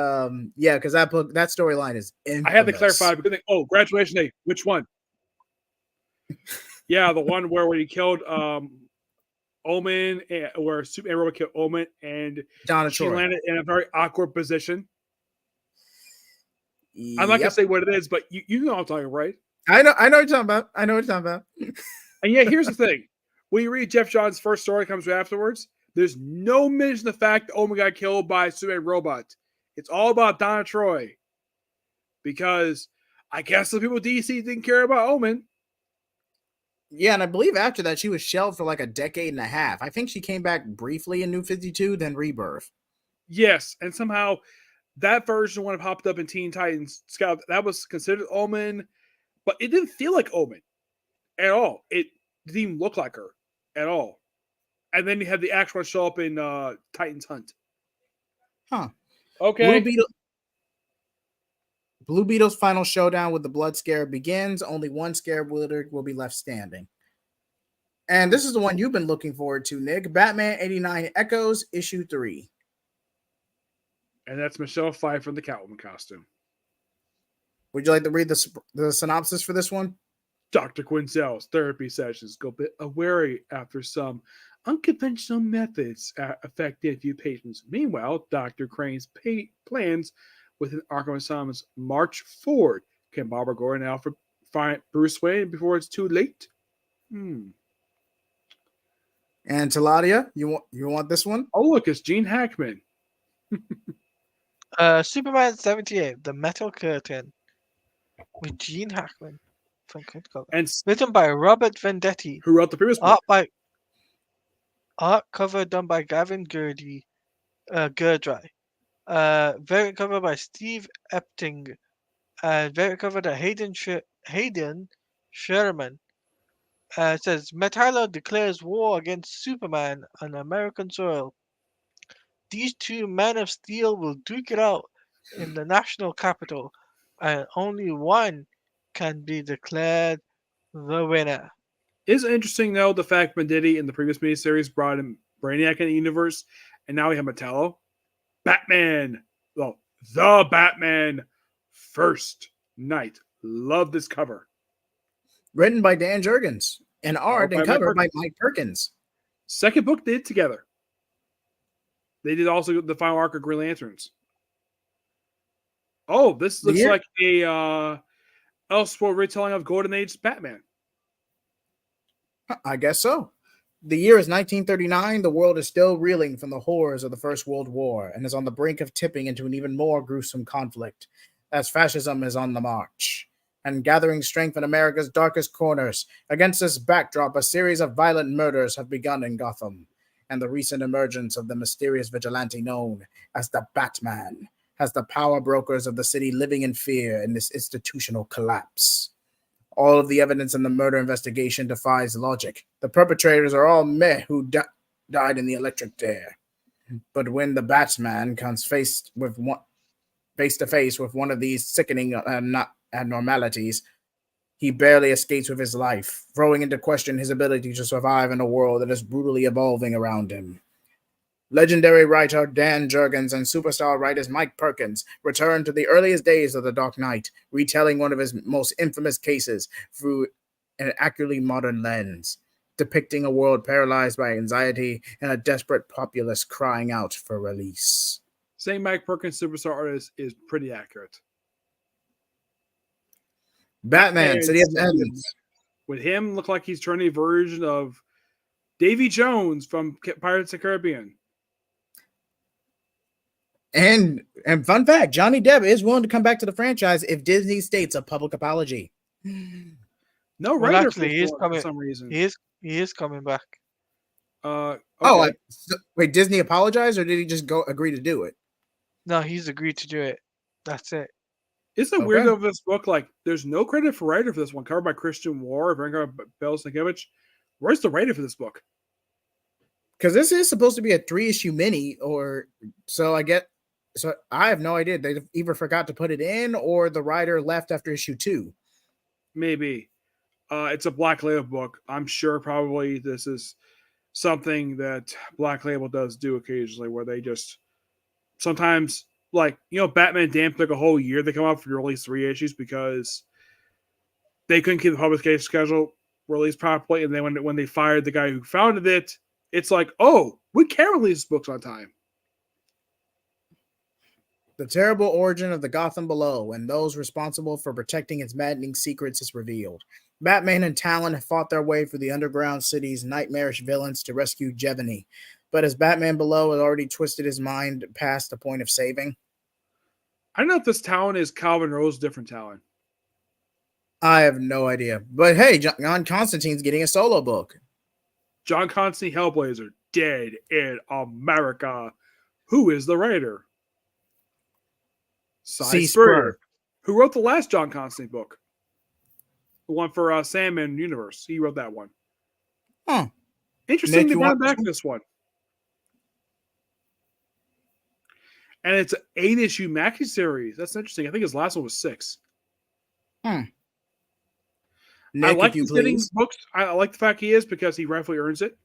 yeah, because that storyline is I had to infamous. clarify because Graduation Day. Which one? Yeah, the one where he killed Omen, where Superman Robot killed Omen, and Donna she Troy. landed in a very awkward position. I'm not gonna Yep. say what it is, but you know what I'm talking about, right? I know what you're talking about. I know what you're talking about. And yet, here's the thing: when you read Jeff Johns' first story, comes afterwards. There's no mention of the fact that Omen got killed by a Superman robot. It's all about Donna Troy, because I guess the people at DC didn't care about Omen. Yeah, and I believe after that she was shelved for like a decade and a half. I think she came back briefly in New 52, then Rebirth. Yes, and somehow that version when it popped up in Teen Titans Scout, that was considered Omen, but it didn't feel like Omen at all. It didn't even look like her at all. And then you had the actual one show up in Titans Hunt. Huh. Okay. Blue Beetle's final showdown with the Blood Scarab begins. Only one Scarab Wizard will be left standing. And this is the one you've been looking forward to, Nick. Batman 89 Echoes, issue 3. And that's Michelle Pfeiffer in the Catwoman costume. Would you like to read the synopsis for this one? Dr. Quinzel's therapy sessions go a bit wary after some unconventional methods affected a few patients. Meanwhile, Dr. Crane's plans within Arkham Asylum's march forward. Can Barbara Gordon and Alfred find Bruce Wayne before it's too late? And Taladia, you want this one? Oh, look, it's Gene Hackman. Superman 78, The Metal Curtain, with Gene Hackman. And Written by Robert Vendetti. who wrote the previous book? Art cover done by Gavin Gerdry. Variant cover by Steve Epting. Variant cover by Hayden Sherman. It says Metallo declares war against Superman on American soil. These two men of steel will duke it out in the national capital, and only one can be declared the winner. It's interesting, though, the fact Venditti in the previous miniseries brought in Brainiac in the universe, and now we have Metallo. Batman. Well, the Batman First Night. Love this cover. Written by Dan Jurgens and art and cover by Mike Perkins. Second book they did together. They did also the final arc of Green Lanterns. Oh, this looks like a Elseworld retelling of Golden Age Batman. I guess so. The year is 1939. The world is still reeling from the horrors of the First World War and is on the brink of tipping into an even more gruesome conflict as fascism is on the march and gathering strength in America's darkest corners. Against this backdrop, a series of violent murders have begun in Gotham, and the recent emergence of the mysterious vigilante known as the Batman has the power brokers of the city living in fear in this institutional collapse. All of the evidence in the murder investigation defies logic. The perpetrators are all men who died in the electric chair. But when the Batman comes face to face with one of these sickening abnormalities, he barely escapes with his life, throwing into question his ability to survive in a world that is brutally evolving around him. Legendary writer Dan Jurgens and superstar writers Mike Perkins return to the earliest days of The Dark Knight, retelling one of his most infamous cases through an accurately modern lens, depicting a world paralyzed by anxiety and a desperate populace crying out for release. Saying Mike Perkins superstar artist is pretty accurate. Batman, City of Endings. With him, look like he's turning a version of Davy Jones from Pirates of the Caribbean. And fun fact, Johnny Depp is willing to come back to the franchise if Disney states a public apology. No Well, writer actually, he is coming. for some reason. He is coming back. Okay. Oh, wait, Disney apologized or did he just agree to do it? No, he's agreed to do it. That's it. Isn't it weird Okay. though? This book, like, there's no credit for writer for this one. Covered by Christian War, Veronica Belsinkiewicz. Where's the writer for this book? Because this is supposed to be a 3-issue mini, or so I get. So I have no idea. They either forgot to put it in, or the writer left after issue 2. Maybe. It's a Black Label book. I'm sure probably this is something that Black Label does do occasionally, where they just sometimes, like, Batman Damn took a whole year to come out for release 3 issues because they couldn't keep the publication schedule released properly, and then when they fired the guy who founded it, it's like, oh, we can't release books on time. The terrible origin of the Gotham Below and those responsible for protecting its maddening secrets is revealed. Batman and Talon have fought their way through the underground city's nightmarish villains to rescue Jevony, but as Batman Below has already twisted his mind past the point of saving. I don't know if this Talon is Calvin Rose, different Talon. I have no idea. But hey, John Constantine's getting a solo book. John Constantine Hellblazer, dead in America. Who is the writer? C. Spurrier, who wrote the last John Constantine book. The one for Sandman Universe. He wrote that one. Huh. Interesting Nick, to you run want back this one. And it's an 8-issue maxi series. That's interesting. I think his last one was 6. Nick, I like if you his getting please. books. I like the fact he is because he rightfully earns it.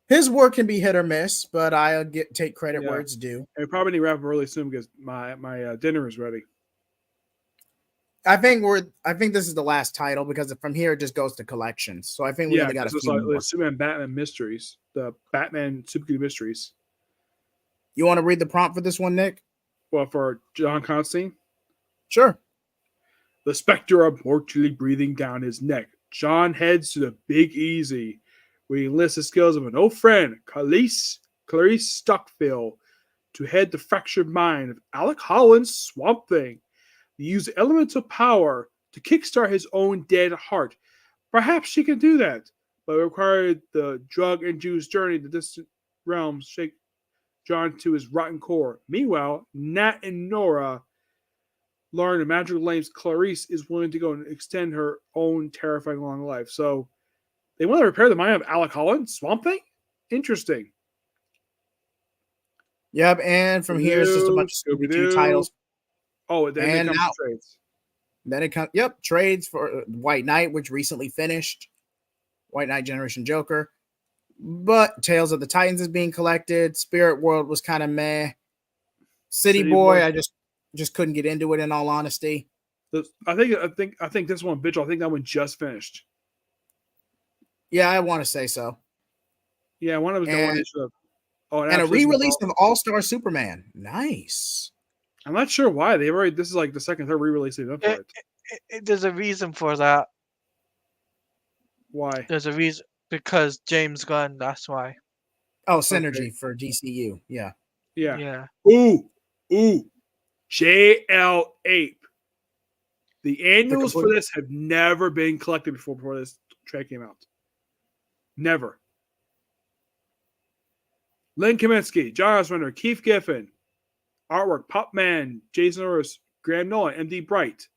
His work can be hit or miss, but I'll take credit where it's due. And we probably need to wrap up really soon because my dinner is ready. I think this is the last title because from here it just goes to collections. So I think we only got a few more. The Superman Batman Mysteries, the Batman Superman Mysteries. You want to read the prompt for this one, Nick? Well, for John Constantine? Sure. The specter of mortally breathing down his neck. John heads to the Big Easy, where he enlists the skills of an old friend, Clarice Stockville, to head the fractured mind of Alec Holland's Swamp Thing. Use elemental power to kickstart his own dead heart. Perhaps she can do that, but it required the drug-induced journey to distant realms shake John to his rotten core. Meanwhile, Nat and Nora learn the magical lanes Clarice is willing to go and extend her own terrifying long life. So they want to repair the mind of Alec Holland, Swamp Thing? Interesting. Yep, and from here it's just a bunch of Scooby-Doo titles. Oh, then and it comes now, to trades. Then it comes, trades for White Knight, which recently finished. White Knight Generation Joker. But Tales of the Titans is being collected. Spirit World was kind of meh. City Boy, I just couldn't get into it in all honesty. I think this one, Vigil, I think that one just finished. Yeah, I want to say so. Yeah, one of them was one issue. And a re-release of All-Star Superman. Nice. I'm not sure why. This is like the second, third re-release they've done for it. There's a reason for that. Why? There's a reason. Because James Gunn, that's why. Oh, synergy for DCU. Yeah. Yeah. Ooh. JL Ape. The annuals for this have never been collected before this trade came out. Never. Lynn Kaminsky, John Oswender, Keith Giffen. Artwork, Pop Man, Jason Norris, Graham Nolan, MD Bright.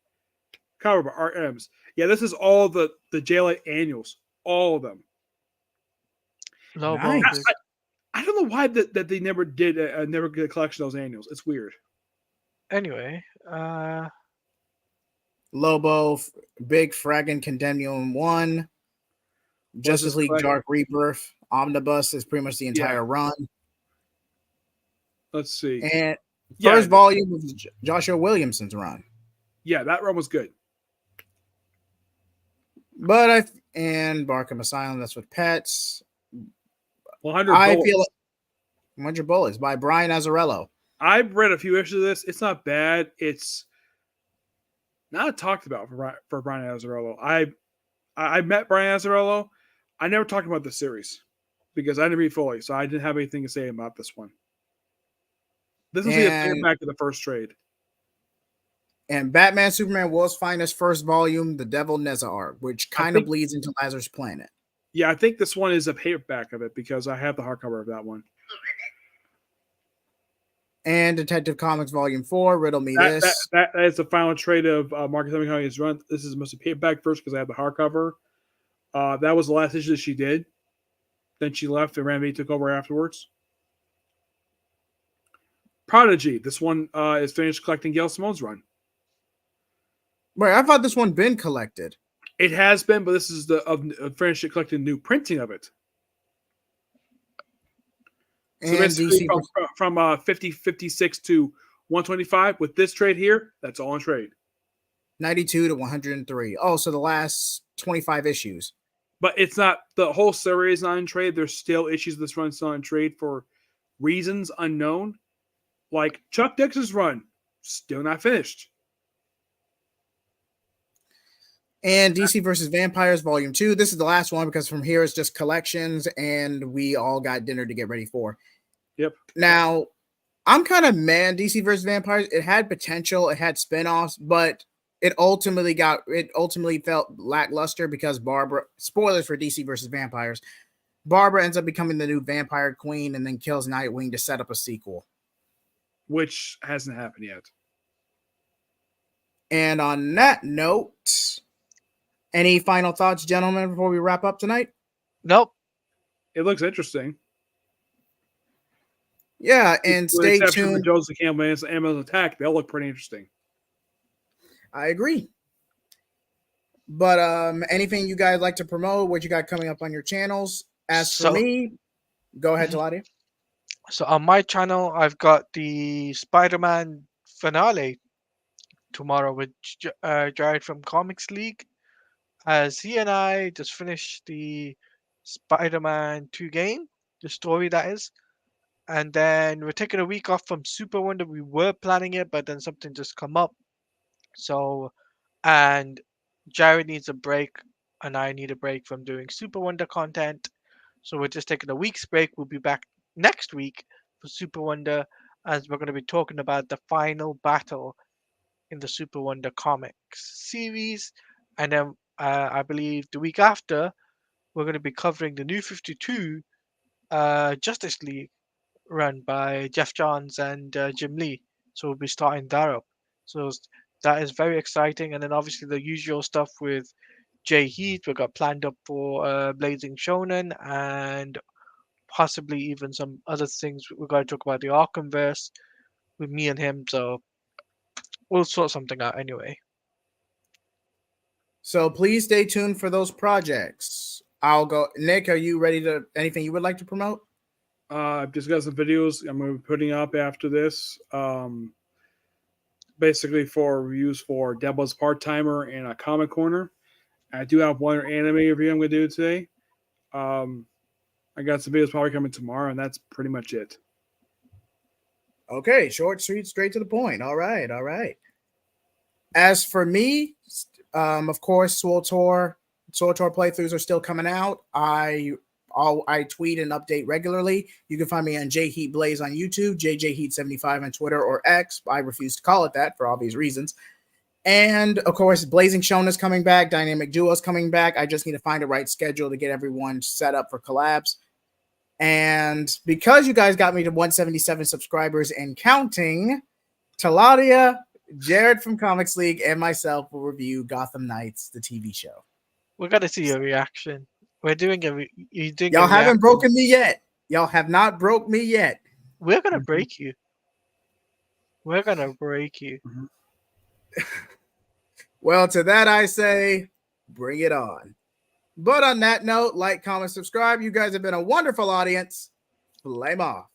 Cover by Art Ems. Yeah, this is all the JL Ape annuals. All of them. Nice. I don't know why that they never did never get a collection of those annuals. It's weird. Anyway, Lobo, Big Fraggin' Condemnium 1, Justice League Dark Rebirth, Omnibus is pretty much the entire run. Let's see. And first volume of Joshua Williamson's run. Yeah, that run was good. But and Barkham Asylum, that's with pets. 100 I Bullets. feel 100 Bullets by Brian Azzarello. I've read a few issues of this. It's not bad. It's not talked about for Brian Azzarello. I met Brian Azzarello. I never talked about the series because I didn't read fully, so I didn't have anything to say about this one. This was a paperback of the first trade. And Batman Superman World's Finest first volume, The Devil Neza art, which kind of bleeds into Lazarus Planet. Yeah, I think this one is a paperback of it because I have the hardcover of that one. And Detective Comics Volume 4, Riddle Me This. That is the final trade of Marcus Emily's run. This is mostly paperback first because I have the hardcover. That was the last issue that she did. Then she left and Randy took over afterwards. Prodigy. This one is finished collecting Gail Simone's run. Wait, I thought this one been collected. It has been, but this is the finished collecting new printing of it. So And basically DC from 50, 56 to 125 with this trade here, that's all in trade. 92 to 103. Oh, so the last 25 issues. But it's not the whole series not in trade. There's still issues of this run still in trade for reasons unknown. Like Chuck Dix's run, still not finished. And DC versus Vampires Volume 2. This is the last one because from here it's just collections and we all got dinner to get ready for. Yep. Now, I'm kind of mad DC versus Vampires. It had potential, it had spin-offs, but it ultimately felt lackluster because Barbara, spoilers for DC versus Vampires, Barbara ends up becoming the new vampire queen and then kills Nightwing to set up a sequel. Which hasn't happened yet. And on that note, any final thoughts, gentlemen, before we wrap up tonight? Nope. It looks interesting. Yeah, and With stay exception tuned. for Joseph Campbell and Amazon Attack, they'll look pretty interesting. I agree. But anything you guys like to promote? What you got coming up on your channels? As for me, go ahead, Taladia. So on my channel, I've got the Spider-Man finale tomorrow with Jared from Comics League, as he and I just finished the Spider-Man 2 game, the story that is. And then we're taking a week off from Super Wonder. We were planning it, but then something just come up. So, and Jared needs a break, and I need a break from doing Super Wonder content. So we're just taking a week's break. We'll be back next week for Super Wonder, as we're going to be talking about the final battle in the Super Wonder Comics series. And then I believe the week after, we're going to be covering the New 52 Justice League run by Jeff Johns and Jim Lee. So we'll be starting that up. So that is very exciting. And then obviously the usual stuff with Jay Heath we got planned up for Blazing Shonen, and possibly even some other things. We're going to talk about the Arkhamverse with me and him. So we'll sort something out anyway. So please stay tuned for those projects. I'll go. Nick, are you ready to anything you would like to promote? I've just got some videos I'm going to be putting up after this. Basically for reviews for Devil's Part-Timer and a Comic Corner. I do have one anime review I'm going to do today. I got some videos probably coming tomorrow, and that's pretty much it. Okay, short, sweet, straight to the point. All right, all right. As for me, of course, SWTOR playthroughs are still coming out. I tweet and update regularly. You can find me on J Heat Blaze on YouTube, JJ Heat 75 on Twitter or X. I refuse to call it that for obvious reasons. And of course, Blazing Shonen is coming back. Dynamic Duo is coming back. I just need to find a right schedule to get everyone set up for collabs. And because you guys got me to 177 subscribers and counting, Taladia, Jared from Comics League, and myself will review Gotham Knights, the TV show. We got to see your reaction. We're doing you're doing Y'all a haven't reaction. broken me yet. Y'all have not broke me yet. We're gonna break you. We're gonna break you. Well, to that I say, bring it on. But on that note, like, comment, subscribe. You guys have been a wonderful audience. Flame off.